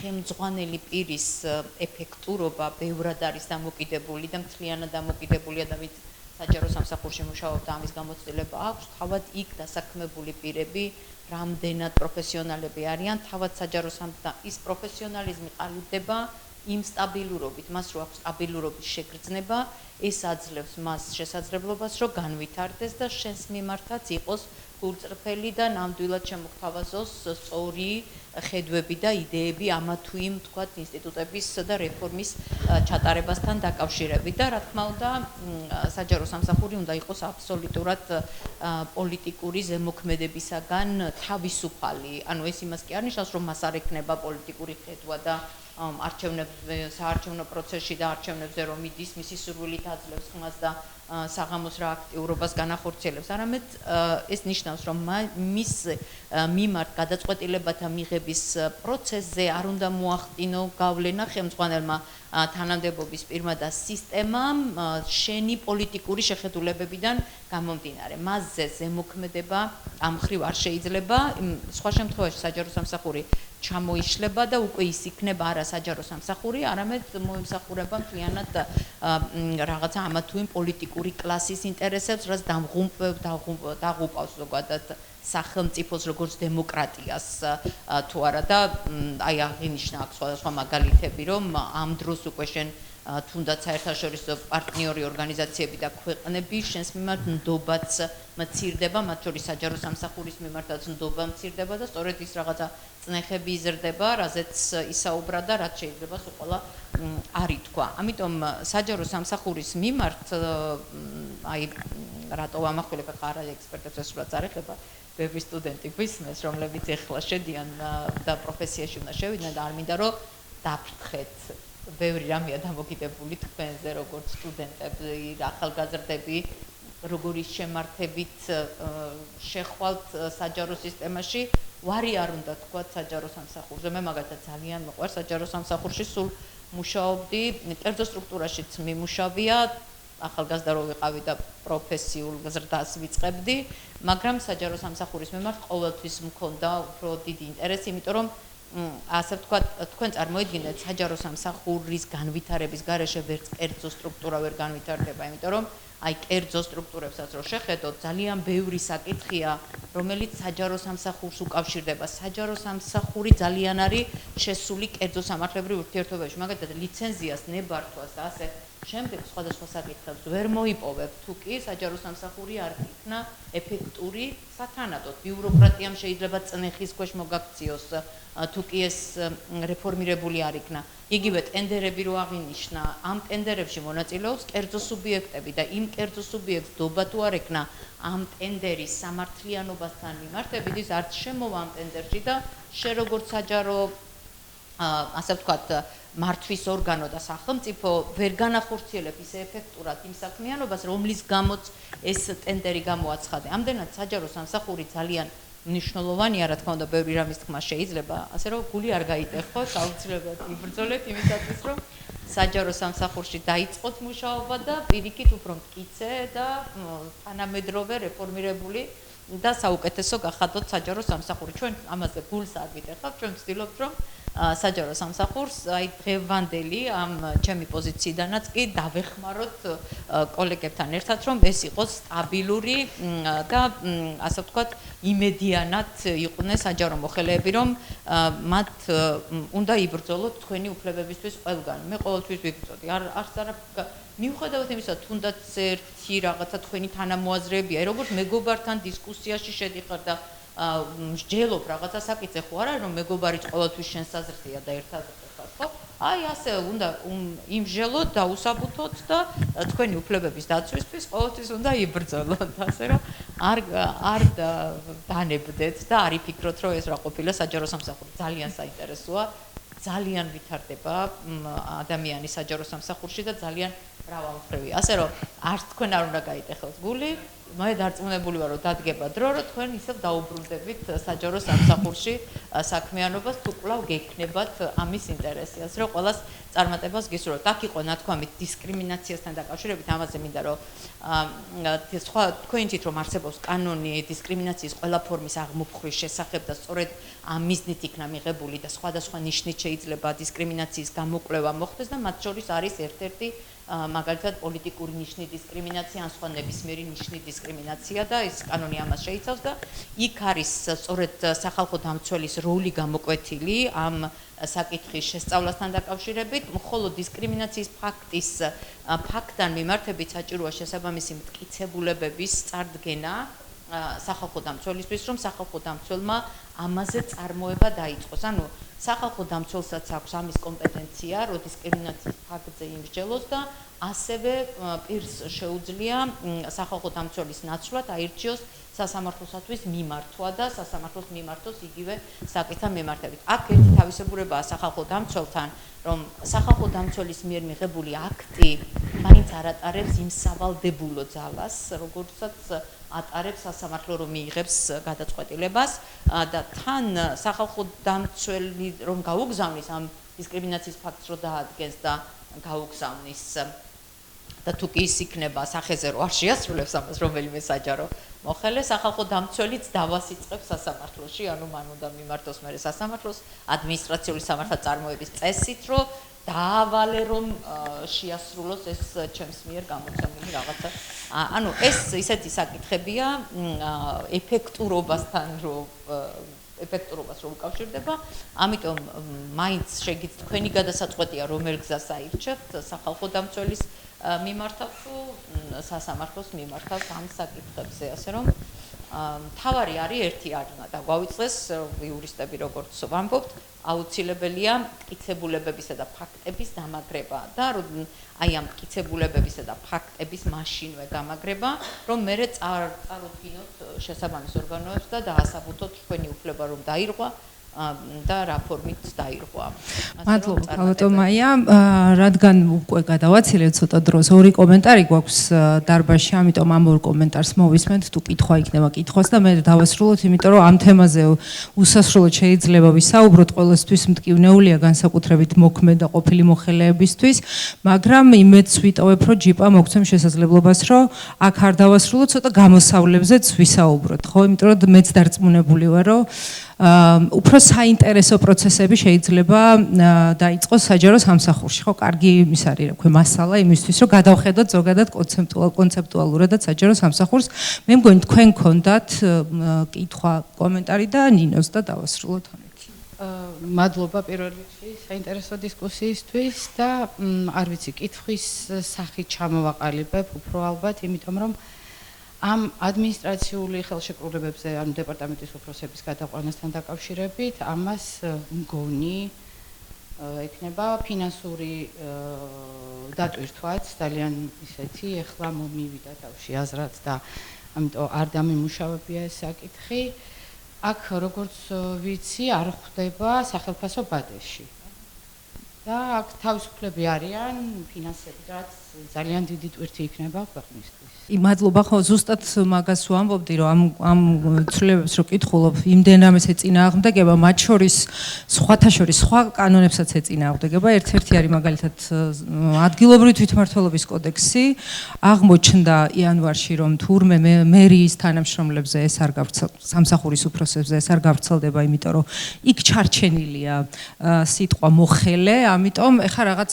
ხელმძღვანელი პირის ეფექტურობა ბევრად არის დამოკიდებული და მთლიანად დამოკიდებულია და ვით საჯარო სამსახურში მუშაობდა ამის გამოცდილება აქვს, თავად იქ დასაქმებული პირები რამდენად პროფესიონალები არიან, თავად საჯარო ის პროფესიონალიზმი ყალიბდება იმ სტაბილურობით, მას რო აქვს სტაბილურობის შეგრძნება, ეს აძლევს მას შესაძლებლობას, რომ განვითარდეს და შენს მიმართაც იყოს გულწრფელი და ნამდვილად შემოგთავაზოს სწორი ხედვები და იდეები ამა თუ იმ თქვათ ინსტიტუტების და რეფორმის ჩატარებასთან დაკავშირებით და რა თქმა უნდა, საჯარო სამსახური უნდა იყოს აბსოლუტურად პოლიტიკური ზემოქმედებისაგან თავისუფალი. ანუ ეს იმას კი არ ნიშნავს, რომ მას არ ექნება პოლიტიკური ხედვა და საარჩევნო პროცესში და არჩევნებზე რომ მიდის, მისი სურვილით აძლევს ხმას და საღამოს რა აქტიურობას განახორციელებს. არამედ ეს ნიშნავს, რომ მის მიმართ გადაწყვეტილებათა მიღების პროცესზე არ უნდა მოახდინო გავლენა ხელმძღვანელმა თანამდებობის პირმა და სისტემამ შენი პოლიტიკური შეხედულებებიდან გამომდინარე. მასზე ზემოქმედება ამ მხრივ არ შეიძლება. სხვა შემთხვევაში საჯარო სამსახური ჩამოიშლება და უკვე ის იქნება არა საჯარო სამსახური, არამედ მოემსახურება მთლიანად რაღაცა ამა თუ იმ პოლიტიკური კლასის ინტერესებს, რაც დაღუპავს ზოგადად სახელმწიფოს როგორც დემოკრატიას თუ არა და აი აღინიშნა აქ სხვადასხვა მაგალითები, რომ ამ დროს უკვე შენ თუნდაც საერთაშორისო პარტნიორი ორგანიზაციები და ქვეყნები შენს მიმართ ნდობაც მცირდება, მათ შორის საჯარო სამსახურის მიმართაც ნდობა მცირდება და სწორედ ის რაღაცა წნეხები იზრდება, რაზეც ისაუბრა და რაც შეიძლება სულ ყველა არ ითქვა. ამიტომ საჯარო სამსახურის მიმართ აი რატო ამახვილებ ახლა არა ექსპერტებს ესურაც არ ეხება ბევრი სტუდენტი გვისმენს, რომლებიც ეხლა შედიან და პროფესიაში უნდა შევიდნენ და არ მინდა რომ დაფრთხეთ. ბევრი რამეა დამოკიდებული თქვენზე, როგორც სტუდენტები, ახალგაზრდები, როგორი შემართებით შეხვალთ საჯარო სისტემაში, ვარი არ უნდა თქვა საჯარო სამსახურზე. მე მაგალითად ძალიან მიყვარს საჯარო სამსახურში სულ მუშაობდი, კერძო სტრუქტურაშიც მიმუშავია, ახალგაზრდა რო ვიყავი და პროფესიულ გზრდას ვიწყებდი, მაგრამ საჯარო სამსახურის მიმართ ყოველთვის მქონდა უფრო დიდი ინტერესი, იმიტომ რომ ასე ვთქვათ, თქვენ წარმოიდგინეთ საჯარო სამსახურის განვითარების გარეშე ვერც კერძო სტრუქტურა ვერ განვითარდება, იმიტომ რომ აი კერძო სტრუქტურებსაც რო შეხედოთ, ძალიან ბევრი საკითხია, რომელიც საჯარო სამსახურს უკავშირდება. საჯარო სამსახური ძალიან არის შესული კერძო სამართლებრივ ურთიერთობებში, მაგალითად ლიცენზიას, ნებართვას და ასე შემდეგ სხვადასხვა საკითხებს ვერ მოიპოვებ, თუ კი საჯარო სამსახური არ იქნა ეფექტური სათანადოდ. ბიუროკრატიამ შეიძლება წნეხის ქვეშ მოგაქციოს, თუ კი ეს რეფორმირებული არ იქნა. იგივე ტენდერები რო აღინიშნა, ამ ტენდერებში მონაწილეობს კერძო სუბიექტები და იმ კერძო სუბიექტს დობა თუ არ ექნა ამ ტენდერის სამართლიანობასთან მიმართებით, ის არც შემოვა ამ ტენდერში და შე როგორც საჯარო ასე ვთქვათ, მართვის ორგანო და სახელმწიფო ვერ განახორციელებ ისე ეფექტურად იმ საქმიანობას, რომლის გამოც ეს ტენდერი გამოაცხადე. ამდენად საჯარო სამსახური ძალიან მნიშვნელოვანია, რა თქმა უნდა, ბევრი რამის თქმა შეიძლება, ასე რომ გული არ გაიტეხოთ, აუცილებლად იბრძოლეთ იმისათვის, რომ საჯარო სამსახურში დაიწყოთ მუშაობა და პირიქით უფრო მტკიცე და თანამედროვე რეფორმირებული და საუკეთესო გახადოთ საჯარო სამსახური. ჩვენ ამაზე გულს აგიტეხავთ, ჩვენ ვცდილობთ რომ საჯარო სამსახურს აი დღევანდელი ამ ჩემი პოზიციიდანაც კი დავეხმაროთ კოლეგებთან ერთად რომ ეს იყოს სტაბილური და ასე ვთქვათ იმედიანად იყვნენ საჯარო მოხელეები რომ მათ უნდა იბრძოლოთ თქვენი უფლებებისთვის ყველგან. მე ყოველთვის ვიბრძოდი. არც არა მიუხედავად იმისა, თუნდაც ერთი რაღაცა თქვენი თანამოაზრეებია, როგორც მეგობართან დისკუსიაში შედიხარ და მსჯელობ რაღაცა საკითხზე ხო არა რომ მეგობარიც ყოველთვის შენს აზრზეა და ერთ აზრზე ხარ ხო? აი ასე უნდა იმსჯელოთ და უსაბუთოთ და თქვენი უფლებების დაცვისთვის ყოველთვის უნდა იბრძოლოთ, ასე რომ არ დანებდეთ და არ იფიქროთ რომ ეს რა ყოფილა საჯარო სამსახური. ძალიან საინტერესოა. ძალიან ვითარდება ადამიანი საჯარო სამსახურში და ძალიან მრავალმხრივია. ასე რომ არც თქვენ არ უნდა გაიტეხოთ გული, მე დარწმუნებული ვარ რომ დადგება დრო, რომ თქვენ ისევ დაუბრუნდებით საჯარო სამსახურში საქმიანობას, თუ კვლავ გექნებათ ამის ინტერესი. ასე რომ ყველას წარმატებას გისურვებთ. აქ იყო ნათქვამით დისკრიმინაციასთან დაკავშირებით, ამაზე მინდა რომ სხვა თქვენ იცით რომ არსებობს კანონი დისკრიმინაციის ყველა ფორმის აღმოფხვის შესახებ და სწორედ ამ მიზნით იქნა მიღებული და სხვადასხვა ნიშნით შეიძლება დისკრიმინაციის გამოკვლევა მოხდეს და მათ შორის არის ერთ-ერთი მაგალითად პოლიტიკური ნიშნის დისკრიმინაცია, ან სხვა ნებისმიერი ნიშნის დისკრიმინაცია და ეს კანონი ამას შეიცავს და იქ არის სწორედ სახალხო დამცველის როლი გამოკვეთილი ამ საკითხის შესწავლასთან დაკავშირებით, მხოლოდ დისკრიმინაციის ფაქტთან მიმართებით საჭიროა შესაბამისი მტკიცებულებების წარდგენა სახალხო დამცველისთვის, რომ სახალხო დამცველმა ამაზე წარმოება დაიწყოს. ანუ სახალხო დამცველსაც აქვს ამის კომპეტენცია, რომ დისკრიმინაციის ფაქტზე იმსჯელოს და ასევე პირს შეუძლია სახალხო დამცველის ნაცვლად აირჩიოს სასამართლოსათვის მიმართვა და სასამართლოს მიმართოს იგივე საკითხთან მიმართებით. აქ ერთი თავისებურებაა სახალხო დამცველთან, რომ სახალხო დამცველის მიერ მიღებული აქტი მაინც არ ატარებს იმ სავალდებულო ძალას, როგორცაც ატარებს სასამართლო რომ მიიღებს გადაწყვეტილებას და თან სახალხო დამცველი რომ გაუგზავნის ამ დისკრიმინაციის ფაქტს რო დაადგენს და გაუგზავნის და თუ კი ის იქნება სახეზე რო არ შეასრულებს ამას რომელიმე საჯარო მოხელე, სახალხო დამცველიც დავას იწყებს სასამართლოში, ანუ მან უნდა მიმართოს მერე სასამართლოს ადმინისტრაციული სამართალწარმოების წესით, რომ დაავალე რომ შეასრულოს ეს ჩემს მიერ გამოცემული რაღაცა. ანუ ეს ისეთი საკითხებია ეფექტურობასთან ეფექტურობას რომ უკავშირდება, ამიტომ მაინც შეგიძლიათ თქვენი გადასაწყვეტია რომელ გზას აირჩევთ სახალხო დამცველის მიმართავ თუ სასამართლოს მიმართავ ამ საკითხებზე, ასე რომ თავარი არის ერთი არ უნდა დაგვავიწყდეს იურისტები როგორც ვამბობთ, აუცილებელია მტკიცებულებებისა და ფაქტების დამაგრება და აი ამ მტკიცებულებებისა და ფაქტების მაშინვე გამაგრება, რომ მერე წარუდგინოთ შესაბამის ორგანოებს და დაასაბუთოთ თქვენი უფლება რომ დაირღვა და რა ფორმით დაირღვა. მადლობა ბატონ მაია, რადგან უკვე გადავაცილეთ ცოტა დროს, ორი კომენტარი გვაქვს დარბაზში, ამიტომ ამ ორ კომენტარს მოვისმენთ, თუ კითხვა იქნება კითხვას და მე დავასრულოთ, იმიტომ რომ ამ თემაზე უსასრულოდ შეიძლება ვისაუბროთ, ყველასთვის მტკივნეულია განსაკუთრებით მოქმედა ყოფილი მოხელეებისთვის, მაგრამ იმედს ვიტოვებ, რომ ჯიპა მოგცემ შესაძლებლობას, რომ აქ არ დავასრულოთ, ცოტა გამოსავლებზეც ვისაუბროთ, ხო? იმიტომ რომ მეც დარწმუნებული ვარ, რომ უფრო საინტერესო პროცესები შეიძლება დაიწყოს საჯარო სამსახურში, ხო, კარგი ის არის, რა ქვია, მასალა იმისთვის, რომ გადავხედოთ ზოგადად კონცეპტუალურადაც საჯარო სამსახურს. მე მგონი თქვენ გქონდათ კითხვა, კომენტარი და ნინოს და დავასრულოთ ამით. მადლობა პირველ რიგში საინტერესო დისკუსიისთვის და არ ვიცი, კითხვის სახით ჩამოვაყალიბებ უფრო ალბათ, იმიტომ რომ ამ ადმინისტრაციული ხელშეკრულებებზე, ანუ დეპარტამენტის უფროსების გადაყვანასთან დაკავშირებით, ამას მგონი ექნება ფინანსური დატვირთვაც, ძალიან ისეთი, ეხლა მომივიდა თავში აზრად და ამიტომ არ დამიმუშავებია ეს საკითხი. აქ როგორც ვიცი, არ ხდება სახელმწიფო ბადეში. და აქ თავისუფლები არიან ფინანსებით, რაც ძალიან დიდი ტვირთი იქნება ქვეყნისთვის. მადლობა, ხო, ზუსტად მაგას ვამბობდი, რომ ამ ცვლილებებს რო კითხულობ, იმდენამეს ეწინააღმდეგება, მათ შორის სხვათა შორის სხვა კანონებსაც ეწინააღმდეგება. ერთ-ერთი არის მაგალითად ადგილობრივი თვითმმართველობის კოდექსი. აღმოჩნდა იანვარში, რომ თურმე მერიის თანამშრომლებზე ეს არ გავრცელდება, სამსახურის უფროსებზე ეს არ გავრცელდება, იმიტომ რომ იქ ჩარჩენილია სიტყვა მოხელე, ამიტომ ეხა რაღაც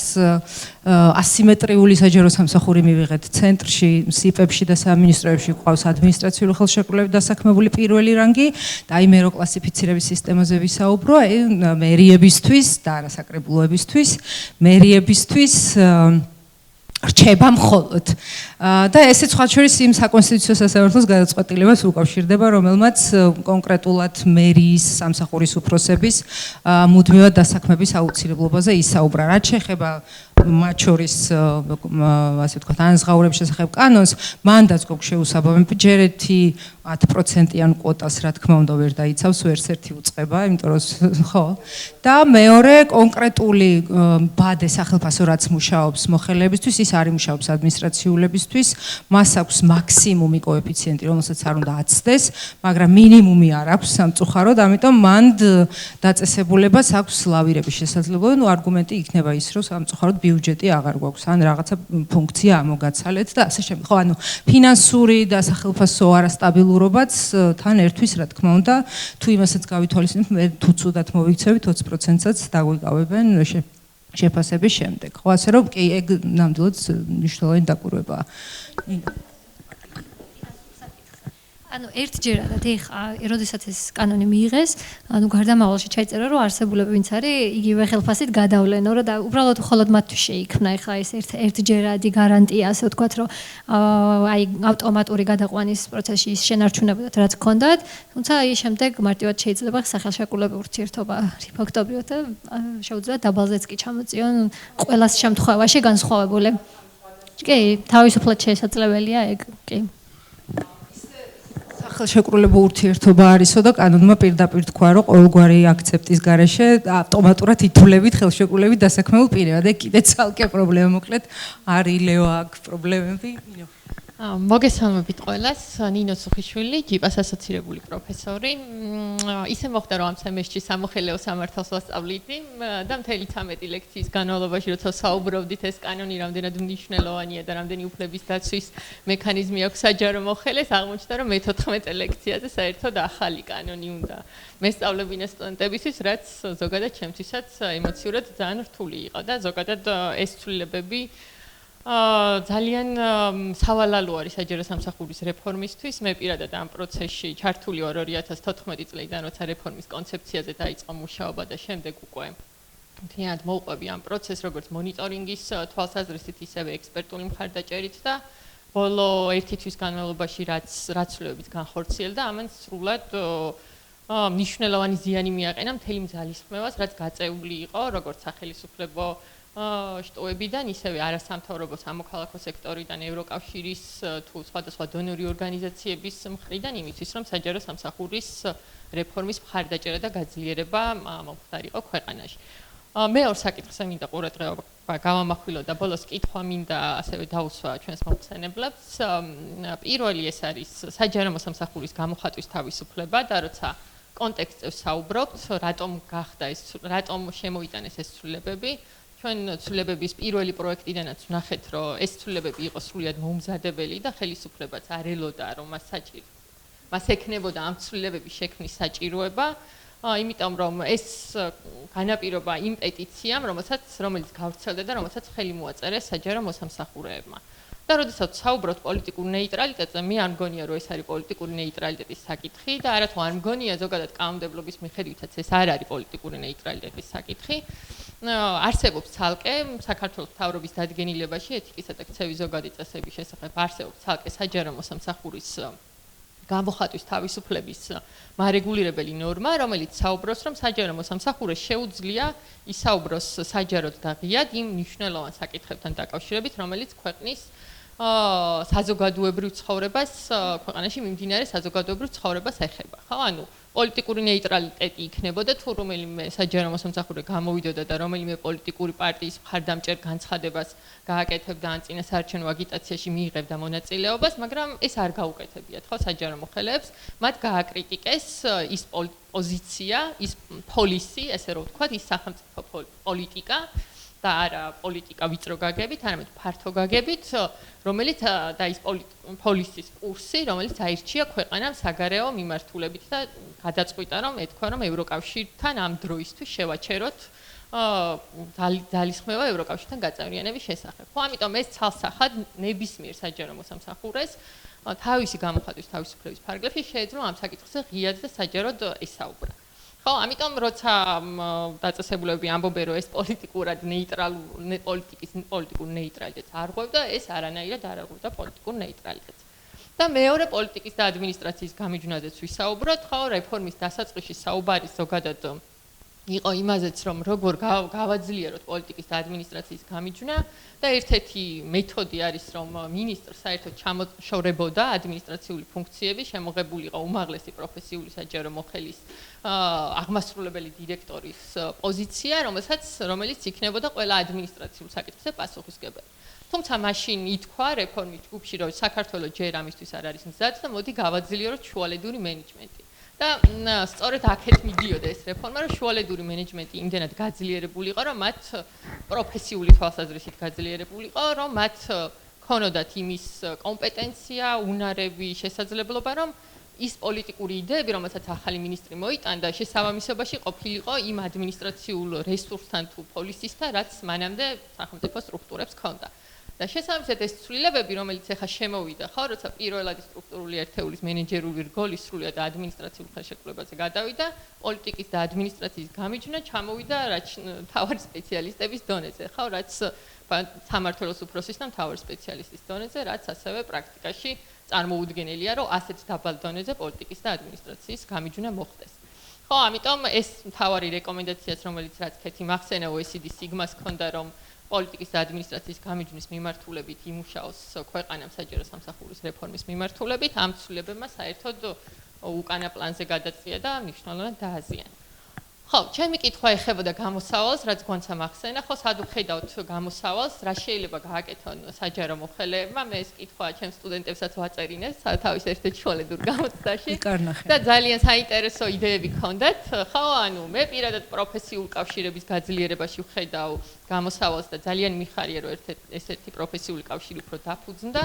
ასიმეტრიული საჯარო სამსახური მივიღეთ ცენტრში, სიპებში და სამინისტროებში ყავს ადმინისტრაციული ხელშეკრულებით დასაქმებული პირველი რანგი და აი მე რო კლასიფიცირების სისტემაზე ვისაუბრო, აი მერიებისთვის და არასაკრებულოებისთვის, მერიებისთვის რჩება მხოლოდ. და ესეც სხვა შორის იმ საკონსტიტუციო სასამართლოს გადაწყვეტილებას უკავშირდება, რომელმაც კონკრეტულად მერიის სამსახურის უფროსების მუდმივად დასაქმების აუცილებლობაზე ისაუბრა. რაც შეეხება მათ შორის ასე ვთქვათ ანაზღაურების შესახებ კანონს, მანდაც გვაქვს შეუსაბამებიჯერეთი 10%-იან კვოტას, რა თქმა უნდა, ვერ დაიცავს ვერც-ერთი უწყება, იმიტომ რომ ხო. და მეორე კონკრეტული ბადე სახელმწიფო რაც მუშაობს მოხელეებისთვის, ის არ იმუშაობს ადმინისტრაციულებისთვის, მას აქვს მაქსიმუმი კოეფიციენტი, რომელსაც არ უნდა აცდეს, მაგრამ მინიმუმი არ აქვს სამწუხაროდ, ამიტომ მან დაწესებულებას აქვს ლავირების შესაძლებლობა, ნუ არგუმენტი იქნება ის, რომ სამწუხაროდ ბიუჯეტი აღარ გვაქვს, ან რაღაცა ფუნქცია ამოგაცალეთ და ასე შემდეგ. ხო, ანუ ფინანსური და სახელმწიფო არასტაბილურობაც თან ერთვის, რა თქმა უნდა, თუ იმასაც გავითვალისწინებთ, მე თუ ცუდად მოვიქცევით 20%-საც დაგვიკავებენ შეფასების შემდეგ. ხო, ასე რომ კი ეგ ნამდვილად მნიშვნელოვანი დაკვირვებაა. ანუ ერთჯერადად ეხა, როდესაც ეს კანონი მიიღეს, ანუ გარდამავალში ჩაიწერა, რომ არსებულები ვინც არის, იგივე ხელფასით გადავლენო, რომ და უბრალოდ მხოლოდ მათთვის შეიქმნა ეხა ეს ერთჯერადი გარანტია, ასე ვთქვათ, რომ აი ავტომატური გადაყვანის პროცესში ის შენარჩუნებოდათ, რაც გქონდათ, თუმცა აი შემდეგ მარტივად შეიძლება სახელშეკრულებრივი ურთიერთობა ფაქტობრივად და შეუძლია დაბალზეც კი ჩამოწიონ ყველას შემთხვევაში განსხვავებული. კი, თავისუფლად შესაძლებელია ეგ, კი. ხელშეკრულებო ურთიერთობა არისო და კანონმა პირდაპირ თქვა, რომ ყოველგვარი აქცეპტის გარეშე ავტომატურად ითვლებით ხელშეკრულებით დასაქმებულ პირებად. ეგ კიდე ცალკე პრობლემა, მოკლედ არ ილევა აქ პრობლემები. მოგესალმებით ყველას, ნინო სუხიშვილი, ჯიპას ასოცირებული პროფესორი. ისე მოხდა, რომ ამ სემესტრში სამოხელეო სამართალს ვასწავლიდი და მთელი 13 ლექციის განმავლობაში, როცა საუბრობდით, ეს კანონი რამდენად მნიშვნელოვანია და რამდენი უფლების დაცვის მექანიზმი აქვს საჯარო მოხელეს, აღმოჩნდა, რომ მე-14 ლექციაზე საერთოდ ახალი კანონი უნდა მესწავლებინეს სტუდენტებისთვის, რაც ზოგადად ჩემთვისაც ემოციურად ძალიან რთული იყო და ზოგადად ეს ცვლილებები ძალიან სავალალო არის საჯარო სამსახურის რეფორმისთვის. მე პირადად ამ პროცესში ჩართული ვარ 2014 წლიდან, როცა რეფორმის კონცეფციაზე დაიწყო მუშაობა და შემდეგ უკვე მთლიანად მოვყვები ამ პროცესს, როგორც მონიტორინგის თვალსაზრისით, ისევე ექსპერტული მხარდაჭერით და ბოლო 1 თვის განმავლობაში რაც ცვლილებებით განხორციელდა, ამან სრულად მნიშვნელოვანი ზიანი მიაყენა მთელი ძალისხმევას, რაც გაწეული იყო, როგორც სახელმწიფო შტოებიდან, ისევე არასამთავრობო სამოქალაქო სექტორიდან, ევროკავშირის თუ სხვადასხვა დონორი ორგანიზაციების მხრიდან იმისთვის, რომ საჯარო სამსახურის რეფორმის მხარდაჭერა და გაძლიერება მომხდარიყო ქვეყანაში. მეორე საკითხზე მინდა ყურადღება გავამახვილო და ბოლოს კითხვა მინდა ასევე დაუსვა ჩვენს მომხსენებლებს. პირველი ეს არის საჯარო სამსახურის გამოხატვის თავისუფლება და როცა კონტექსტზე საუბრობთ, რატომ შემოიტანეს ეს ცვლილებები. ჩვენ ცვლილებების პირველი პროექტიდანაც ვნახეთ, რომ ეს ცვლილებები იყო სრულიად მომზადებელი და ხელისუფლებაც არ ელოდა, რომ მას ექნებოდა ამ ცვლილებების შექმნის საჭიროება, იმიტომ რომ ეს განაპირობა იმ პეტიციამ, რომელიც გავრცელდა და რომელსაც ხელი მოაწერეს საჯარო მოსამსახურეებმა. და როდესაც საუბრობთ პოლიტიკურ ნეიტრალიტეტზე, მე არ მგონია, რომ ეს არის პოლიტიკური ნეიტრალიტეტის საკითხი და არათუ არ მგონია ზოგადად კანონმდებლობის მიხედვითაც ეს არ არის პოლიტიკური ნეიტრალიტეტის საკითხი. არსებობს ცალკე საქართველოს მთავრობის დადგენილებაში ეთიკისა და ქცევის ზოგადი წესების შესახებ არსებობს ცალკე საჯარო მოსამსახურის გამოხატვის თავისუფლების მარეგულირებელი ნორმა, რომელიც საუბრობს, რომ საჯარო მოსამსახურეს შეუძლია ისაუბროს საჯაროდ და ღიად იმ მნიშვნელოვან საკითხებთან დაკავშირებით, რომელიც ქვეყნის საზოგადოებრივ ცხოვრებას ქვეყანაში მიმდინარე საზოგადოებრივ ცხოვრებას ეხება. ხო, ანუ პოლიტიკური ნეიტრალიტეტი იქნებოდა თუ რომელიმე საჯარო მოსამსახურე გამოვიდოდა და რომელიმე პოლიტიკური პარტიის მხარდამჭერ განცხადებას გააკეთებდა ან წინასაარჩევნო აგიტაციაში მიიღებდა მონაწილეობას, მაგრამ ეს არ გაუკეთებიათ ხო საჯარო მოხელეებს, მათ გააკრიტიკეს ის პოზიცია, ის პოლისი, ესე რომ ვთქვათ, ის სახელმწიფო პოლიტიკა და არა პოლიტიკა ვიწრო გაგებით, არამედ ფართო გაგებით, რომელიც და ის პოლისის კურსი, რომელიც აირჩია ქვეყანამ საგარეო მიმართულებით და გადაწყვიტა, რომ ეთქვა, რომ ევროკავშირთან ამ დროისთვის შევაჩეროთ ძალისხმევა ევროკავშირთან გაწევრიანების შესახებ. ხო, ამიტომ ეს ცალსახად ნებისმიერ საჯარო მოსამსახურეს თავისი გამოხატვის თავისუფლების ფარგლებში შეეძლო ამ საკითხზე ღიად და საჯაროდ ესაუბრა. ხო, ამიტომ როცა დაწესებულებები ამბობენ, რომ ეს პოლიტიკურად ნეიტრალური პოლიტიკურ ნეიტრალიტეტს არ ღვევდა, ეს არანაირად არ აღვევდა პოლიტიკურ ნეიტრალიტეტს. და მეორე პოლიტიკის და ადმინისტრაციის გამიჯვნაზეც ვისაუბროთ, ხო, რეფორმის დასაწყისში საუბარი ზოგადად იყო იმაზეც, რომ როგორ გავაძლიეროთ პოლიტიკის და ადმინისტრაციის გამიჯვნა და ერთ-ერთი მეთოდი არის, რომ მინისტრს საერთოდ ჩამოშორებოდა ადმინისტრაციული ფუნქციები, შემოღებულიყო უმაღლესი პროფესიული საჯარო მოხელის აღმასრულებელი დირექტორის პოზიცია, რომელიც იქნებოდა ყველა ადმინისტრაციულ საკითხზე პასუხისმგებელი. თუმცა მაშინ ითქვა რეფორმის ჯგუფში, რომ საქართველოს ჯერ ამისთვის არ არის მზად და მოდი გავაძლიეროთ შუალედური მენეჯმენტი. და სწორედ აქეთ მიდიოდა ეს რეფორმა, რომ შუალედური მენეჯმენტი იმდენად გაძლიერებული იყო, რომ მათ პროფესიული თვალსაზრისით გაძლიერებული იყო, რომ მათ ქონოდათ იმის კომპეტენცია, უნარები, შესაძლებლობა, რომ ის პოლიტიკური იდეები, რომელსაც ახალი მინისტრი მოიტანდა, შესაბამისობაში ყოფილიყო იმ ადმინისტრაციულ რესურსთან თუ პოლისისთან, რაც მანამდე სახელმწიფო სტრუქტურებს ჰქონდა. და შესაბამისად ეს ცვლილებები, რომელიც ახლა შემოვიდა, ხო, როცა პირველად სტრუქტურული ერთეულის მენეჯერული რგოლი სრულიად ადმინისტრაციულ ხელშეკრულებაზე გადავიდა, პოლიტიკის და ადმინისტრაციის გამიჯვნა ჩამოვიდა მთავარი სპეციალისტების დონეზე, ხო, რაც სამმართველოს უფროსის და მთავარი სპეციალისტის დონეზე, რაც ასევე პრაქტიკაში წარმოუდგენელია, რომ ასეთ დაბალ დონეზე პოლიტიკის და ადმინისტრაციის გამიჯვნა მოხდეს. ხო, ამიტომ ეს მთავარი რეკომენდაციაც, რომელიც რაც ქეთი მახსენა OECD-ს სიგმას ჰქონდა, რომ პოლიტიკის და ადმინისტრაციის გამიჯვნის მიმართულებით იმუშაოს ქვეყანამ საჯარო სამსახურის რეფორმის მიმართულებით, ამ ცვლილებებმა საერთოდ უკანა პლანზე გადაწია და მნიშვნელოვნად დააზიანა. ხო, ჩემი კითხვა ეხებოდა გამოსავალს, რაც გვანცა მახსენა, ხო, სად ვხედავთ გამოსავალს, რა შეიძლება გააკეთონ საჯარო მოხელეებმა, მე ეს კითხვა ჩემ სტუდენტებსაც ვაწერინე თავის ერთ-ერთ შუალედურ გამოცდაში და ძალიან საინტერესო იდეები ჰქონდათ. ხო, ანუ მე პირადად პროფესიულ კავშირების გაძლიერებაში ვხედავ გამოსავალს და ძალიან მიხარია, რომ ესეთი პროფესიული კავშირი უფრო დაფუძნდა,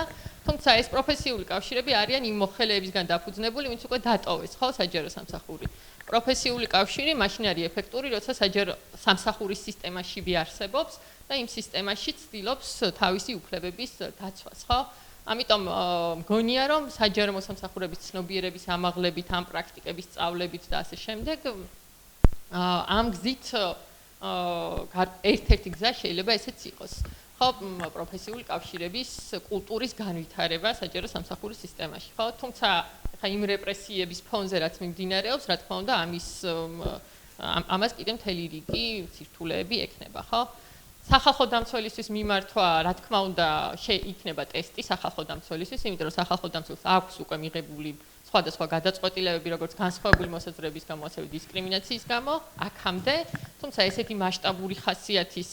თუმცა ეს პროფესიული კავშირები არიან იმ მოხელეებისგან დაფუძნებული, ვინც უკვე დატოვეს, ხო, საჯარო სამსახური. პროფესიული კავშირი მაშინ არის ეფექტური, როცა საჯარო სამსახურის სისტემაშივე არსებობს და იმ სისტემაში ცდილობს თავისი უფლებების დაცვას, ხო? ამიტომ მგონია, რომ საჯარო მოსამსახურების ცნობიერების ამაღლებით, ამ პრაქტიკების სწავლებით და ასე შემდეგ ამ გზით ერთ-ერთი გზა შეიძლება ესეც იყოს. ხო, პროფესიული კავშირების კულტურის განვითარება საჯარო სამსახურის სისტემაში, ხო? თუმცა იმ რეპრესიების ფონზე რაც მიმდინარეობს, რა თქმა უნდა, ამას კიდე მთელი რიგი სირთულეები ექნება, ხო? სახალხო დამცველისთვის მიმართვა, რა თქმა უნდა, იქნება ტესტი სახალხო დამცველისთვის, იმიტომ რომ სახალხო დამცველს აქვს უკვე მიღებული სხვადასხვა გადაწყვეტილებები, როგორც განსხვავებული მოსაზრების გამო, ასევე დისკრიმინაციის გამო, აქამდე, თუმცა ესეთი მასშტაბური ხასიათის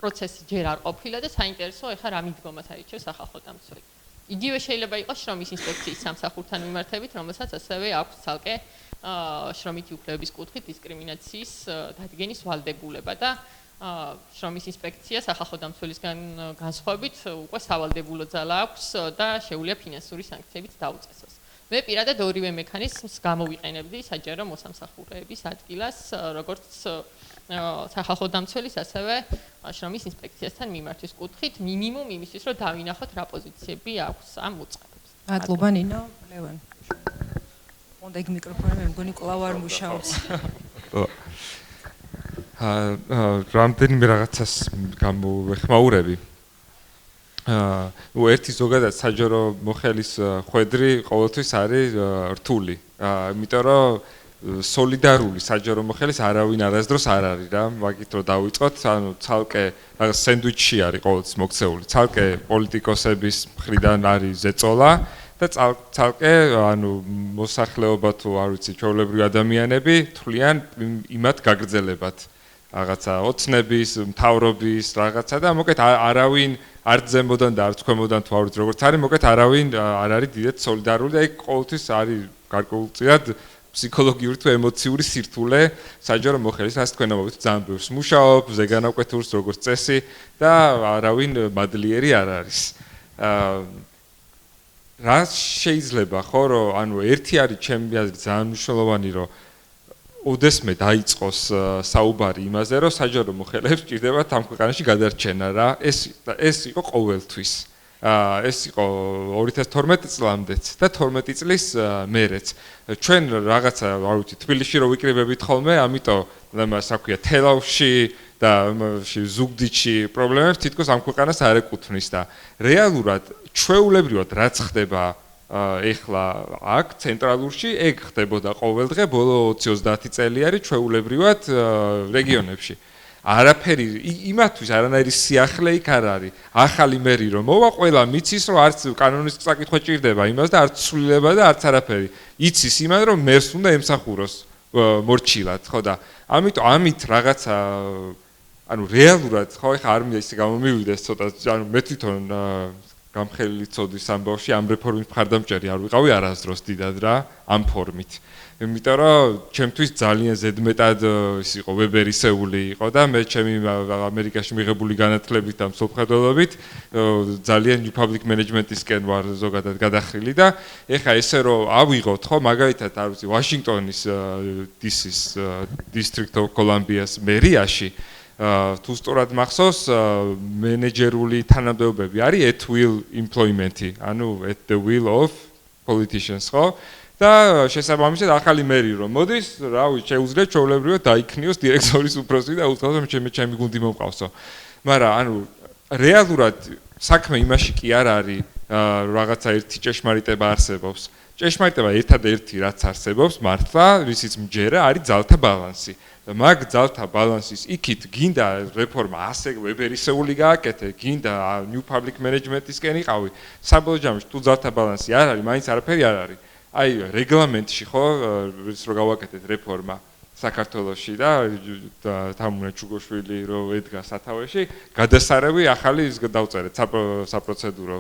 პროცესი ჯერ არ ყოფილა და საინტერესოა ეხლა რა მიდგომას აირჩევს სახალხო დამცველი. იგივე შეიძლება იყოს შრომის ინსპექციის სამსახურთან მიმართებით, რომელსაც ასევე აქვს ცალკე შრომითი უფლებების კუთხით დისკრიმინაციის დადგენის ვალდებულება და შრომის ინსპექცია სახალხო დამცველისგან განსხვავებით უკვე სავალდებულო ძალა აქვს და შეუძლია ფინანსური სანქციებიც დაუწესოს. მე პირადად ორივე მექანიზმს გამოვიყენებდი საჯარო მოსამსახურეების ადგილას, როგორც სახალხო დამცველის, ასევე შრომის ინსპექციასთან მიმართვის კუთხით, მინიმუმ იმისთვის, რომ დავინახოთ რა პოზიციები აქვს ამ უწყებებს. მადლობა ნინო, ლევან. უნდა იქ მიკროფონი მე მგონი კვლავ არ მუშაობს. რამდენიმე რაღაცას გამოვეხმაურები. ერთი ზოგადად საჯარო მოხელის ხვედრი ყოველთვის არის რთული. იმიტომ რომ სოლიდარული საჯარო მოხელის არავინ არასდროს არ არის რა, მაგით რომ დავიწყოთ, ანუ ცალკე რაღაც სენდვიჩი არის ყოველთვის მოქცეული. ცალკე პოლიტიკოსების მხრიდან არის ზეწოლა და ცალკე ანუ მოსახლეობა თუ არ ვიცი ჩვეულებრივი ადამიანები თვლიან იმათ გაგრძელებათ რაღაცა ოცნების, მთავრობის რაღაცა და მოკეთ არავინ არ ზემოდან და არც ქვემოდან თუ არ ვიცი როგორც არის მოკეთ არავინ არ არის დიდად სოლიდარული და ეგ ყოველთვის არის გარკვეულწილად ფსიქოლოგიური თუ ემოციური სირთულე საჯარო მოხელის ასე თქვენ ამბობთ ძალიან ბევრს მუშაობ ზეგანაკვეთურს როგორც წესი და არავინ მადლიერი არ არის რა შეიძლება ხო რომ ანუ ერთი არის ჩემი აზრით ძალიან მნიშვნელოვანი რომ ოდესმე დაიწყოს საუბარი იმაზე რომ საჯარო მოხელეებს ჭირდებათ ამ ქვეყანაში გადარჩენა რა ეს იყო ყოველთვის ეს იყო 2012 წლამდეც და 12 წლის მერეც ჩვენ რაღაცა არ ვიცი თბილისში რო ვიკრიბებით ხოლმე ამიტომ ლემას აქვია თელავში და ზუგდიდში პრობლემებს თითქოს ამ ქვეყანას არ ეკუთვნის და რეალურად ჩვეულებრივად რაც ხდება ეხლა აქ ცენტრალურში ეგ ხდებოდა ყოველდღე ბოლო 20-30 წელი არის ჩვეულებრივად რეგიონებში არაფერი იმათვის არანაირი სიახლე იქ არ არის ახალი მერი რომ მოვა ყველა მიცის რომ არც კანონის საკითხვა ჭირდება იმას და არც ცვლილება და არც არაფერი იცის იმან რომ მერს უნდა ემსახუროს მორჩილად ხო და ამიტომ ამით რაღაცა ანუ რეალურად ხო ეხა არ მინდა ისე გამომივიდეს ცოტა ანუ მე თვითონ გამხელილი წოდის ამბავში ამ რეფორმის მხარდამჭერი არ ვიყავი არასდროს დიდად რა ამ ფორმით იმიტომ რომ ჩემთვის ძალიან ზედმეტად ის იყო ვებერისეული იყო და მე ჩემი ამერიკაში მიღებული განათლებით და მსოფლმხედველობით ძალიან new public management-ისკენ ვარ ზოგადად გადახრილი და ეხა ესე რომ ავიღოთ ხო მაგალითად არ ვიცი ვაშინგტონის DC-ის District of Columbia-ს მერიაში თუ სწორად მახსოვს მენეჯერული თანამდებობები არის at will employment-ი ანუ at the will of politicians ხო და შესაბამისად ახალი მერი რომ მოდის რა ვიცი შეუძლია ჩვეულებრივად დაიქნიოს დირექტორის უფროსი და უთხრას რომ ჩემი გუნდი მომყავსო მაგრამ ანუ რეალურად საქმე იმაში კი არ არის რაღაცა ერთი ჭეშმარიტება არსებობს ჭეშმარიტება ერთადერთი რაც არსებობს მართლა რისიც მჯერა არის ძალთა ბალანსი და მაგ ძალთა ბალანსის იქით გინდა რეფორმა ასე ვებერისეული გააკეთე გინდა new public management-ისკენ იყავი საბოლოო ჯამში თუ ძალთა ბალანსი არ არის მაინც არაფერი არ არის აი რეგლამენტში ხო ის რო გავაკეთეთ რეფორმა საქართველოში და თამუნა ჩუგოშვილი რო ედგა სათავეში გადასარევი ახალი ის დავწერეთ საპროცედურო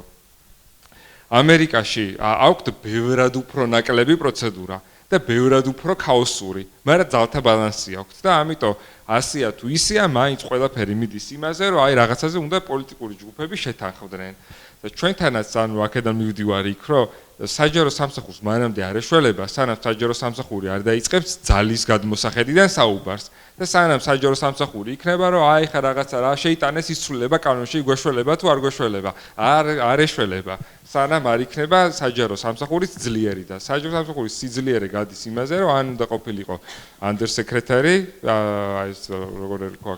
ამერიკაში აქვთ ბევრად უფრო ნაკლები პროცედურა და ბევრად უფრო ქაოსური მაგრამ ძალთა ბალანსი აქვს და ამიტომ ასია თუ ისეა მაინც ყველაფერი მიდის იმაზე რომ აი რაღაცაზე უნდა პოლიტიკური ჯგუფები შეთანხმდნენ და ჩვენთანაც ანუ აქედან მივდივარ იქ რომ საჯარო სამსახურს მანამდე არ ეშველება სანამ საჯარო სამსახური არ დაიწყებს ძალის გადმოსახედიდან საუბარს და სანამ საჯარო სამსახური იქნება რომ აი ხა რაღაცა რა შეიტანეს ისრულება კანონში გვეშველება თუ არ გვეშველება არ ეშველება სანამ არ იქნება საჯარო სამსახურის ძლიერი და საჯარო სამსახურის სიძლიერე გადის იმაზე რომ ან უნდა ყოფილიყო undersecretary აი ეს როგორ ერქვა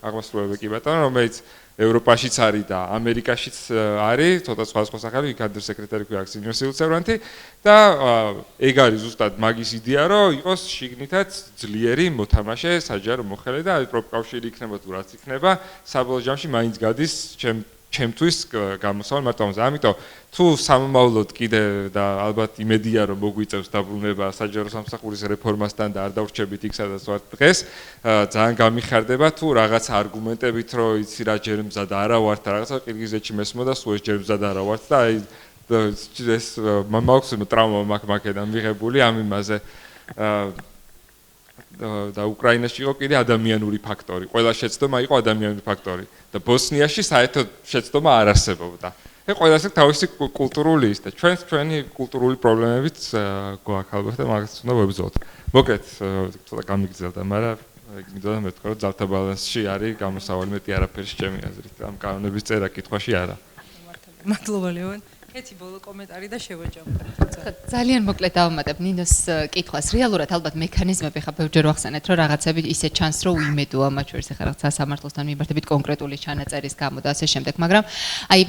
აღმასრულებელი კი ბატონო რომელიც ევროპაშიც არის და ამერიკაშიც არის ცოტა სხვა სახელი იქ undersecretary ქვია senior civil servant-ი და ეგ არის ზუსტად მაგის იდეა რომ იყოს შიგნითაც ძლიერი მოთამაშე საჯარო მოხელე და პროფკავშირი იქნება თუ რაც იქნება საბოლოო ჯამში მაინც გადის ჩემთვის გამოსავალ მარტოამაზე ამიტომ თუ სამომავლოდ კიდე და ალბათ იმედია რომ მოგვიწევს დაბრუნება საჯარო სამსახურის რეფორმასთან და არ დავრჩებით იქ სადაც ვართ დღეს ძალიან გამიხარდება თუ რაღაც არგუმენტებით რომ იცი რა ჯერ მზად არა ვართ რაღაცა ყირგიზეთში მესმოდა სულ ეს ჯერ მზად არა ვართ და აი ეს მაქვს ტრავმა მაგედან მიღებული ამ იმაზე და უკრაინაში იყო კიდე ადამიანური ფაქტორი. ყველა შეცდომა იყო ადამიანური ფაქტორი და ბოსნიაში საერთოდ შეცდომა არ არსებობდა. ეს ყველას აქვს თავისი კულტურული ის და ჩვენი კულტურული პრობლემებიც გვაქვს ალბათ და მაგას უნდა ვებრძოლოთ. მოკლედ, ცოტა გამიგრძელდა, მაგრამ მინდოდა მეთქვა რომ ძალთა ბალანსში არის გამოსავალი მეტი არაფერი ჩემი აზრით. ამ კანონების წერა კითხვაში არა. მადლობა ლევან. კეთი ბოლო კომენტარი და შევაჯამოთ. ძალიან მოკლედ დავამატებ ნინოს კითხვას. რეალურად ალბათ მექანიზმები ხა ბევრჯერ ვახსენეთ, რომ რაღაცები ისე ჩანს, რომ უიმედოა მათ შორის ახლა რაღაც სასამართლოსთან მიმართებით კონკრეტული ჩანაწერის გამო და ასე შემდეგ, მაგრამ აი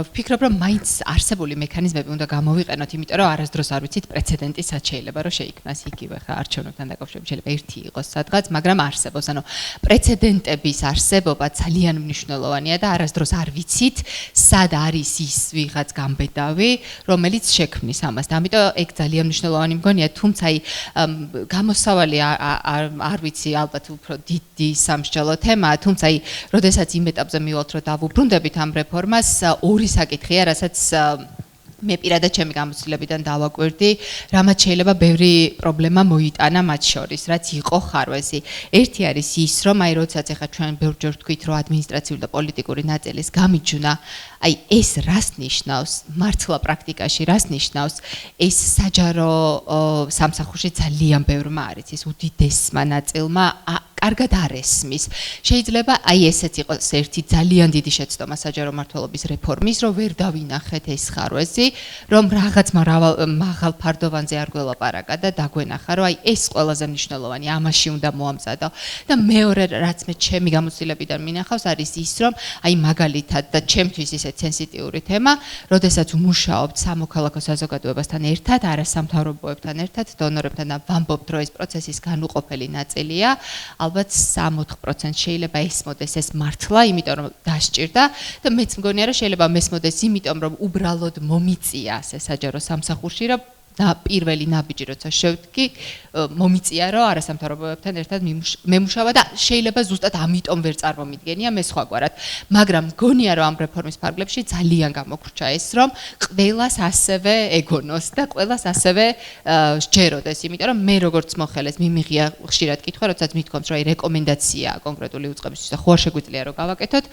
ვფიქრობ, რომ მაინც არსებული მექანიზმები უნდა გამოვიყენოთ, იმიტომ რომ არასდროს არ ვიცით პრეცედენტი სად შეიძლება რომ შეიქმნას იგივე ხა არჩევნებთან დაკავშირებით შეიძლება ერთი იყოს სადღაც, მაგრამ არსებობს. ანუ პრეცედენტების არსებობა ძალიან მნიშვნელოვანია და არასდროს არ ვიცით სად არის ის ვიღაც გამბედავი, რომელიც შექმნის ამას. და ამიტომ ეგ ძალიან მნიშვნელოვანი მგონია, თუმცა აი გამოსავალი არ ვიცი, ალბათ უფრო დიდი სამსჯელო თემაა, თუმცა აი როდესაც იმ ეტაპზე მივალთ, რომ დავუბრუნდებით ამ რეფორმას, ორი საკითხია, რასაც მე პირადად ჩემი გამოცდილებიდან დავაკვირდი, რამაც შეიძლება ბევრი პრობლემა მოიტანა მათ შორის, რაც იყო ხარვეზი. ერთი არის ის, რომ აი როდესაც ახლა ჩვენ ბევრჯერ ვთქვით, რომ ადმინისტრაციული და პოლიტიკური ნაწილის გამიჯვნა, აი ეს რას ნიშნავს? მართლა პრაქტიკაში რას ნიშნავს? ეს საჯარო სამსახურში ძალიან ბევრმა არის, ის უდიდესმა ნაწილმა კარგად არ ესმის. შეიძლება აი ესეც იყოს ერთი ძალიან დიდი შეცდომა საჯარო მმართველობის რეფორმის, რომ ვერ დავინახეთ ეს ხარვეზი, რომ რაღაც მაღალ ფარდოვანზე არ გველაპარაკა და დაგვენახა, რომ აი ეს ყველაზე მნიშვნელოვანი, ამაში უნდა მოამზადო. და მეორე რაც მე ჩემი გამოცდილებიდან მინახავს არის ის, რომ აი მაგალითად და ჩემთვის ისე სენსიტიური თემა, როდესაც ვმუშაობთ სამოქალაქო საზოგადოებასთან ერთად, არასამთავრობოებთან ერთად, დონორებთან და ვამბობთ, რომ ეს პროცესის განუყოფელი ნაწილია, ალბათ 60% შეიძლება ესმოდეს ეს მართლა, იმიტომ რომ დასჭირდა და მეც მგონია რომ შეიძლება მესმოდეს იმიტომ რომ უბრალოდ მომიწია ასე საჯარო სამსახურში რომ და პირველი ნაბიჯი როცა შევდგი მომიწია რომ არასამთავრობოებთან ერთად მემუშავა და შეიძლება ზუსტად ამიტომ ვერ წარმომიდგენია მე სხვაგვარად მაგრამ მგონია რომ ამ რეფორმის ფარგლებში ძალიან გამოგრჩა ეს რომ ყველას ასევე ეგონოს და ყველას ასევე სჯეროდეს იმიტომ რომ მე როგორც მოხელეს მიმიღია ხშირად კითხვა როდესაც მithkoms რომ აი რეკომენდაციაა კონკრეტული უწყებისთვის და ხო შეგვიძლია რომ გავაკეთოთ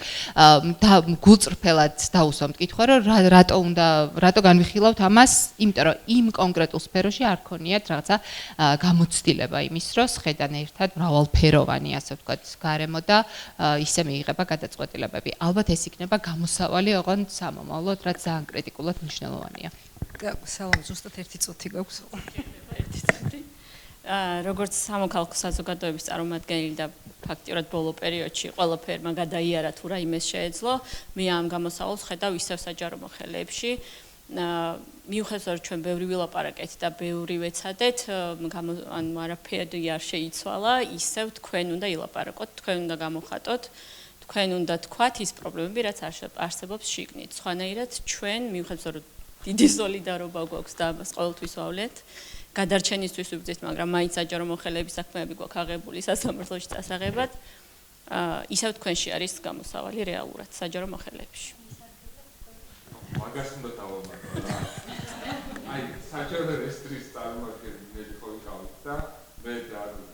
და გულწრფელად დაუსვამთ კითხვა რომ რატო განვიხილავთ ამას იმიტომ რომ იმ კონკრეტულ სფეროში არ ქონიათ რაღაცა გამოცდილება იმის რომ შედან ერთად მრავალფეროვანი ასე ვთქვათ გარემო და ისე მიიღება გადაწყვეტილებები. ალბათ ეს იქნება გამოსავალი ოღონდ სამომავლოდ, რაც ძალიან კრიტიკულად მნიშვნელოვანია. სალამ, ზუსტად 1 წუთი გვაქვს. 1 წუთი. როგორც სამოქალაქო საზოგადოების წარმომადგენელი და ფაქტიურად ბოლო პერიოდში ყველაფერმა გადაიარა თუ რაიმეს შეეძლო, მე ამ გამოსავალს ხედავ ისევ საჯარო მოხელეებში. მიუხედავად რომ ჩვენ ბევრი ვილაპარაკეთ და ბევრი ვეცადეთ, ანუ არაფერი არ შეიცვალა, ისევ თქვენ უნდა ილაპარაკოთ, თქვენ უნდა გამოხატოთ, თქვენ უნდა თქვათ ის პრობლემები, რაც არსებობს შიგნით. სხვანაირად ჩვენ მიუხედავად რომ დიდი სოლიდარობა გვაქვს და ამას ყოველთვის ვავლეთ, გადარჩენისთვის ვიბრძვით, მაგრამ მაინც საჯარო მოხელეების საქმეები გვაქვს აღებული სასამართლოში წასაღებად, ისევ თქვენში არის გამოსავალი რეალურად საჯარო მოხელეებში. მაგას უნდა დავამატო რა. აი, საჯარო რესტრის წარმომადგენელი ხო იყავით და მე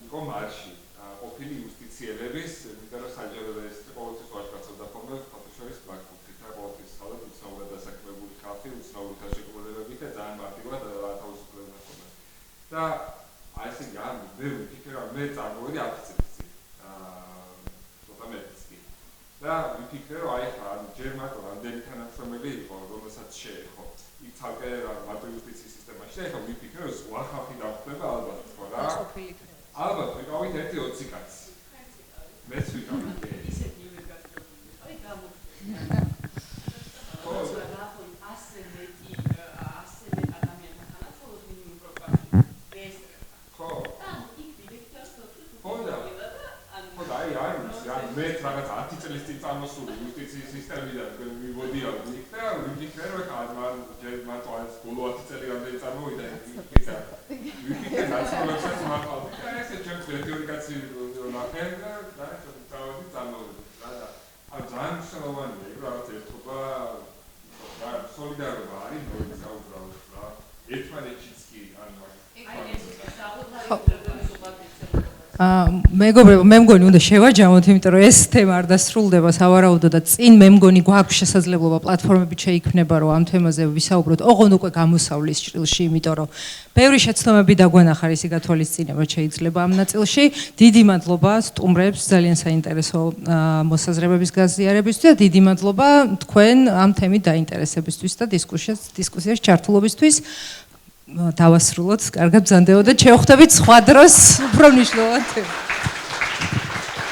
იყო მარში ყოფილი იუსტიციელების, იმიტომ რომ საჯარო რესტრი ყოველთვის ვაჟკაცობდა ხოლმე ფოტოშოპის ბაკუთი და ყოველთვის სწავლობ უცნაურად დასაქმებული ხალხი, უცნაური თავშეკავებებით და ძალიან მარტივად თავისუფლება ჰქონდა. და აი ესე მე ვფიქრე რომ მე წარმოვედი აფიცერში. ცოტა მეტიც კი. და ვიფიქრე რომ აი ხა ჯერ მარტო რამდენი თანამშრომელი იყო რომელსაც შეეხო იქ ცალკე მარტო იუსტიციის სისტემაში და ეხლა ვიფიქრე რომ სხვა ხალხი დახვდება ალბათ ხო რა ალბათ ვიყავით 1-20 კაცი მეც ვიყავით ისეთი უნივერსიტეტი აი გამო ასე მეტი ადამიანთან თანაცვლოდ მინიმუმ პროგრამაში ეს ხო და იქ დირექტორს ხო და აი მე რაღაც 10 წლის წინ წამოსული იუსტიციის სისტემიდან მივოდია იქ და ვიფიქრე რომ ხა ჯერ მარტო ეს ბოლო 10 წელი რამდენი წარმოვიდა იქ და ვიფიქრე ნაცნობებსაც მართალ და ესე ჩემს თეორიკაცი ნახე და თავი წარმოვიდა და აი ძალიან მნიშვნელოვანია იქ რაღაც ერთობა და სოლიდარობა არის მოიცა უბრალოდ რა ერთმანეთშიც კი ანუ აი ეს საკუთარი მეგობრებო, მე მგონი უნდა შევაჯამოთ, იმიტომ რომ ეს თემა არ დასრულდება სავარაუდოდ და წინ მე მგონი გვაქვს შესაძლებლობა პლატფორმებით შეიქმნება, რომ ამ თემაზე ვისაუბროთ. ოღონდ უკვე გამოსავლის ჭრილში, იმიტომ რომ ბევრი შეცდომები დაგვენახა ისი გათვალისწინება შეიძლება ამ ნაწილში. დიდი მადლობა სტუმრებს ძალიან საინტერესო მოსაზრებების გაზიარებისთვის და დიდი მადლობა თქვენ ამ თემით დაინტერესებისთვის და დისკუსიაში ჩართულობისთვის. დავასრულოთ, კარგად ბრძანდეო და შევხვდებით სხვა დროს უფრო მნიშვნელოვან თემას.